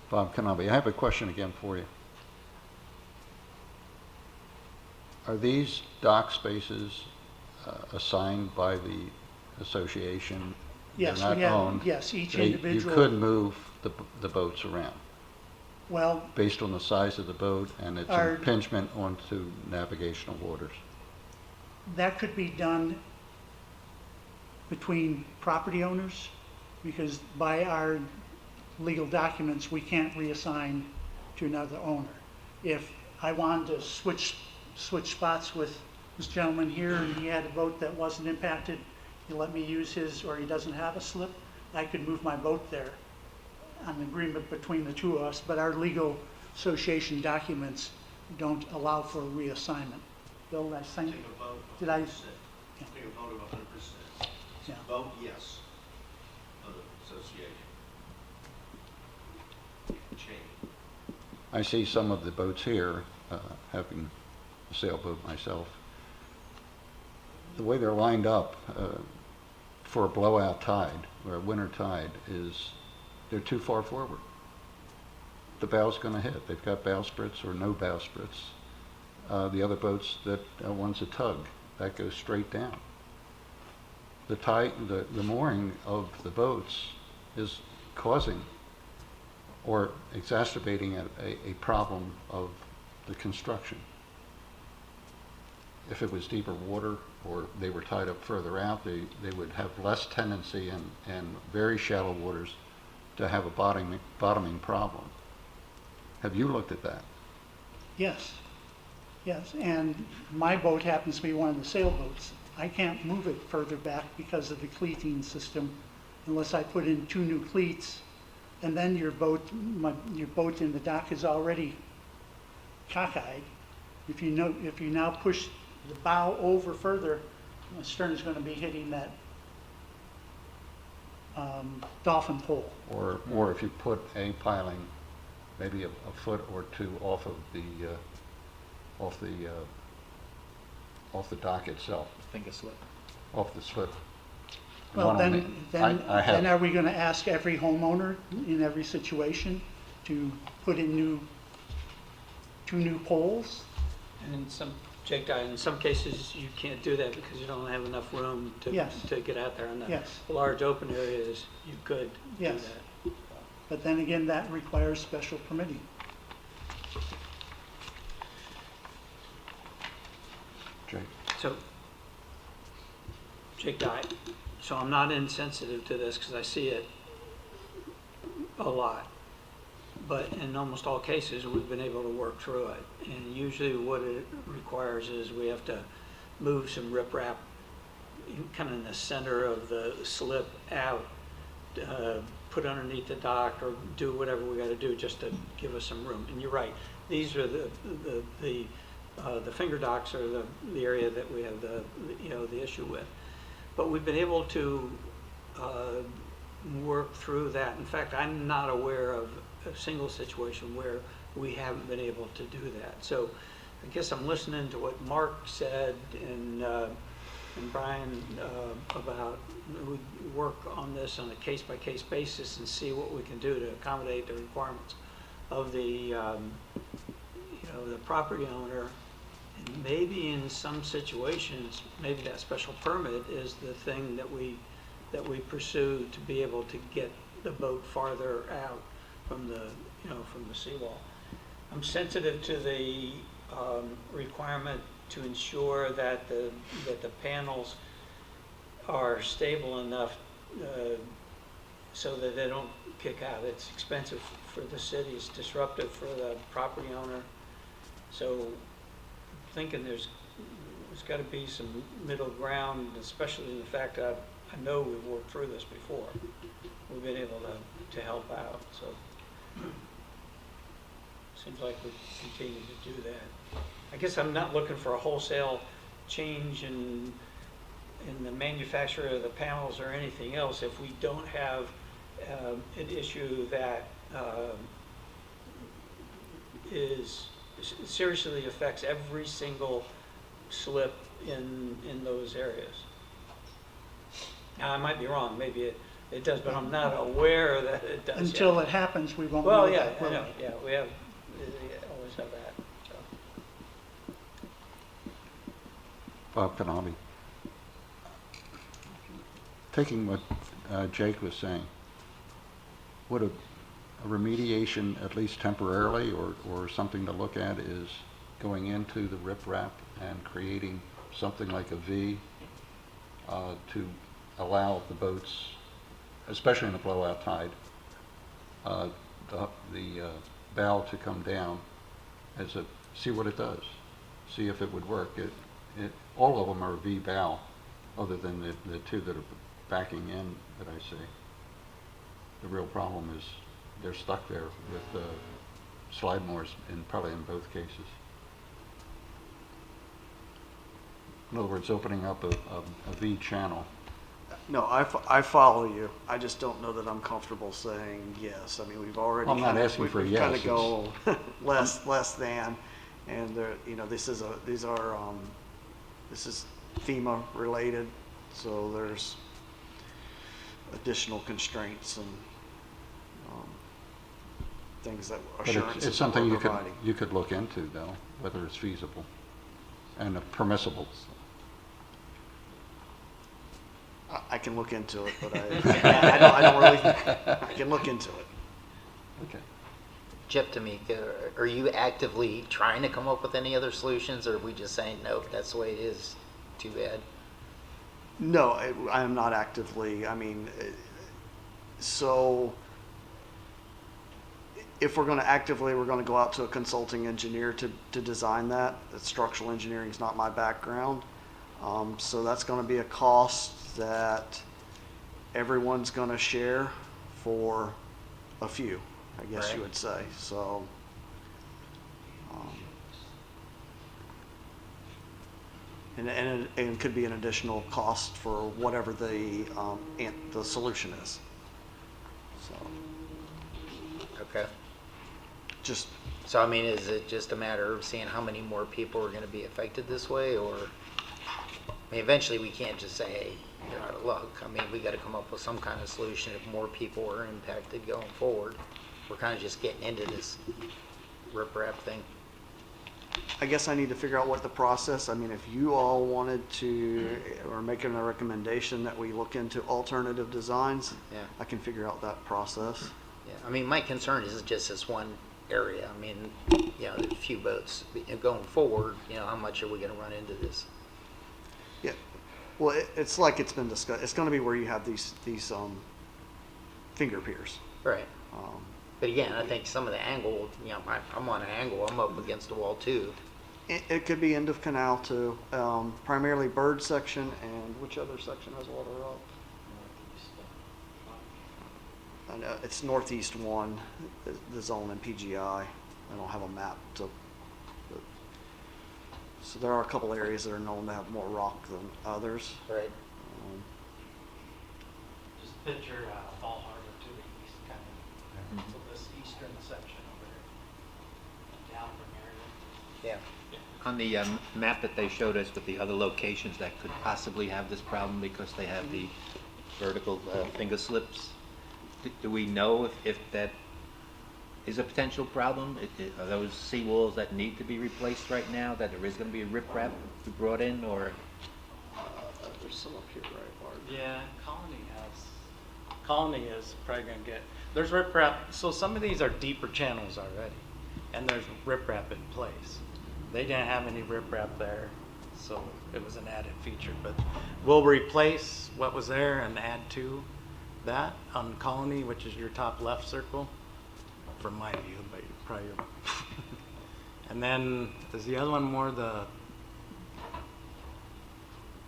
Bob Canall, I have a question again for you. Are these dock spaces assigned by the association? Yes, They're not we have, owned. yes, each You individual. could move the boats around Well, based on the size of the boat and its Our- impingement onto navigational waters. that could be done between property owners, because by our legal documents, we can't reassign to another owner. If I wanted to switch spots with this gentleman here, and he had a boat that wasn't impacted, he let me use his, or he doesn't have a slip, I could move my boat there on agreement between the two of us, but our legal association documents don't allow for a reassignment. Bill, did I say? Take a vote. Did I? Take a vote of 100%. Yeah. Vote yes of the association. Change. I see some of the boats here, having a sailboat myself. The way they're lined up for a blowout tide or a winter tide is they're too far forward. The bow's going to hit. They've got bowsprits or no bowsprits. The other boats, that one's a tug, that goes straight down. The tide, the mooring of the boats is causing or exacerbating a problem of the construction. If it was deeper water or they were tied up further out, they would have less tendency in very shallow waters to have a bottoming problem. Have you looked at that? Yes, yes, and my boat happens to be one of the sailboats. I can't move it further back because of the cleating system unless I put in 2 new cleats, and then your boat in the dock is already cockeyed. If you now push the bow over further, the stern is going to be hitting that dolphin pole. Or if you put a piling, maybe a foot or 2 off of the dock itself, Finger slip. off the slip. Well, One on then I have- are we going to ask every homeowner in every situation to put in 2 new poles? And in some cases, you can't do that because you don't have enough room to Yes. to get out there. On the Yes. large open areas, you could do Yes. that. But then again, that requires special permitting. Jake? So, Jake died, so I'm not insensitive to this because I see it a lot. But in almost all cases, we've been able to work through it. And usually what it requires is we have to move some riprap kind of in the center of the slip out, put underneath the dock or do whatever we got to do just to give us some room. And you're right, these are the finger docks are the area that we have the issue with. But we've been able to work through that. In fact, I'm not aware of a single situation where we haven't been able to do that. So I guess I'm listening to what Mark said and Brian about we work on this on a case-by-case basis and see what we can do to accommodate the requirements of the the property owner. And maybe in some situations, maybe that special permit is the thing that we pursue to be able to get the boat farther out from the from the seawall. I'm sensitive to the requirement to ensure that the panels are stable enough so that they don't kick out. It's expensive for the city, it's disruptive for the property owner. So I'm thinking there's got to be some middle ground, especially in the fact that I know we've worked through this before. We've been able to help out. So seems like we continue to do that. I guess I'm not looking for a wholesale change in the manufacture of the panels or anything else if we don't have an issue that seriously affects every single slip in those areas. Now, I might be wrong. Maybe it does, but I'm not aware that it does. Until it happens, we won't know Well, yeah, that, I will know. we? Yeah, we have always have that. So. Bob Canall. Taking what Jake was saying, would a remediation, at least temporarily, or something to look at, is going into the riprap and creating something like a V to allow the boats, especially in a blowout tide, the bow to come down as see what it does, see if it would work. All of them are V bow, other than the two that are backing in that I see. The real problem is they're stuck there with slide moors, probably in both cases. In other words, opening up a V channel. No, I follow you. I just don't know that I'm comfortable saying yes. I mean, we've already. I'm not asking for a yes. Kind of go less than, and this is FEMA related, so there's additional constraints and things that assurances But it's something we're providing. you could look into, though, whether it's feasible and permissible. I can look into it, but I don't really. I can look into it. Okay. Jeff D'Amico, are you actively trying to come up with any other solutions, or are we just saying, nope, that's the way it is, too bad? No, I am not actively. I mean, so if we're going to actively, we're going to go out to a consulting engineer to design that. Structural engineering is not my background. So that's going to be a cost that everyone's going to share for a few, I guess you would say. So, and it could be an additional cost for whatever the solution is. So, Okay. just So, I mean, is it just a matter of seeing how many more people are going to be affected this way, or, I mean, eventually we can't just say, hey, you're out of luck. I mean, we got to come up with some kind of solution if more people are impacted going forward. We're kind of just getting into this riprap thing. I guess I need to figure out what the process, I mean, if you all wanted to, or making a recommendation that we look into alternative designs, Yeah. I can figure out that process. Yeah, I mean, my concern is just this one area. I mean, you know, there's a few boats. Going forward, you know, how much are we gonna run into this? Yeah, well, it's like it's been discussed, it's gonna be where you have these finger piers. Right. Um, But again, I think some of the angle, you know, I'm on an angle, I'm up against the wall too. It could be end of canal too, primarily bird section, and which other section has water up? I know, it's northeast one, the zone in PGI. I don't have a map to, but- so there are a couple areas that are known to have more rock than others. Right. Just picture Fall Harbor to the east, kind of, so this eastern section over here, down from here. Yeah. On the map that they showed us with the other locations that could possibly have this problem because they have the vertical finger slips, do we know if that is a potential problem? Are those seawalls that need to be replaced right now, that there is going to be a riprap brought in, or? There's some up here, right, Bart? Yeah, Colony is probably gonna get, there's riprap, so some of these are deeper channels already, and there's riprap in place. They didn't have any riprap there, so it was an added feature, but we'll replace what was there and add to that on Colony, which is your top left circle, from my view, but you probably, and then, is the other one more the,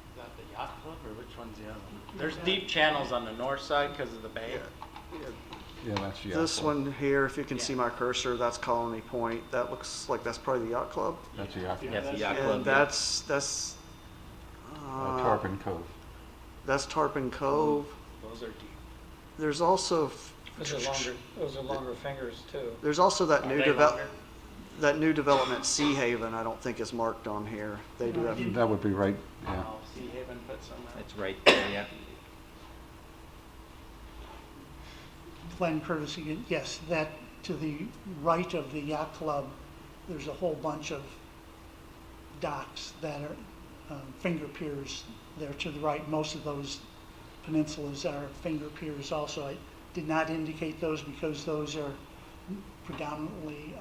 is that the yacht club, or which one's the other one? There's deep channels on the north side because of the bay. Yeah, that's the This yacht club. one here, if you can Yeah. see my cursor, that's Colony Point. That looks like that's probably the yacht club. That's the yacht club. Yes, the yacht club. And yeah. that's Tarpon Cove. that's Tarpon Cove. Those are deep. There's also Those are longer fingers too. there's also that Are new they longer? that new development Sea Haven. I don't think is marked on here. They do have. That would be right, yeah. Oh, Sea Haven put some there. It's right there, yeah. Glenn Curtis again, yes, that to the right of the yacht club, there's a whole bunch of docks that are finger piers there to the right. Most of those peninsulas are finger piers also. I did not indicate those because those are predominantly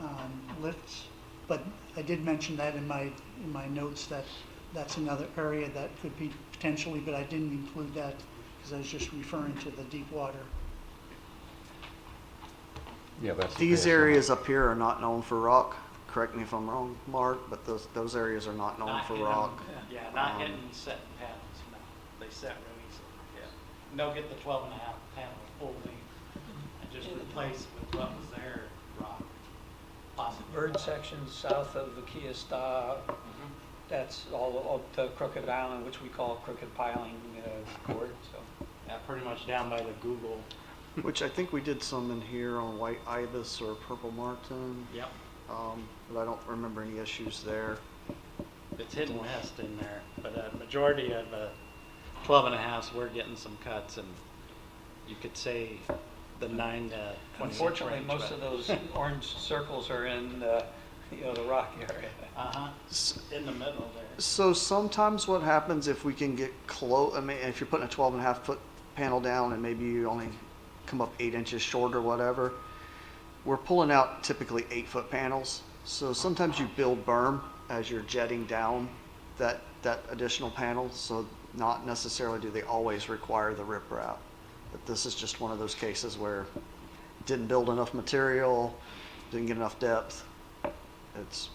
lifts, but I did mention that in my notes that that's another area that could be potentially, but I didn't include that because I was just referring to the deep water. Yeah, that's. the These pass line. areas up here are not known for rock. Correct me if I'm wrong, Mark, but those areas are not known Not for hitting- rock. Yeah, not hitting set panels, no. They set real easily, yeah. And they'll get the 12.5 panel full length and just replace with what was there, rock, possibly. Bird section south of the Kiesta, that's all up to Crooked Island, which we call Crooked Piling Court, so. Yeah, pretty much down by the Google. Which I think we did some in here on white ibis or purple martin. Yep. But I don't remember any issues there. It's hit and miss in there, but a majority of 12.5s, we're getting some cuts, and you could say the 9 to 26 Unfortunately, range, most but- of those orange circles are in, the rock area. Uh-huh, in the middle there. So sometimes what happens if we can get close, I mean, if you're putting a 12.5 foot panel down and maybe you only come up 8 inches short or whatever, we're pulling out typically 8-foot panels. So sometimes you build berm as you're jetting down that additional panel. So not necessarily do they always require the riprap. But this is just one of those cases where didn't build enough material, didn't get enough depth. It's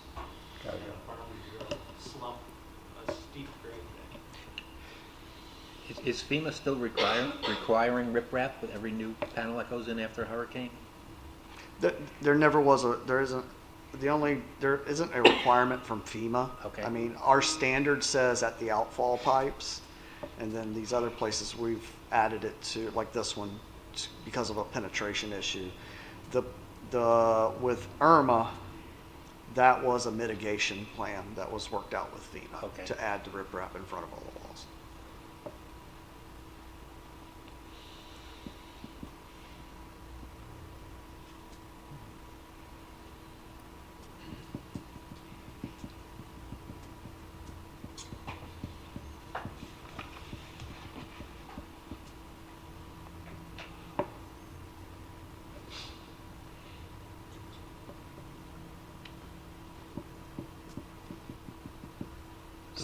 Slump, a steep grade there. Is FEMA still requiring riprap with every new panel that goes in after a hurricane? there never was there isn't a requirement from FEMA. Okay. I mean, our standard says at the outfall pipes, and then these other places we've added it to, like this one, because of a penetration issue. With Irma, that was a mitigation plan that was worked out with FEMA Okay. to add the riprap in front of all the walls.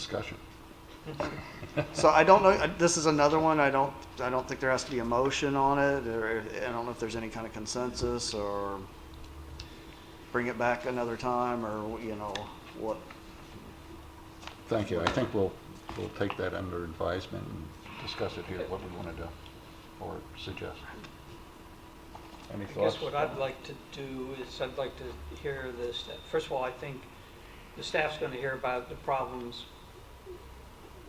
discussion. So I don't know, this is another one, I don't think there has to be a motion on it, or I don't know if there's any kind of consensus, or bring it back another time, or, you know, what. Thank you. I think we'll take that under advisement and discuss it here, what we want to do or suggest. Any I thoughts? guess what I'd like to do is I'd like to hear this. First of all, I think the staff's going to hear about the problems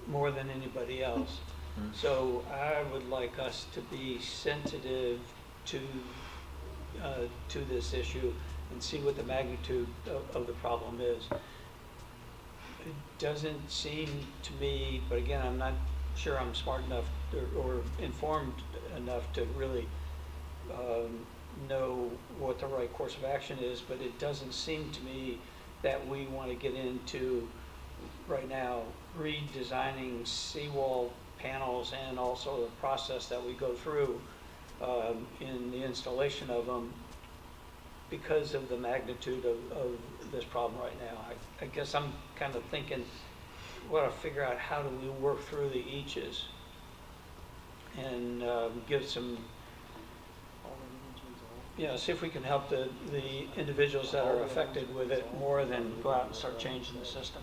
more than anybody else. So I would like us to be sensitive to this issue and see what the magnitude of the problem is. It doesn't seem to me, but again, I'm not sure I'm smart enough or informed enough to really know what the right course of action is, but it doesn't seem to me that we want to get into right now redesigning seawall panels and also the process that we go through in the installation of them because of the magnitude of this problem right now. I guess I'm kind of thinking we ought to figure out how do we work through the eaches and give some, see if we can help the individuals that are affected with it more than go out and start changing the system.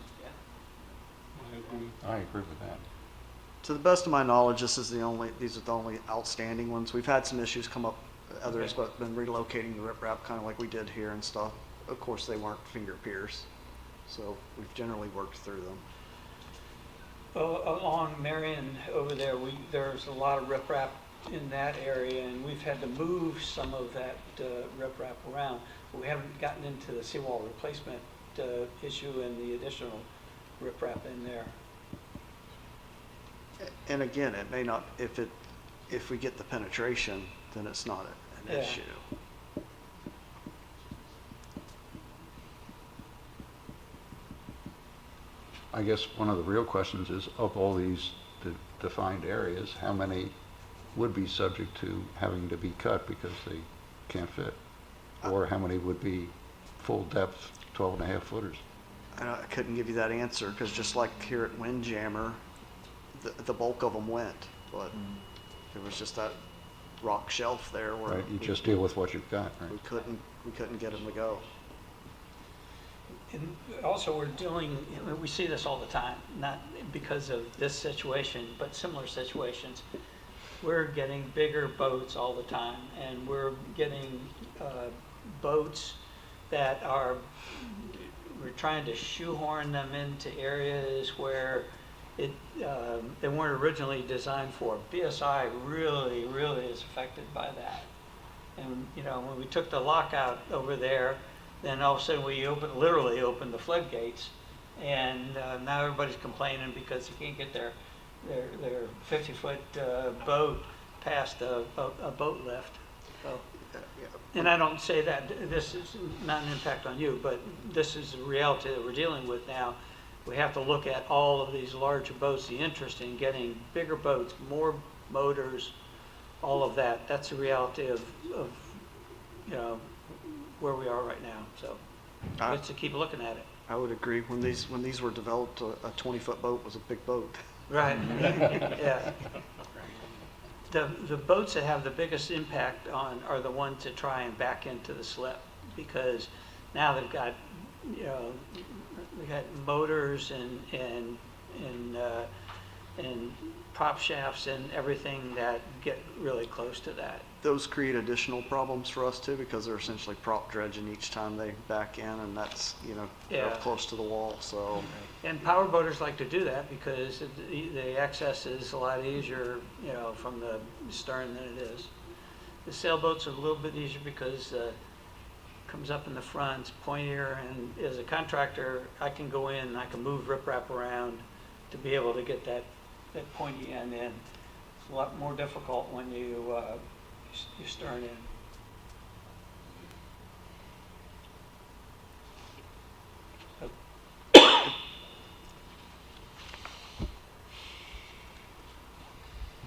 I agree with that. To the best of my knowledge, these are the only outstanding ones. We've had some issues come up, others, but been relocating the riprap kind of like we did here and stuff. Of course, they weren't finger piers, so we've generally worked through them. Well, along Marion over there, there's a lot of riprap in that area, and we've had to move some of that riprap around. But we haven't gotten into the seawall replacement issue and the additional riprap in there. And again, it may not, if we get the penetration, then it's not an issue. I guess one of the real questions is, of all these defined areas, how many would be subject to having to be cut because they can't fit? Or how many would be full depth 12.5 footers? I couldn't give you that answer, because just like here at Windjammer, the bulk of them went, but there was just that rock shelf there where Right, you just deal with what you've got, right? we couldn't get them to go. And also we see this all the time, not because of this situation, but similar situations. We're getting bigger boats all the time, and we're getting boats that we're trying to shoehorn them into areas where they weren't originally designed for. BSI really is affected by that. And when we took the lockout over there, then all of a sudden we literally opened the floodgates, and now everybody's complaining because they can't get their 50-foot boat past a boat lift. So, and I don't say that this is not an impact on you, but this is the reality that we're dealing with now. We have to look at all of these larger boats, the interest in getting bigger boats, more motors, all of that. That's the reality of where we are right now. So let's keep looking at it. I would agree. When these were developed, a 20-foot boat was a big boat. Right. Yeah. The boats that have the biggest impact are the ones that try and back into the slip, because now they've got motors and prop shafts and everything that get really close to that. Those create additional problems for us too, because they're essentially prop dredging each time they back in, and that's they're up close to the wall. So. And power boaters like to do that because the access is a lot easier, from the stern than it is. The sailboats are a little bit easier because it comes up in the front, it's pointier, and as a contractor, I can go in and I can move riprap around to be able to get that pointy end in. It's a lot more difficult when you stern in.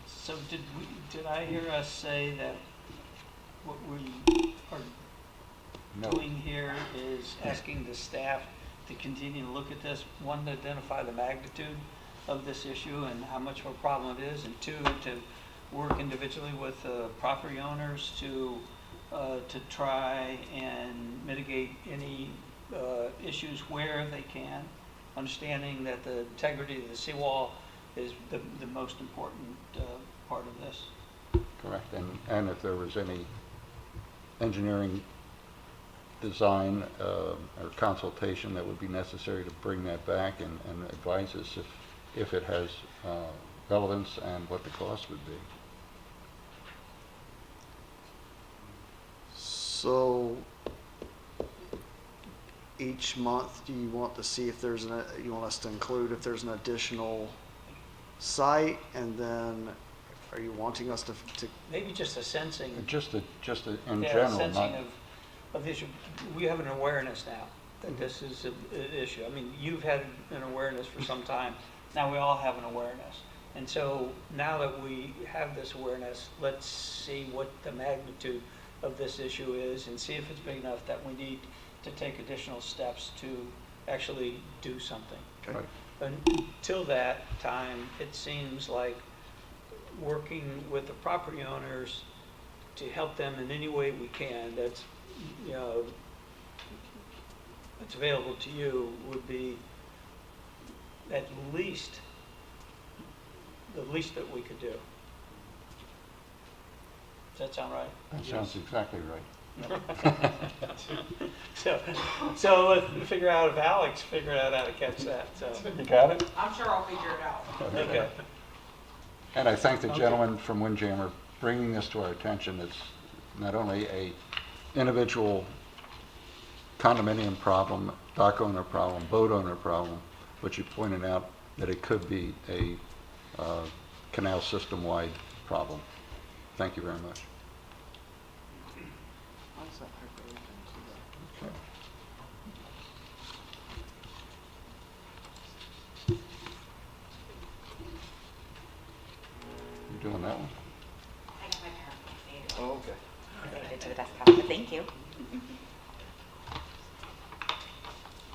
So did I hear us say that what we are doing here is asking the staff to continue to look at this, one, to identify the magnitude of this issue and how much of a problem it is, and two, to work individually with property owners to try and mitigate any issues where they can, understanding that the integrity of the seawall is the most important part of this. Correct. And if there was any engineering design or consultation that would be necessary to bring that back and advise us if it has relevance and what the cost would be. So each month, do you want to see if there's you want us to include if there's an additional site, and then are you wanting us to Maybe just a sensing. Just in Yeah, general, sensing not of the issue. We have an awareness now that this is an issue. I mean, you've had an awareness for some time. Now we all have an awareness. And so now that we have this awareness, let's see what the magnitude of this issue is and see if it's big enough that we need to take additional steps to actually do something. Okay. Until that time, it seems like working with the property owners to help them in any way we can that's, you know, that's available to you would be at least the least that we could do. Does that sound right? that sounds exactly right. So let's figure out if Alex figured out how to catch that. So You got it? I'm sure I'll figure it out. okay. And I thank the gentleman from Windjammer bringing this to our attention. It's not only a individual condominium problem, dock owner problem, boat owner problem, but you pointed out that it could be a canal system-wide problem. Thank you very much. Okay. You doing that one? I got my PowerPoint saved. Oh, okay. Saved it to the desktop, but thank you.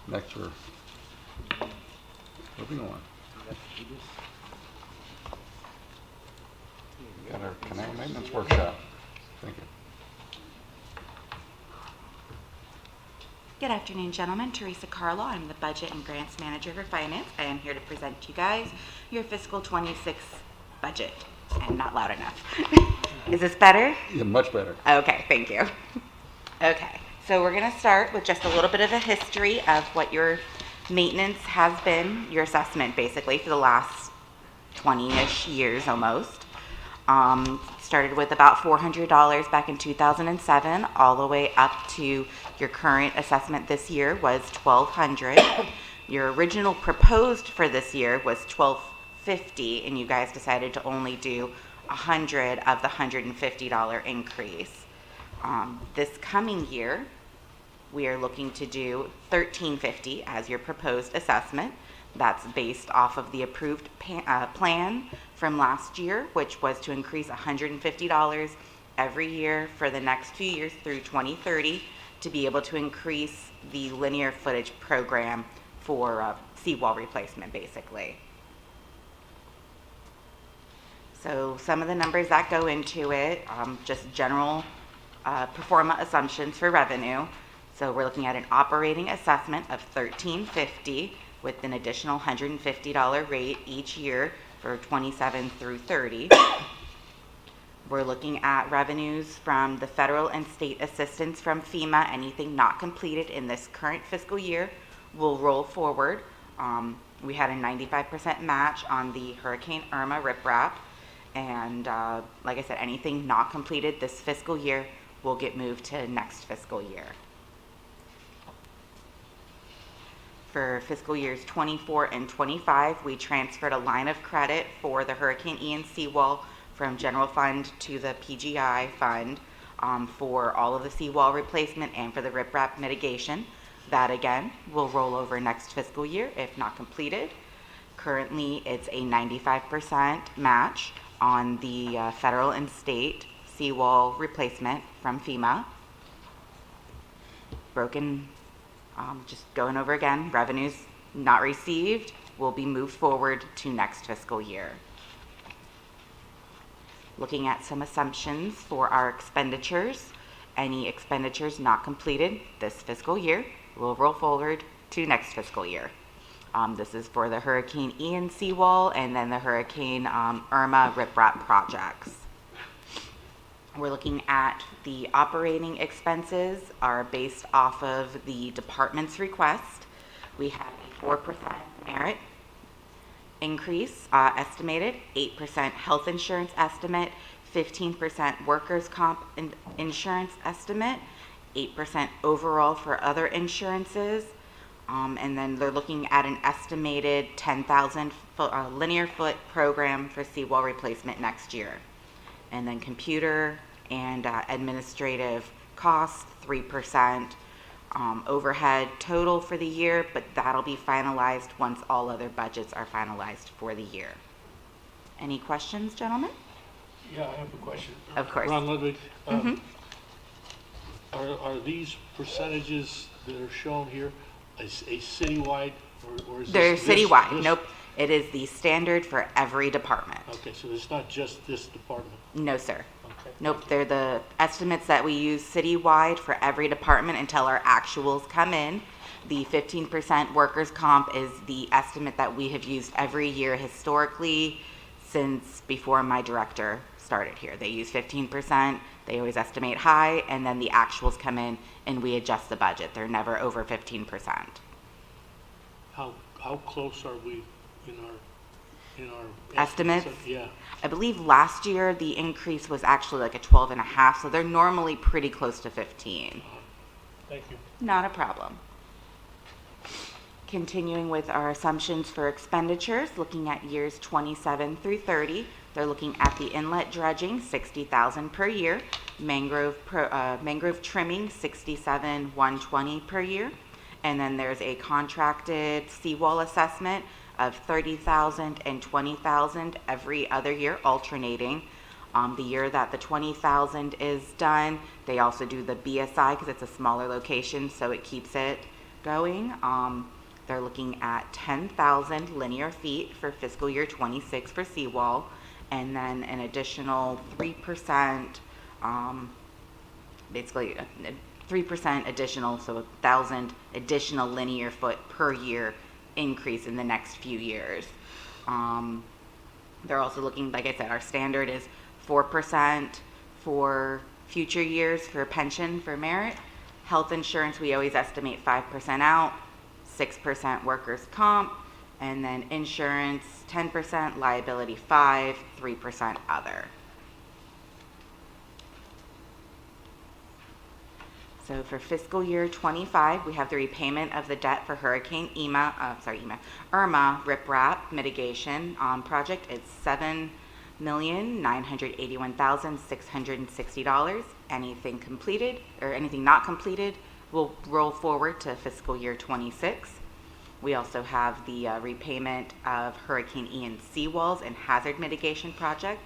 Next, we're moving on. We got our canal maintenance workshop. Thank you. Good afternoon, gentlemen. Teresa Carlo. I'm the Budget and Grants Manager for Finance. I am here to present to you guys your fiscal 26 budget. I'm not loud enough. Is this better? Yeah, much better. Okay, thank you. Okay, so we're going to start with just a little bit of a history of what your maintenance has been, your assessment basically, for the last 20-ish years almost. Started with about $400 back in 2007, all the way up to your current assessment this year was $1,200. Your original proposed for this year was $1,250, and you guys decided to only do $100 of the $150 increase. This coming year, we are looking to do $1,350 as your proposed assessment. That's based off of the approved plan from last year, which was to increase $150 every year for the next few years through 2030 to be able to increase the linear footage program for seawall replacement, basically. So some of the numbers that go into it, just general pro forma assumptions for revenue. So we're looking at an operating assessment of $1,350 with an additional $150 rate each year for 27 through 30. We're looking at revenues from the federal and state assistance from FEMA. Anything not completed in this current fiscal year will roll forward. We had a 95% match on the Hurricane Irma riprap. And like I said, anything not completed this fiscal year will get moved to next fiscal year. For fiscal years 24 and 25, we transferred a line of credit for the Hurricane Ian seawall from general fund to the PGI fund for all of the seawall replacement and for the riprap mitigation. That again will roll over next fiscal year if not completed. Currently, it's a 95% match on the federal and state seawall replacement from FEMA. Broken Just going over again, revenues not received will be moved forward to next fiscal year. Looking at some assumptions for our expenditures, any expenditures not completed this fiscal year will roll forward to next fiscal year. This is for the Hurricane Ian seawall and then the Hurricane Irma riprap projects. We're looking at the operating expenses are based off of the department's request. We have a 4% merit increase estimated, 8% health insurance estimate, 15% workers' comp insurance estimate, 8% overall for other insurances, and then they're looking at an estimated 10,000 linear foot program for seawall replacement next year. And then computer and administrative costs, 3% overhead total for the year, but that'll be finalized once all other budgets are finalized for the year. Any questions, gentlemen? Yeah, I have a question. Of course. Ron Ludwig, are these percentages that are shown here a citywide, or is They're this citywide. Nope. It is the standard for every department. Okay, so it's not just this department. No, sir. Okay. Nope. They're the estimates that we use citywide for every department until our actuals come in. The 15% workers' comp is the estimate that we have used every year historically since before my director started here. They use 15%. They always estimate high, and then the actuals come in and we adjust the budget. They're never over 15%. How close are we in our Estimates? Yeah. I believe last year the increase was actually like a 12.5, so they're normally pretty close to 15. Thank you. Not a problem. Continuing with our assumptions for expenditures, looking at years 27 through 30, they're looking at the inlet dredging, $60,000 per year, mangrove trimming, $67,120 per year, and then there's a contracted seawall assessment of $30,000 and $20,000 every other year, alternating. The year that the $20,000 is done, they also do the BSI because it's a smaller location, so it keeps it going. They're looking at 10,000 linear feet for fiscal year 26 for seawall, and then an additional 3%, basically 3% additional, so 1,000 additional linear foot per year increase in the next few years. They're also looking, like I said, our standard is 4% for future years for pension for merit. Health insurance, we always estimate 5% out, 6% workers' comp, and then insurance 10%, liability 5%, 3% other. So for fiscal year 25, we have the repayment of the debt for Hurricane Irma riprap mitigation project. It's $7,981,660. Anything completed or anything not completed will roll forward to fiscal year 26. We also have the repayment of Hurricane Ian seawalls and hazard mitigation project.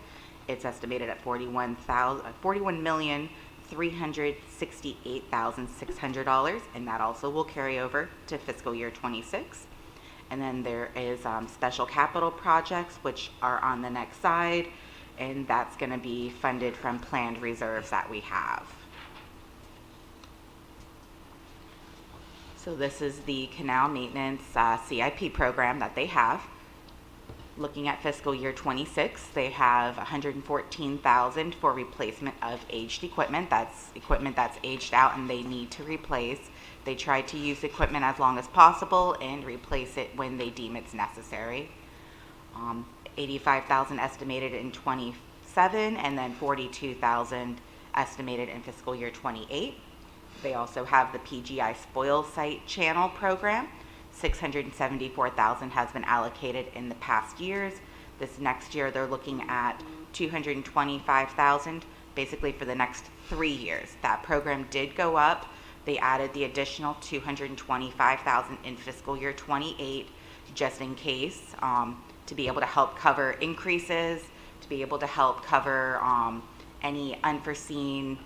It's estimated at $41,368,600, and that also will carry over to fiscal year 26. And then there is special capital projects, which are on the next side, and that's going to be funded from planned reserves that we have. So this is the canal maintenance CIP program that they have. Looking at fiscal year 26, they have $114,000 for replacement of aged equipment. That's equipment that's aged out and they need to replace. They try to use equipment as long as possible and replace it when they deem it's necessary. $85,000 estimated in 27, and then $42,000 estimated in fiscal year 28. They also have the PGI spoil site channel program. $674,000 has been allocated in the past years. This next year they're looking at $225,000 basically for the next 3 years. That program did go up. They added the additional $225,000 in fiscal year 28 just in case, to be able to help cover increases, to be able to help cover any unforeseen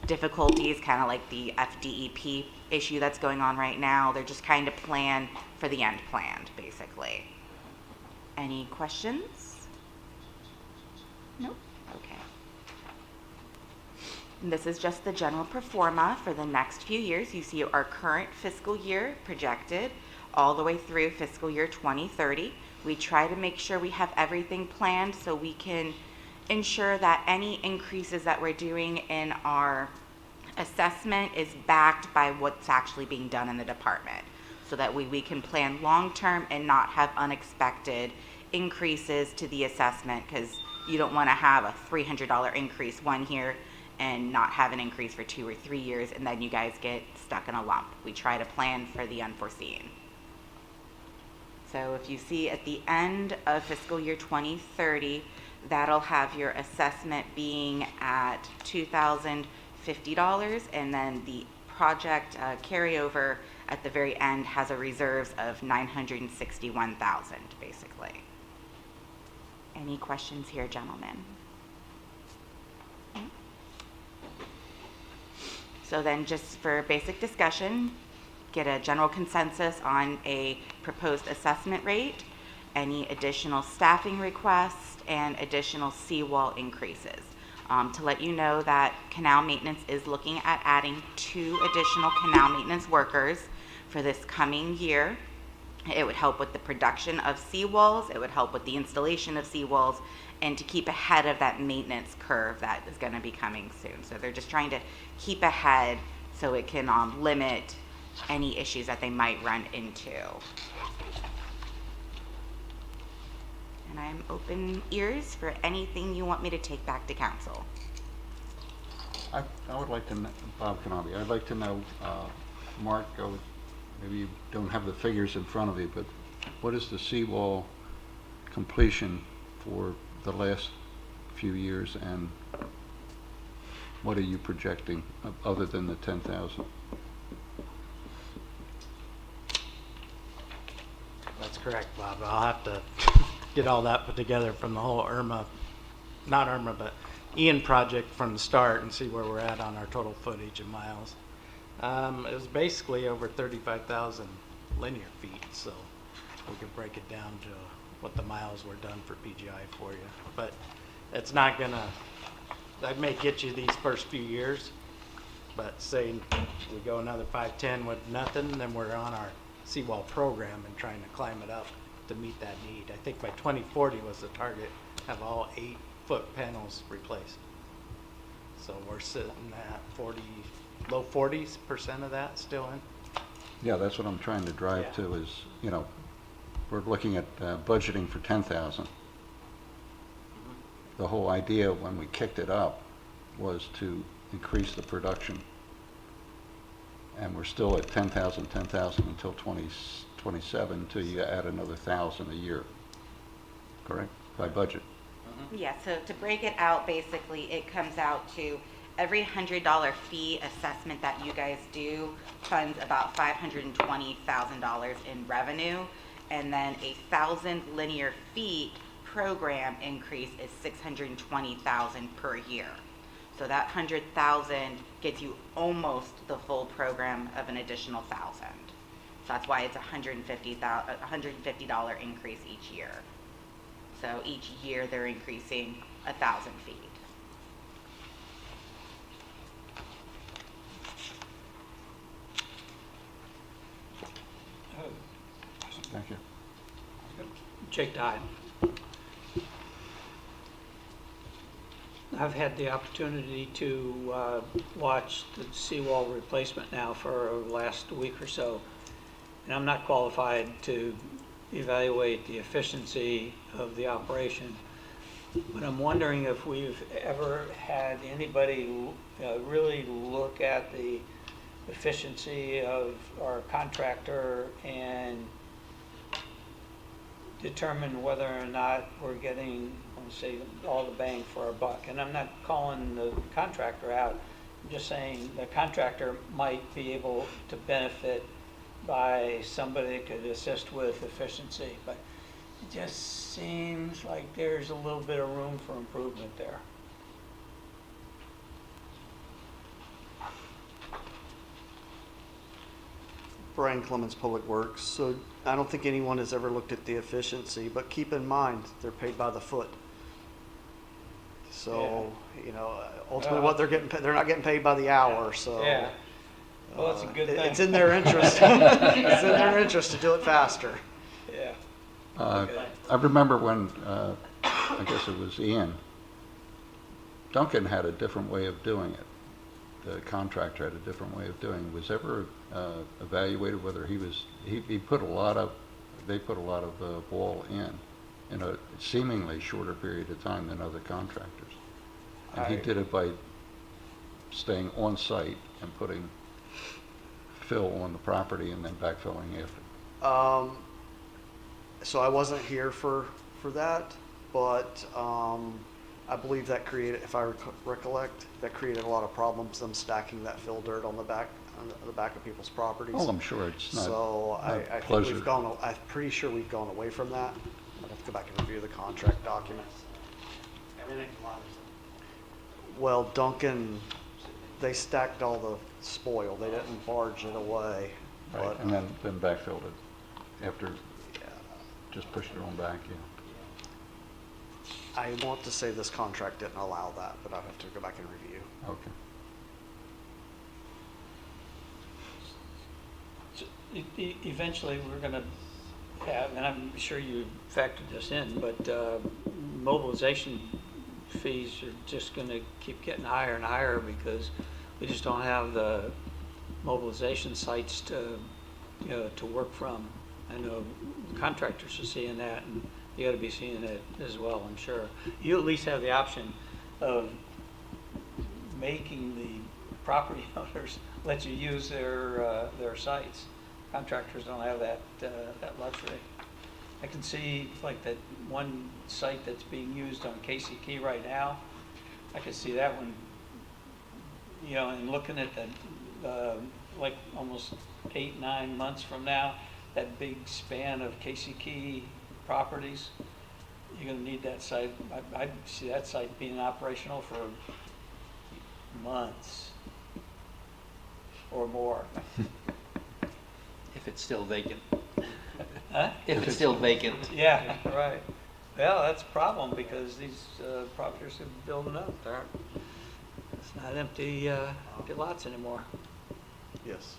difficulties, kind of like the FDEP issue that's going on right now. They're just kind of plan for the end planned, basically. Any questions? Nope. Okay. And this is just the general pro forma for the next few years. You see our current fiscal year projected all the way through fiscal year 2030. We try to make sure we have everything planned so we can ensure that any increases that we're doing in our assessment is backed by what's actually being done in the department, so that we can plan long-term and not have unexpected increases to the assessment, because you don't want to have a $300 increase one year and not have an increase for 2 or 3 years, and then you guys get stuck in a lump. We try to plan for the unforeseen. So if you see at the end of fiscal year 2030, that'll have your assessment being at $2,050, and then the project carryover at the very end has a reserves of $961,000, basically. Any questions here, gentlemen? So then, just for basic discussion, get a general consensus on a proposed assessment rate, any additional staffing requests, and additional seawall increases. To let you know that canal maintenance is looking at adding 2 additional canal maintenance workers for this coming year. It would help with the production of seawalls, it would help with the installation of seawalls, and to keep ahead of that maintenance curve that is going to be coming soon. So they're just trying to keep ahead so it can limit any issues that they might run into. And I'm open ears for anything you want me to take back to council. I would like to know, Bob Canal, I'd like to know, Mark, maybe you don't have the figures in front of you, but what is the seawall completion for the last few years, and what are you projecting other than the 10,000? That's correct, Bob. I'll have to get all that put together from the whole but Ian project from the start and see where we're at on our total footage and miles. It was basically over 35,000 linear feet, so we could break it down to what the miles were done for PGI for you. But it's not gonna, that may get you these first few years, but say we go another 5-10 with nothing, then we're on our seawall program and trying to climb it up to meet that need. I think by 2040 was the target, have all 8-foot panels replaced. So we're sitting at low 40% of that still in. Yeah, that's what I'm trying to drive to is, you know, we're looking at budgeting for 10,000. The whole idea when we kicked it up was to increase the production. And we're still at 10,000 until 2027 until you add another 1,000 a year. Correct? By budget. Yeah, so to break it out, basically, it comes out to every $100 fee assessment that you guys do funds about $520,000 in revenue, and then 1,000 linear feet program increase is $620,000 per year. So that 100,000 gets you almost the full program of an additional 1,000. So that's why it's $150 increase each year. So each year they're increasing 1,000 feet. Thank you. Jake Dye. I've had the opportunity to watch the seawall replacement now for the last week or so, and I'm not qualified to evaluate the efficiency of the operation, but I'm wondering if we've ever had anybody really look at the efficiency of our contractor and determine whether or not we're getting, let's say, all the bang for our buck. And I'm not calling the contractor out. I'm just saying the contractor might be able to benefit by somebody that could assist with efficiency. But it just seems like there's a little bit of room for improvement there. Brian Clemens, Public Works. So I don't think anyone has ever looked at the efficiency, but keep in mind, they're paid by the foot. So, you know, ultimately what they're getting, they're not getting paid by the hour, so. Yeah. Well, that's a good thing. It's in their interest, it's in their interest to do it faster. Yeah. I remember when, I guess it was Ian, Duncan had a different way of doing it. The contractor had a different way of doing it. Was ever evaluated whether he put a lot of, they put a lot of wall in a seemingly shorter period of time than other contractors. And he did it by staying on site and putting fill on the property and then backfilling after. So I wasn't here for that, but I believe that created, if I recollect, that created a lot of problems, them stacking that fill dirt on the back of people's properties. Oh, I'm sure it's not. So I think pleasure. we've gone, I'm pretty sure we've gone away from that. I'd have to go back and review the contract documents. Well, Duncan, they stacked all the spoil. They didn't barge it away. Right, But, and then backfilled it after, just pushed it on back, yeah. I want to say this contract didn't allow that, but I'll have to go back and review. Okay. So, eventually, we're going to have, and I'm sure you factored this in, but mobilization fees are just going to keep getting higher and higher because we just don't have the mobilization sites to work from. I know contractors are seeing that, and you got to be seeing it as well, I'm sure. You at least have the option of making the property owners let you use their sites. Contractors don't have that luxury. I can see like that one site that's being used on Casey Key right now. I can see that one, you know, and looking at that, like almost 8-9 months from now, that big span of Casey Key properties, you're going to need that site. I see that site being operational for months or more. If it's still vacant. Huh? If it's still vacant. Yeah, right. Well, that's a problem because these properties are building up. It's not empty lots anymore. Yes.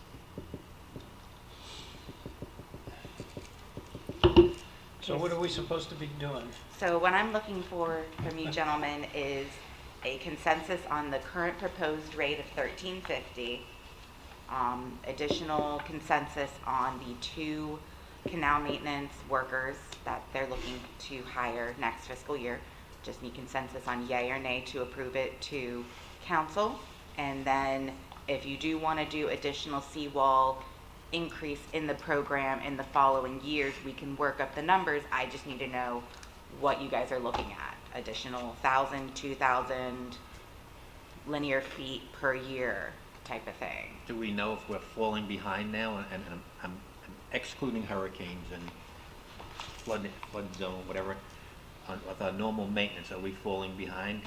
So what are we supposed to be doing? So what I'm looking for from you gentlemen is a consensus on the current proposed rate of $13.50, additional consensus on the 2 canal maintenance workers that they're looking to hire next fiscal year. Just need consensus on yay or nay to approve it to council. And then if you do want to do additional seawall increase in the program in the following years, we can work up the numbers. I just need to know what you guys are looking at. Additional 1,000, 2,000 linear feet per year type of thing. Do we know if we're falling behind now? And I'm excluding hurricanes and flood zone, whatever. With our normal maintenance, are we falling behind?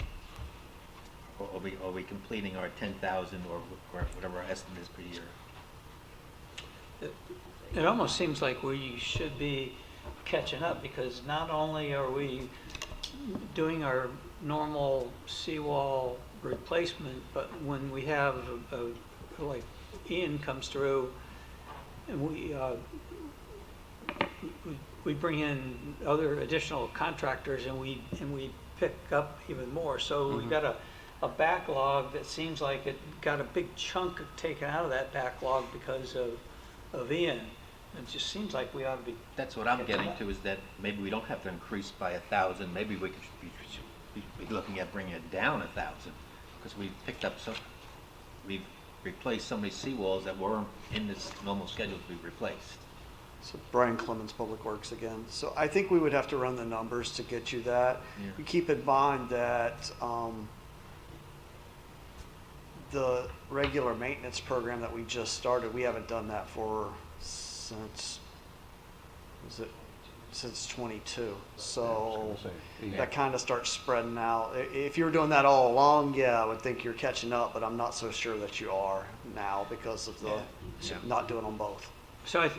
Or are we completing our 10,000 or whatever our estimate is per year? It almost seems like we should be catching up because not only are we doing our normal seawall replacement, but when we have like Ian comes through and we bring in other additional contractors and we pick up even more. So we've got a backlog that seems like it got a big chunk taken out of that backlog because of Ian. It just seems like we ought to be. That's what I'm getting to, is that maybe we don't have to increase by 1,000. Maybe we should be looking at bringing it down 1,000 because we've replaced so many seawalls that weren't in this normal schedule to be replaced. So Brian Clemens, Public Works again. So I think we would have to run the numbers to get you that. Yeah. You keep in mind that the regular maintenance program that we just started, we haven't done that since 22. So that kind of starts spreading out. If you were doing that all along, yeah, I would think you're catching up, but I'm not so sure that you are now because of the not doing them both. So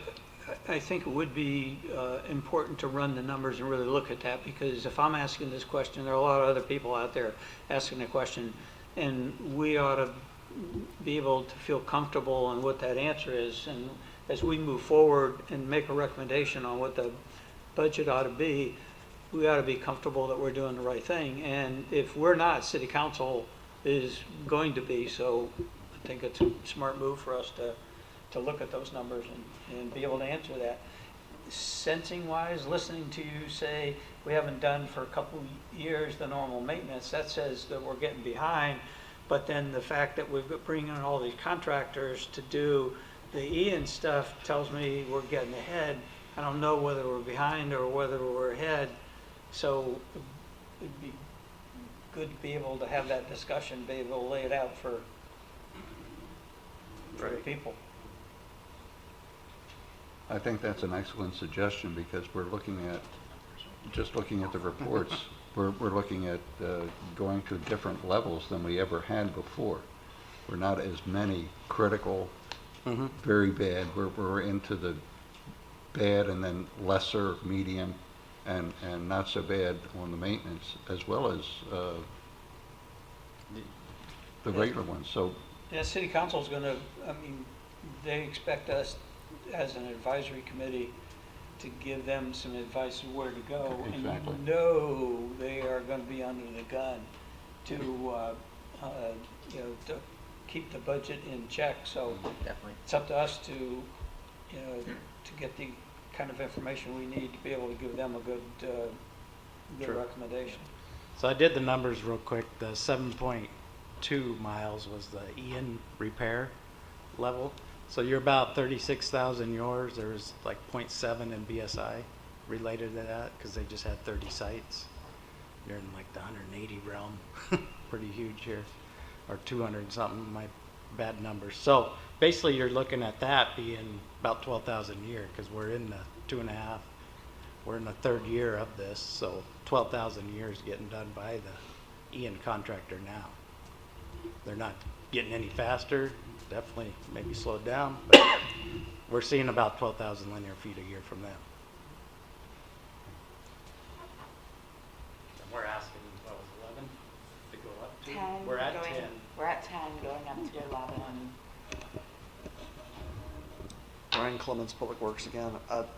I think it would be important to run the numbers and really look at that, because if I'm asking this question, there are a lot of other people out there asking the question, and we ought to be able to feel comfortable on what that answer is. And as we move forward and make a recommendation on what the budget ought to be, we ought to be comfortable that we're doing the right thing. And if we're not, city council is going to be. So I think it's a smart move for us to look at those numbers and be able to answer that. Sensing wise, listening to you say we haven't done for a couple years the normal maintenance, that says that we're getting behind. But then the fact that we've got bringing in all these contractors to do the Ian stuff tells me we're getting ahead. I don't know whether we're behind or whether we're ahead. So it'd be good to be able to have that discussion, be able to lay it out for the people. I think that's an excellent suggestion, because we're looking at, just looking at the reports, we're looking at going to different levels than we ever had before. We're not as many critical, very bad. We're into the bad, and then lesser, medium, and not so bad on the maintenance, as well as the regular ones. So Yeah, city council's gonna, I mean, they expect us as an advisory committee to give them some advice of where to go. Exactly. And know they are gonna be under the gun to, you know, to keep the budget in check. So Definitely. it's up to us to, you know, to get the kind of information we need to be able to give them a good, good recommendation. So I did the numbers real quick. The 7.2 miles was the Ian repair level. So you're about 36,000 yours. There's like 0.7 in BSI related to that, because they just had 30 sites. You're in like the 180 realm. Pretty huge here. Or 200 something, my bad numbers. So basically you're looking at that being about 12,000 a year, because we're in the 2.5, we're in the third year of this. So 12,000 a year is getting done by the Ian contractor now. They're not getting any faster, definitely maybe slowed down, but we're seeing about 12,000 linear feet a year from them. And we're asking, what was 11 to go up to? 10. We're at going, 10. We're at 10, going up to 11. Brian Clemens, Public Works again.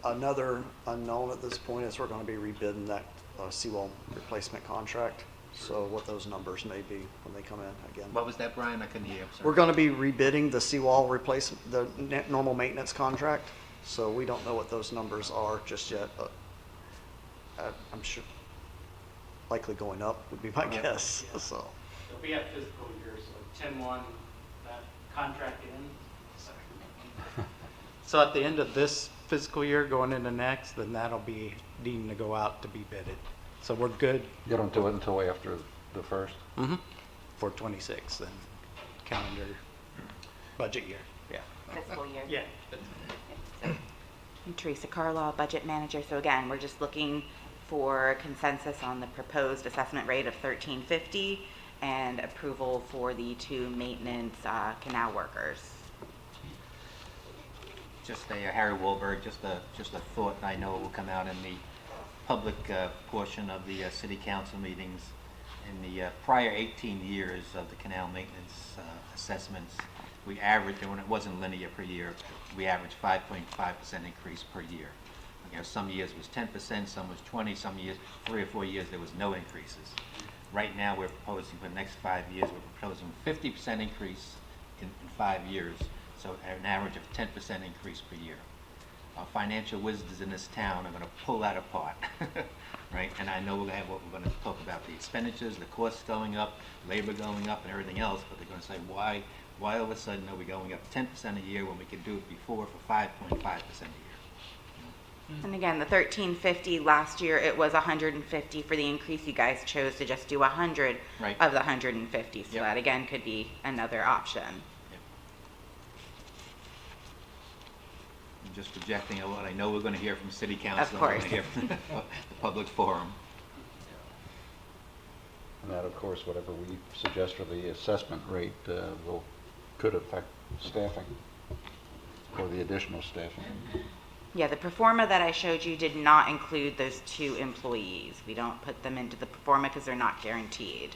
Another unknown at this point is we're going to be rebidding that seawall replacement contract. So what those numbers may be when they come in again. What was that, Brian? I couldn't hear. I'm sorry. We're going to be rebidding the seawall replacement, the normal maintenance contract. So we don't know what those numbers are just yet. I'm sure likely going up would be my guess. So. It'll be at fiscal year, so 10/1, that contract ends. So at the end of this fiscal year, going into next, then that'll be deemed to go out to be bidded. So we're good. you don't do it until after the first? For 26, then calendar budget year. Yeah. Fiscal year. Yeah. So, I'm Teresa Carlaw, budget manager. So again, we're just looking for consensus on the proposed assessment rate of $13.50 and approval for the 2 maintenance canal workers. Just a Harry Wahlberg, just a thought. I know it will come out in the public portion of the city council meetings. In the prior 18 years of the canal maintenance assessments, we averaged, and when it wasn't linear per year, we averaged 5.5% increase per year. You know, some years was 10%, some was 20, some years, 3 or 4 years, there was no increases. Right now, we're proposing for the next 5 years, we're proposing 50% increase in 5 years, so an average of 10% increase per year. Our financial wizards in this town are going to pull that apart, right? And I know we're going to talk about the expenditures, the costs going up, labor going up, and everything else. But they're going to say, why all of a sudden are we going up 10% a year when we could do it before for 5.5% a year? And again, the $13.50 last year, it was $150 for the increase. You guys chose to just do 100 Right. of the $150. So Yep. that again could be another option. I'm just projecting what I know we're going to hear from city council. Of course. We're going to hear from the public forum. And that, of course, whatever we suggest for the assessment rate could affect staffing. or the additional staffing. Yeah, the performa that I showed you did not include those 2 employees. We don't put them into the performa because they're not guaranteed.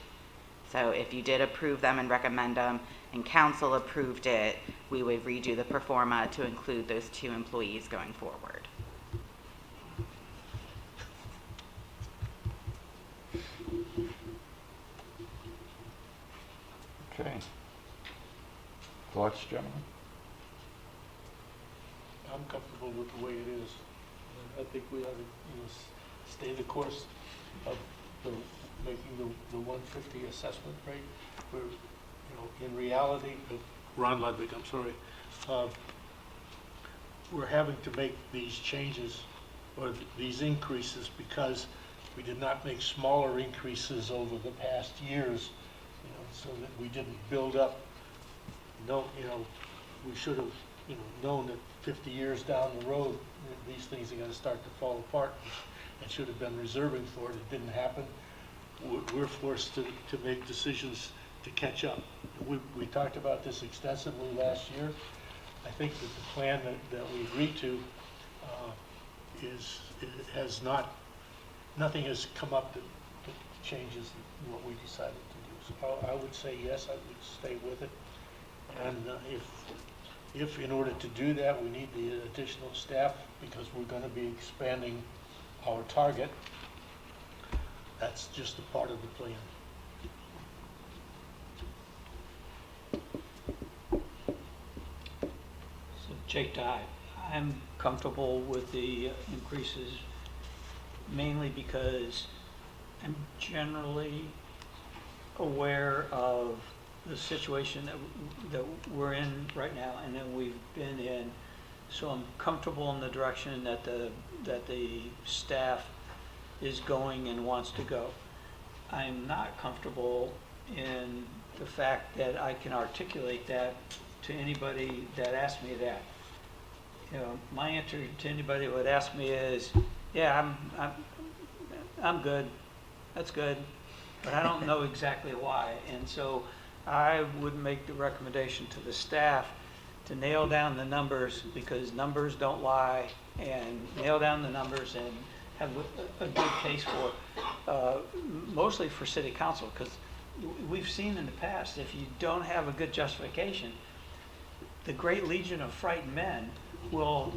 So if you did approve them and recommend them and council approved it, we would redo the performa to include those 2 employees going forward. Okay. Thoughts, gentlemen? I'm comfortable with the way it is. I think we ought to, stay the course of making the 150 assessment rate. Where, in reality, Ron Ludwig, I'm sorry, we're having to make these changes or these increases because we did not make smaller increases over the past years, so that we didn't build up. We should have, known that 50 years down the road, these things are going to start to fall apart, and should have been reserving for it. It didn't happen. We're forced to make decisions to catch up. We talked about this extensively last year. I think that the plan that we agreed to nothing has come up that changes what we decided to do. So I would say yes, I would stay with it. And if in order to do that, we need the additional staff because we're going to be expanding our target, that's just a part of the plan. So Jake, I'm comfortable with the increases mainly because I'm generally aware of the situation that we're in right now and that we've been in. So I'm comfortable in the direction that the staff is going and wants to go. I'm not comfortable in the fact that I can articulate that to anybody that asks me that. My answer to anybody that would ask me is, yeah, I'm good. That's good. But I don't know exactly why. And so I would make the recommendation to the staff to nail down the numbers because numbers don't lie, and nail down the numbers and have a good case for, mostly for city council, because we've seen in the past, if you don't have a good justification, the great legion of frightened men will,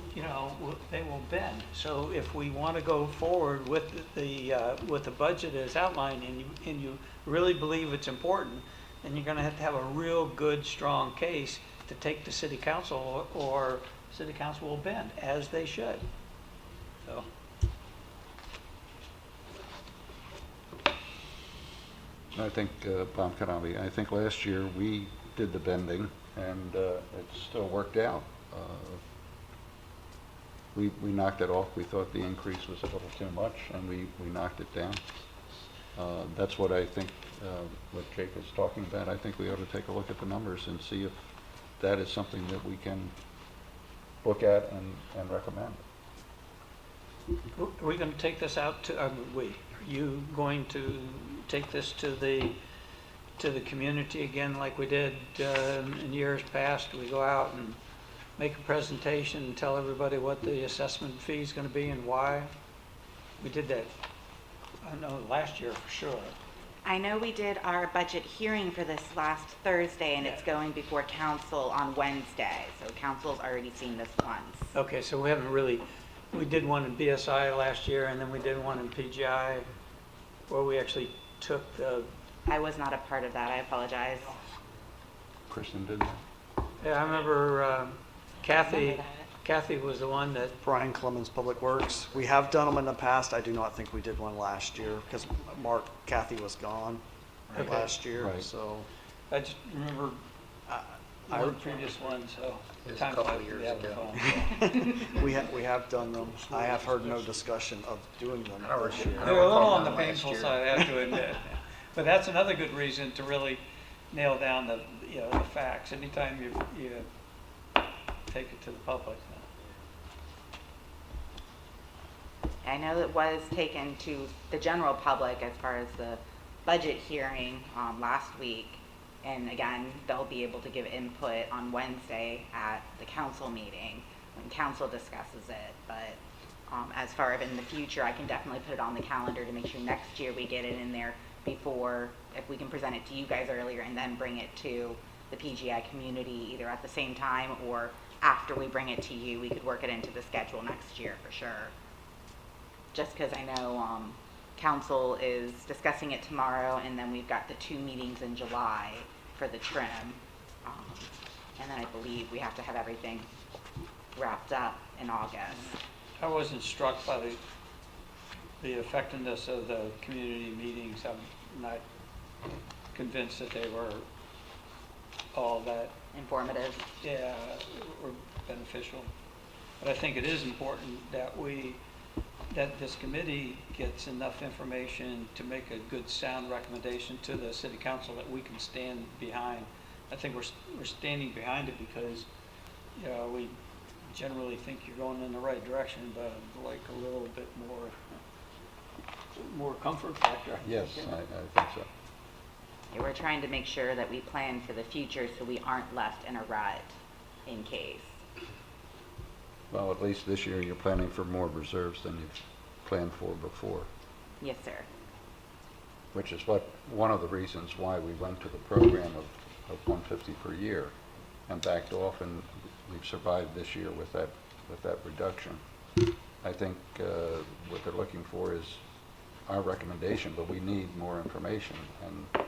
they will bend. So if we want to go forward with the budget as outlined, and you really believe it's important, then you're going to have a real good, strong case to take to city council, or city council will bend, as they should. So. I think, Bob Canali, I think last year we did the bending and it still worked out. We knocked it off. We thought the increase was a little too much and we knocked it down. That's what I think, what Jake is talking about. I think we ought to take a look at the numbers and see if that is something that we can look at and recommend. Are we going to take this out to, are you going to take this to the community again like we did in years past? We go out and make a presentation and tell everybody what the assessment fee is going to be and why? We did that, I know, last year for sure. I know we did our budget hearing for this last Thursday, and it's going before council on Wednesday. So council's already seen this once. Okay, so we haven't really, we did one in BSI last year, and then we did one in PGI, where we actually took the... I was not a part of that, I apologize. Kristen did that? Yeah, I remember Kathy was the one that... Brian Clemens, Public Works. We have done them in the past. I do not think we did one last year because Kathy was gone last year. Right. So I just remember the previous one, so It was a time couple flies years when you ago. have fun. we have done them. I have heard no discussion of doing them this year. They were a little on the painful side, I have to admit. But that's another good reason to really nail down the facts. Anytime you take it to the public. I know it was taken to the general public as far as the budget hearing last week, And again, they'll be able to give input on Wednesday at the council meeting when council discusses it. But as far as in the future, I can definitely put it on the calendar to make sure next year we get it in there before, if we can present it to you guys earlier and then bring it to the PGI community either at the same time or after we bring it to you. We could work it into the schedule next year for sure. Just because I know council is discussing it tomorrow, and then we've got the 2 meetings in July for the trim. And then I believe we have to have everything wrapped up in August. I wasn't struck by the effectiveness of the community meetings. I'm not convinced that they were all that, Informative. yeah, were beneficial. But I think it is important that this committee gets enough information to make a good sound recommendation to the city council that we can stand behind. I think we're standing behind it because, you know, we generally think you're going in the right direction, but I'd like a little bit more comfort factor. Yes, I think so. Yeah, we're trying to make sure that we plan for the future so we aren't left in a rut in case. Well, at least this year you're planning for more reserves than you've planned for before, Yes, sir. which is one of the reasons why we went to the program of 150 per year and backed off, and we've survived this year with that reduction. I think what they're looking for is our recommendation, but we need more information. And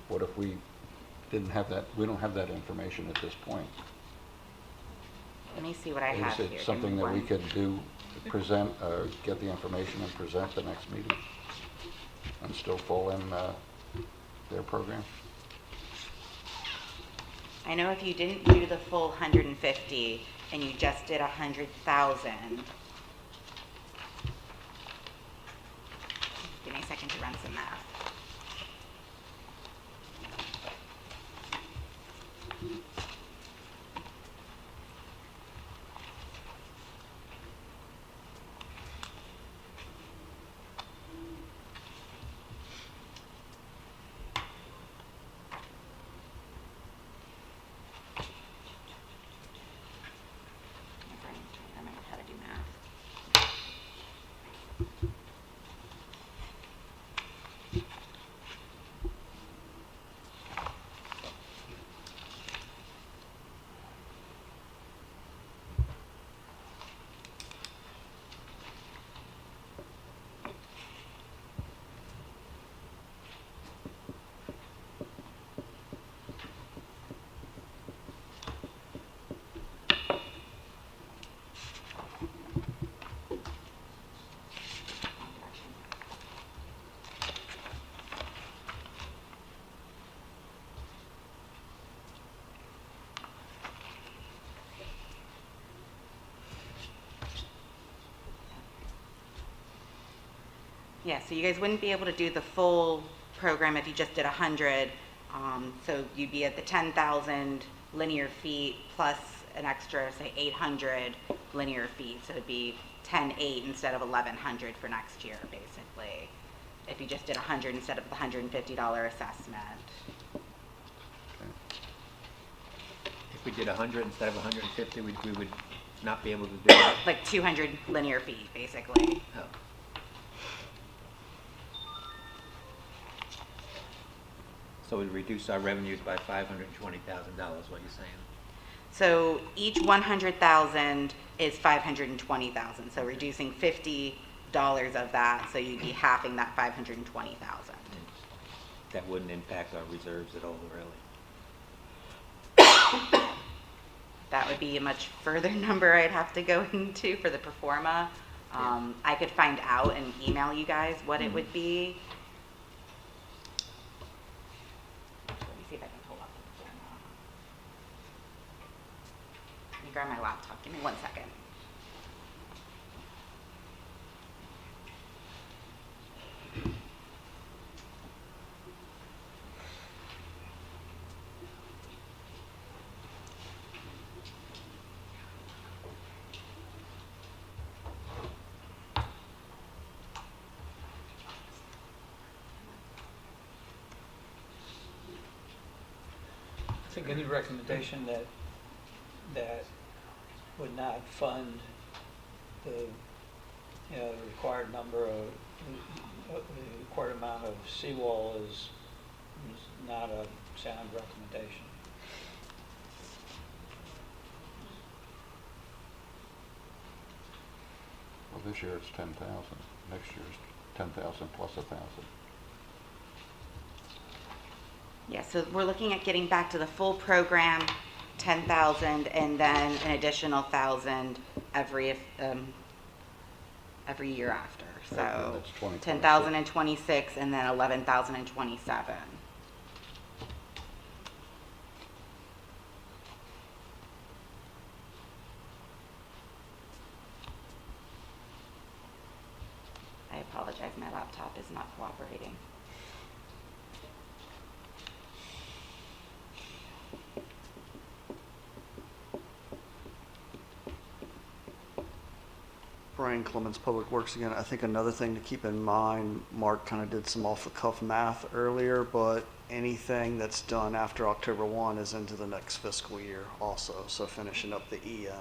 what if we didn't have that? We don't have that information at this point. Let me see what I have here. Is Give it me something that we one- could do, present, get the information and present the next meeting and still fall in their program? I know if you didn't do the full 150 and you just did 100,000. Give me a second to run some math. I might know how to do math. Yeah, so you guys wouldn't be able to do the full program if you just did 100. So you'd be at the 10,000 linear feet plus an extra, say, 800 linear feet. So it'd be 10,800 instead of 1,100 for next year, basically. If you just did 100 instead of the $150 assessment. If we did 100 instead of 150, we would not be able to do it. Like 200 linear feet, basically. Oh. So it would reduce our revenues by $520,000, what you're saying? So each 100,000 is 520,000. So reducing $50 of that, so you'd be halving that 520,000. That wouldn't impact our reserves at all, really. That would be a much further number I'd have to go into for the performa. I could find out and email you guys what it would be. Let me see if I can pull up the performa. Let me grab my laptop. Give me 1 second. I think any recommendation that would not fund the, the required number of, the required amount of seawall is not a sound recommendation. Well, this year it's 10,000. Next year it's 10,000 plus 1,000. Yeah, so we're looking at getting back to the full program, 10,000, and then an additional 1,000 every year after. So That's 2026. 10,000 in 26, and then 11,000 in 27. I apologize, my laptop is not cooperating. Brian Clemens, Public Works again. I think another thing to keep in mind, Mark kind of did some off-the-cuff math earlier, but anything that's done after October 1 is into the next fiscal year also. So finishing up the EN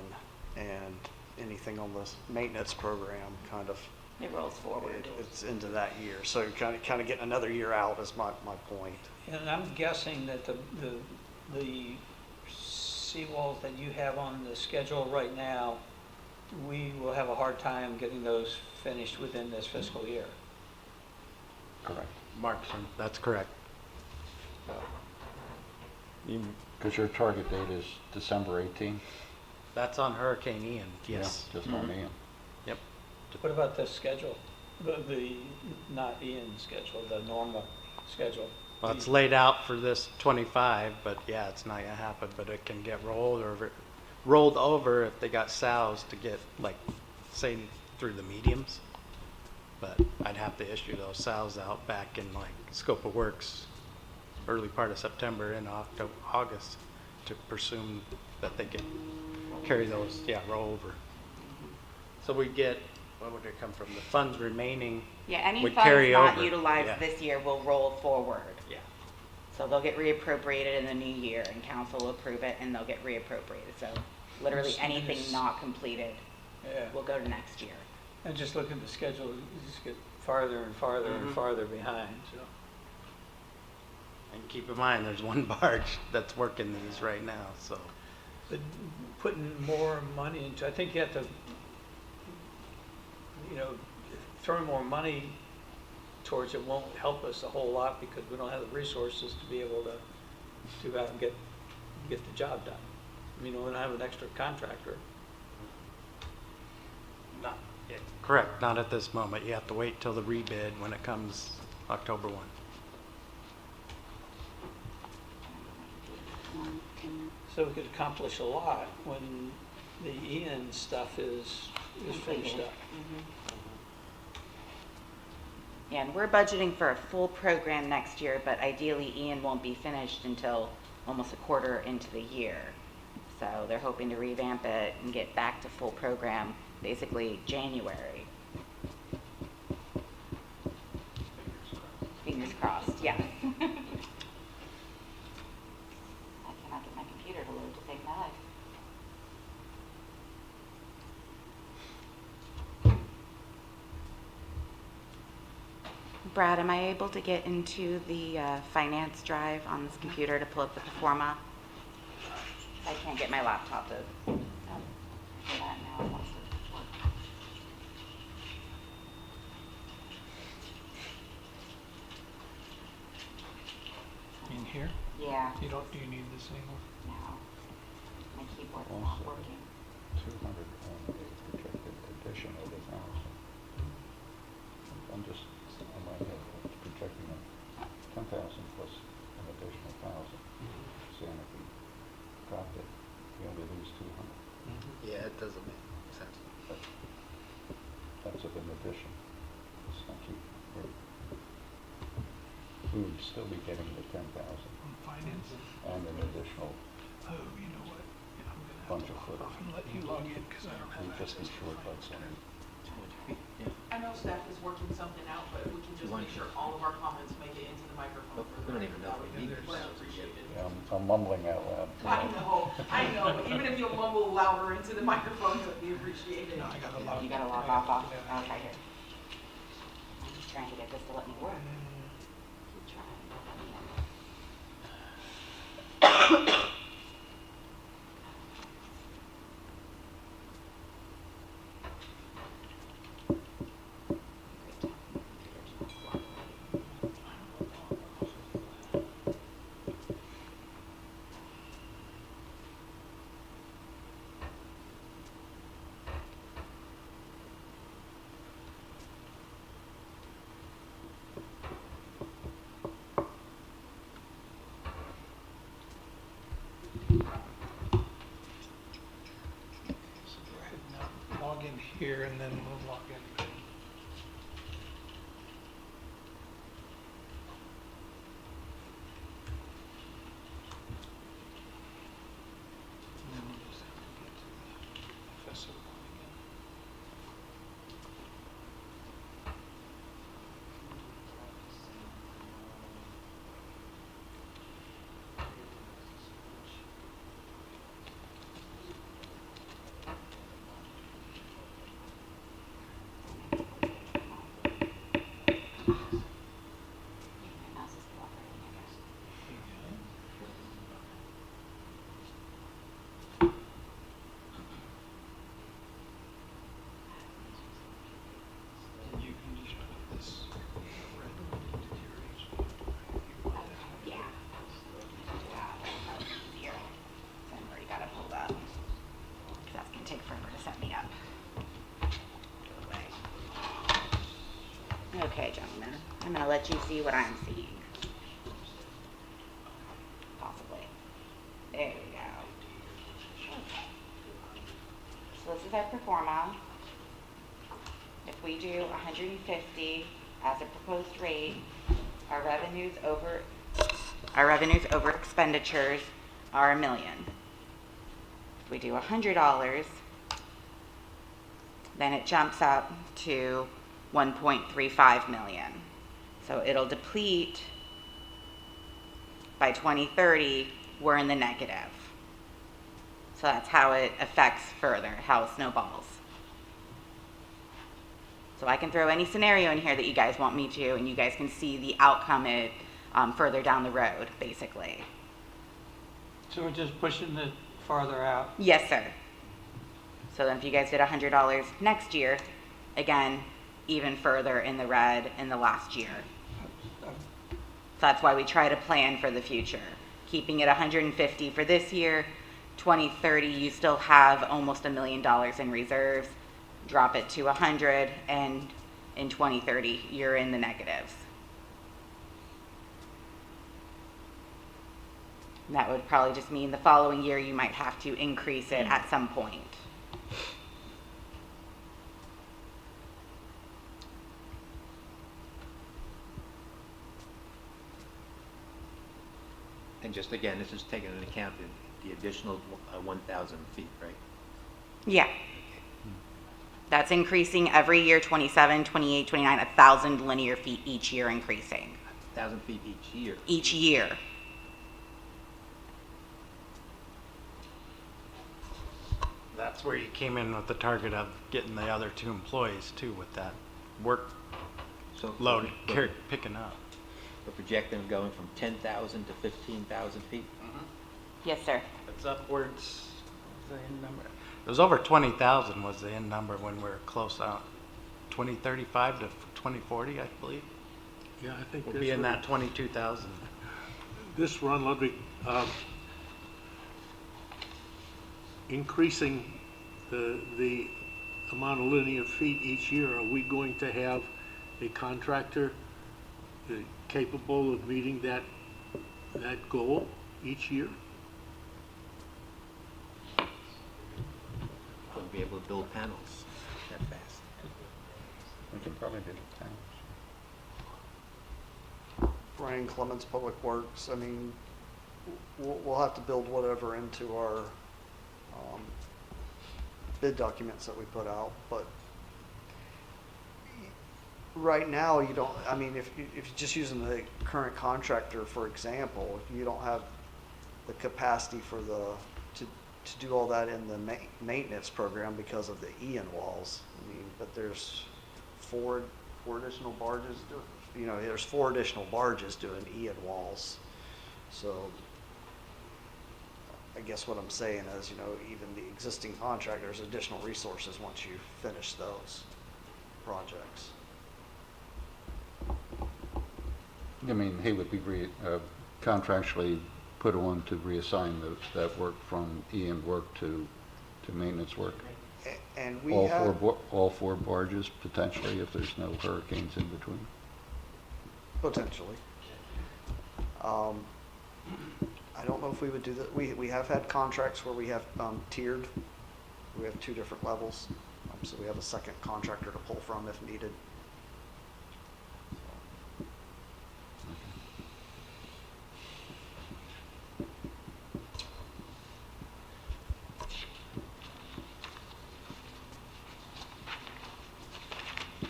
and anything on the maintenance program kind of, It rolls forward. it's into that year. So you're kind of getting another year out is my point. And I'm guessing that the seawalls that you have on the schedule right now, we will have a hard time getting those finished within this fiscal year. Correct. Markson, that's correct. Because your target date is December 18th? That's on Hurricane Ian, yes. Yeah, just on Ian. Yep. What about the schedule? The not Ian schedule, the normal schedule? Well, it's laid out for this 25, but yeah, it's not gonna happen, but it can get rolled over if they got sows to get, like, say, through the mediums. But I'd have to issue those sows out back in, like, scope of works, early part of September and August, to presume that they can carry those, roll over. So we get, what would it come from? The funds remaining Yeah, any would funds carry not over. utilized Yeah. this year will roll forward. Yeah. So they'll get reappropriated in the new year, and council will approve it, and they'll get reappropriated. So literally And anything it's- not completed Yeah. will go to next year. And just look at the schedule, you just get farther and farther and farther behind, so. And keep in mind, there's one barge that's working these right now, so. But putting more money into, I think you have to, throwing more money towards it won't help us a whole lot because we don't have the resources to be able to go out and get the job done. We don't have an extra contractor. Not, correct, not at this moment. You have to wait till the rebid when it comes October 1. So we could accomplish a lot when the Ian stuff is finished up. Yeah, and we're budgeting for a full program next year, but ideally Ian won't be finished until almost a quarter into the year. So they're hoping to revamp it and get back to full program basically January. Fingers crossed, yes. I cannot get my computer to load to save my life. Brad, am I able to get into the finance drive on this computer to pull up the performa? I can't get my laptop to do that now. It wants to work. In here? Yeah, Do you need this anymore? no. My keyboard's not Also, working. 200 on a projected addition of 1,000. I'm just, on my head, it's projecting a 10,000 plus an additional 1,000. Saying if we dropped it, we only lose 200. Yeah, it doesn't make sense. That's of an addition. It's not cheap. We would still be getting the 10,000 On finance? and an additional Oh, you know what? Yeah, I'm gonna bunch of footage. I'm gonna let you log in because I don't have We'd just be access. short by some. I know staff is working something out, but if we can just make sure all of our comments make it into the microphone. We don't even know if we need Much this. appreciated. Yeah, I'm mumbling out loud. I know, but even if you'll mumble louder into the microphone, it would be appreciated. No, I gotta log. You gotta log off. I'll try here. I'm just trying to get this to let me work. Keep trying. Log in here and then we'll log in. And then we'll just have to get to the festival again. Okay, gentlemen, I'm gonna let you see what I'm seeing. Possibly. There we go. Okay. So this is our performa. If we do 150 as a proposed rate, our revenues over expenditures are $1 million. If we do $100, then it jumps up to 1.35 million. So it'll deplete by 2030, we're in the negative. So that's how it affects further, how it snowballs. So I can throw any scenario in here that you guys want me to, and you guys can see the outcome further down the road, basically. So we're just pushing it farther out? Yes, sir. So then if you guys did $100 next year, again, even further in the red in the last year. So that's why we try to plan for the future. Keeping it 150 for this year, 2030, you still have almost $1 million in reserves. Drop it to 100, and in 2030, you're in the negatives. And that would probably just mean the following year you might have to increase it at some point. And just again, this is taking into account the additional 1,000 feet, right? Yeah. That's increasing every year, 27, 28, 29, 1,000 linear feet each year increasing. 1,000 feet each year. Each year. That's where you came in with the target of getting the other 2 employees too, with that work load picking up. We're projecting going from 10,000 to 15,000 feet? Yes, sir. It's upwards, what was the end number? It was over 20,000 was the end number when we were close out. 2035 to 2040, I believe. Yeah, I think We'll be in that 22,000. This, Ron Ludwig, increasing the amount of linear feet each year, are we going to have a contractor capable of meeting that goal each year? We'll be able to build panels that fast. We can probably do the town. Brian Clements, Public Works, I mean, we'll have to build whatever into our bid documents that we put out, but right now you don't, I mean, if you're just using the current contractor, for example, if you don't have the capacity for to do all that in the maintenance program because of the Ian walls. I mean, but there's four additional barges doing, there's 4 additional barges doing Ian walls. So I guess what I'm saying is, even the existing contract, there's additional resources once you finish those projects. I mean, he would be contractually put on to reassign that work from Ian work to maintenance work. And we All four barges potentially, if there's no hurricanes in between. potentially. I don't know if we would do that. We have had contracts where we have tiered. We have 2 different levels. So we have a second contractor to pull from if needed.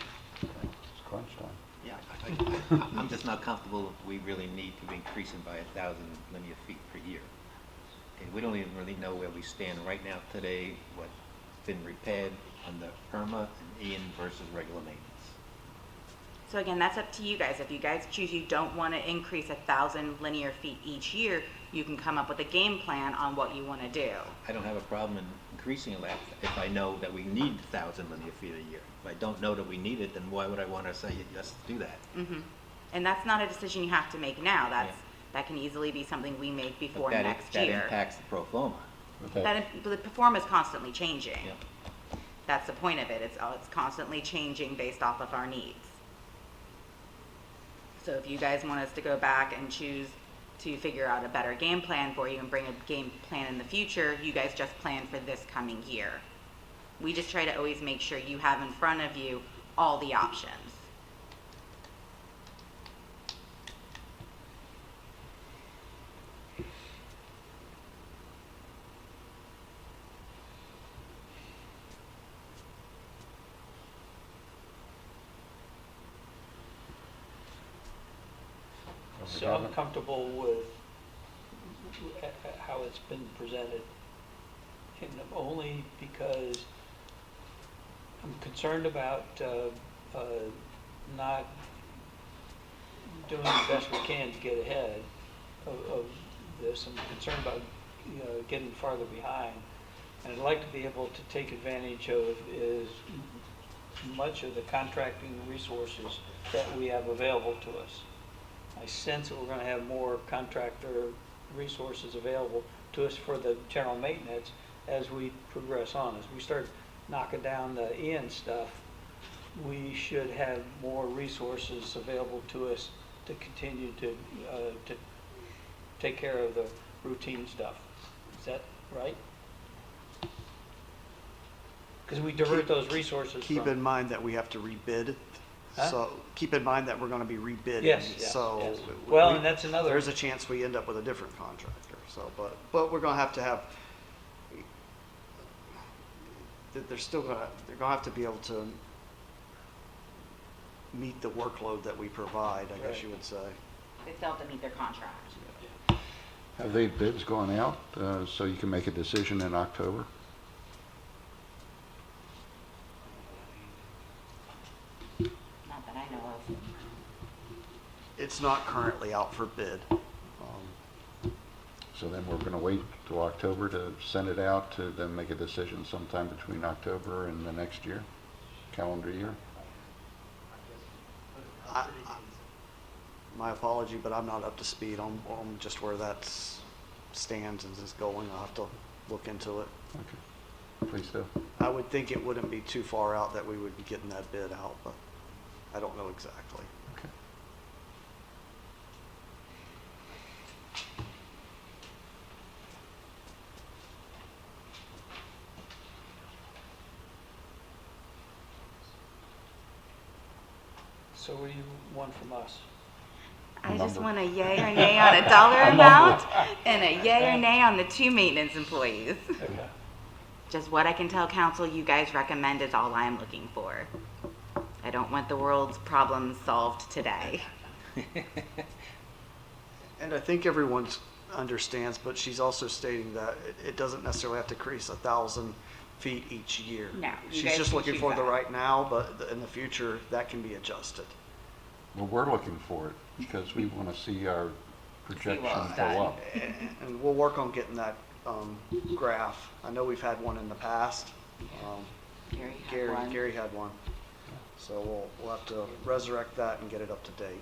It's crunch time. Yeah, I'm just not comfortable if we really need to increase it by 1,000 linear feet per year. And we don't even really know where we stand right now today, what's been repaired under Irma and Ian versus regular maintenance. So again, that's up to you guys. If you guys choose you don't want to increase 1,000 linear feet each year, you can come up with a game plan on what you want to do. I don't have a problem in increasing it if I know that we need 1,000 linear feet a year. If I don't know that we need it, then why would I want to say yes to do that? And that's not a decision you have to make now. That can easily be something we make before But next that year. impacts the pro forma. The perform is constantly changing. Yeah. That's the point of it. It's constantly changing based off of our needs. So if you guys want us to go back and choose to figure out a better game plan for you and bring a game plan in the future, you guys just plan for this coming year. We just try to always make sure you have in front of you all the options. So I'm comfortable with how it's been presented, and only because I'm concerned about not doing the best we can to get ahead of this. I'm concerned about getting farther behind, and I'd like to be able to take advantage of as much of the contracting resources that we have available to us. I sense that we're going to have more contractor resources available to us for the general maintenance as we progress on. As we start knocking down the Ian stuff, we should have more resources available to us to continue to take care of the routine stuff. Is that right? Because we divert those resources. Keep in mind that we have to rebid. Huh? So keep in mind that we're going to be rebidding. Yes, so well, and that's another. There's a chance we end up with a different contractor. So, but we're going to have. They're going to have to be able to meet the workload that we provide, I guess you would say. They still have to meet their contract. Have they bids gone out so you can make a decision in October? Not that I know of. It's not currently out for bid. So then we're going to wait till October to send it out to then make a decision sometime between October and the next year, calendar year? My apology, but I'm not up to speed on just where that stands and is going. I'll have to look into it. Okay, please do. I would think it wouldn't be too far out that we would be getting that bid out, but I don't know exactly. Okay. So what do you want from us? I just want a yay or nay on a dollar amount and a yay or nay on the 2 maintenance employees. Okay. Just what I can tell council you guys recommend is all I'm looking for. I don't want the world's problems solved today. And I think everyone's understands, but she's also stating that it doesn't necessarily have to increase 1,000 feet each year. No, you She's guys just can looking choose for the that. right now, but in the future, that can be adjusted. Well, we're looking for it because we want to see our projection it's go done. up. And we'll work on getting that graph. I know we've had one in the past. Gary had one. So we'll have to resurrect that and get it up to date.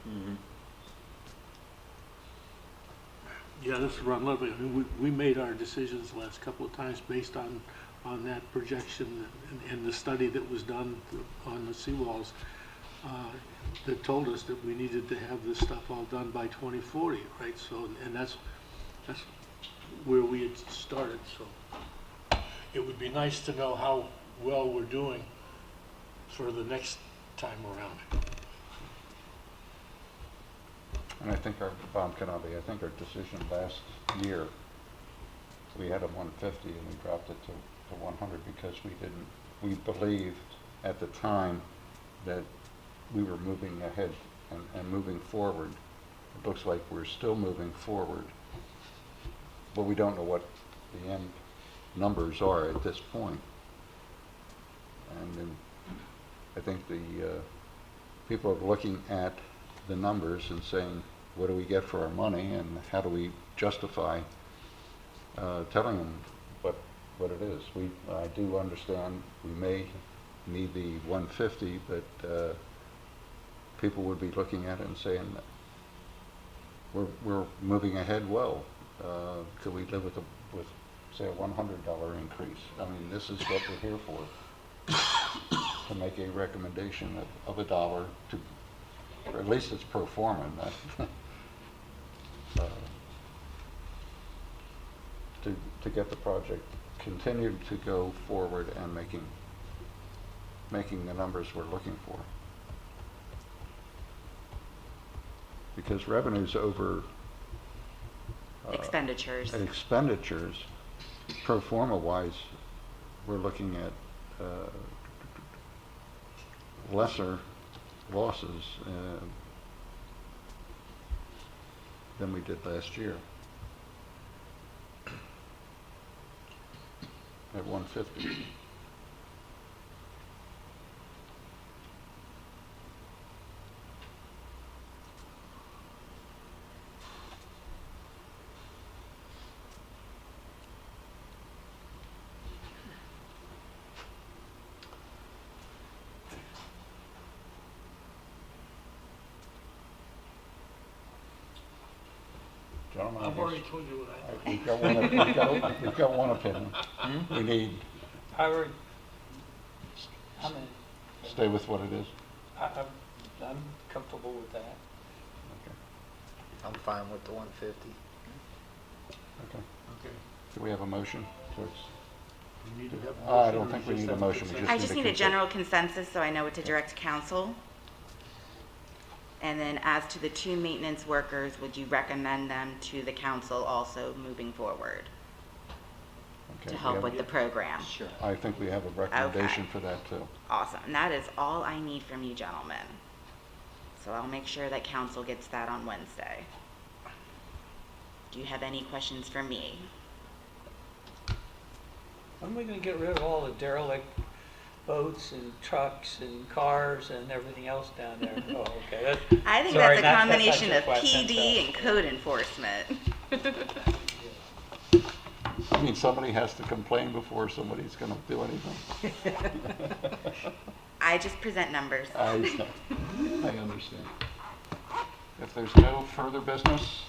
Yeah, this is Ron Ludwig. I mean, we made our decisions the last couple of times based on that projection and the study that was done on the seawalls that told us that we needed to have this stuff all done by 2040, right? So, and that's where we had started. So it would be nice to know how well we're doing for the next time around. And I think Bob Canal, I think our decision last year, we had a 150 and we dropped it to 100 because we believed at the time that we were moving ahead and moving forward. It looks like we're still moving forward, but we don't know what the end numbers are at this point. And then I think the people are looking at the numbers and saying, what do we get for our money and how do we justify telling them what it is. I do understand we may need the 150, but people would be looking at it and saying, we're moving ahead well. Could we live with say a $100 increase? I mean, this is what we're here for, to make a recommendation of $1 to, or at least it's pro forma, to get the project continued to go forward and making the numbers we're looking for. Because revenues over Expenditures. pro forma wise, we're looking at lesser losses than we did last year at 150. Gentlemen, I've already told you what I think. we've got one opinion. We need, I'm stay with what it is. I'm comfortable with that. Okay. I'm fine with the 150. Okay. Okay. Do we have a motion? You need to have a I motion, don't or think you we need a have motion. consensus? I just need a general consensus so I know what to direct to council. And then as to the 2 maintenance workers, would you recommend them to the council also moving forward Okay, to we help have- with the program? Sure. I think we have a recommendation for that too. Awesome. And that is all I need from you gentlemen. So I'll make sure that council gets that on Wednesday. Do you have any questions for me? When are we gonna get rid of all the derelict boats and trucks and cars and everything else down there? Oh, okay. I think Sorry, that's a not combination your of question, PD so- and code enforcement. I mean, somebody has to complain before somebody's going to do anything. I just present numbers. I understand. If there's no further business,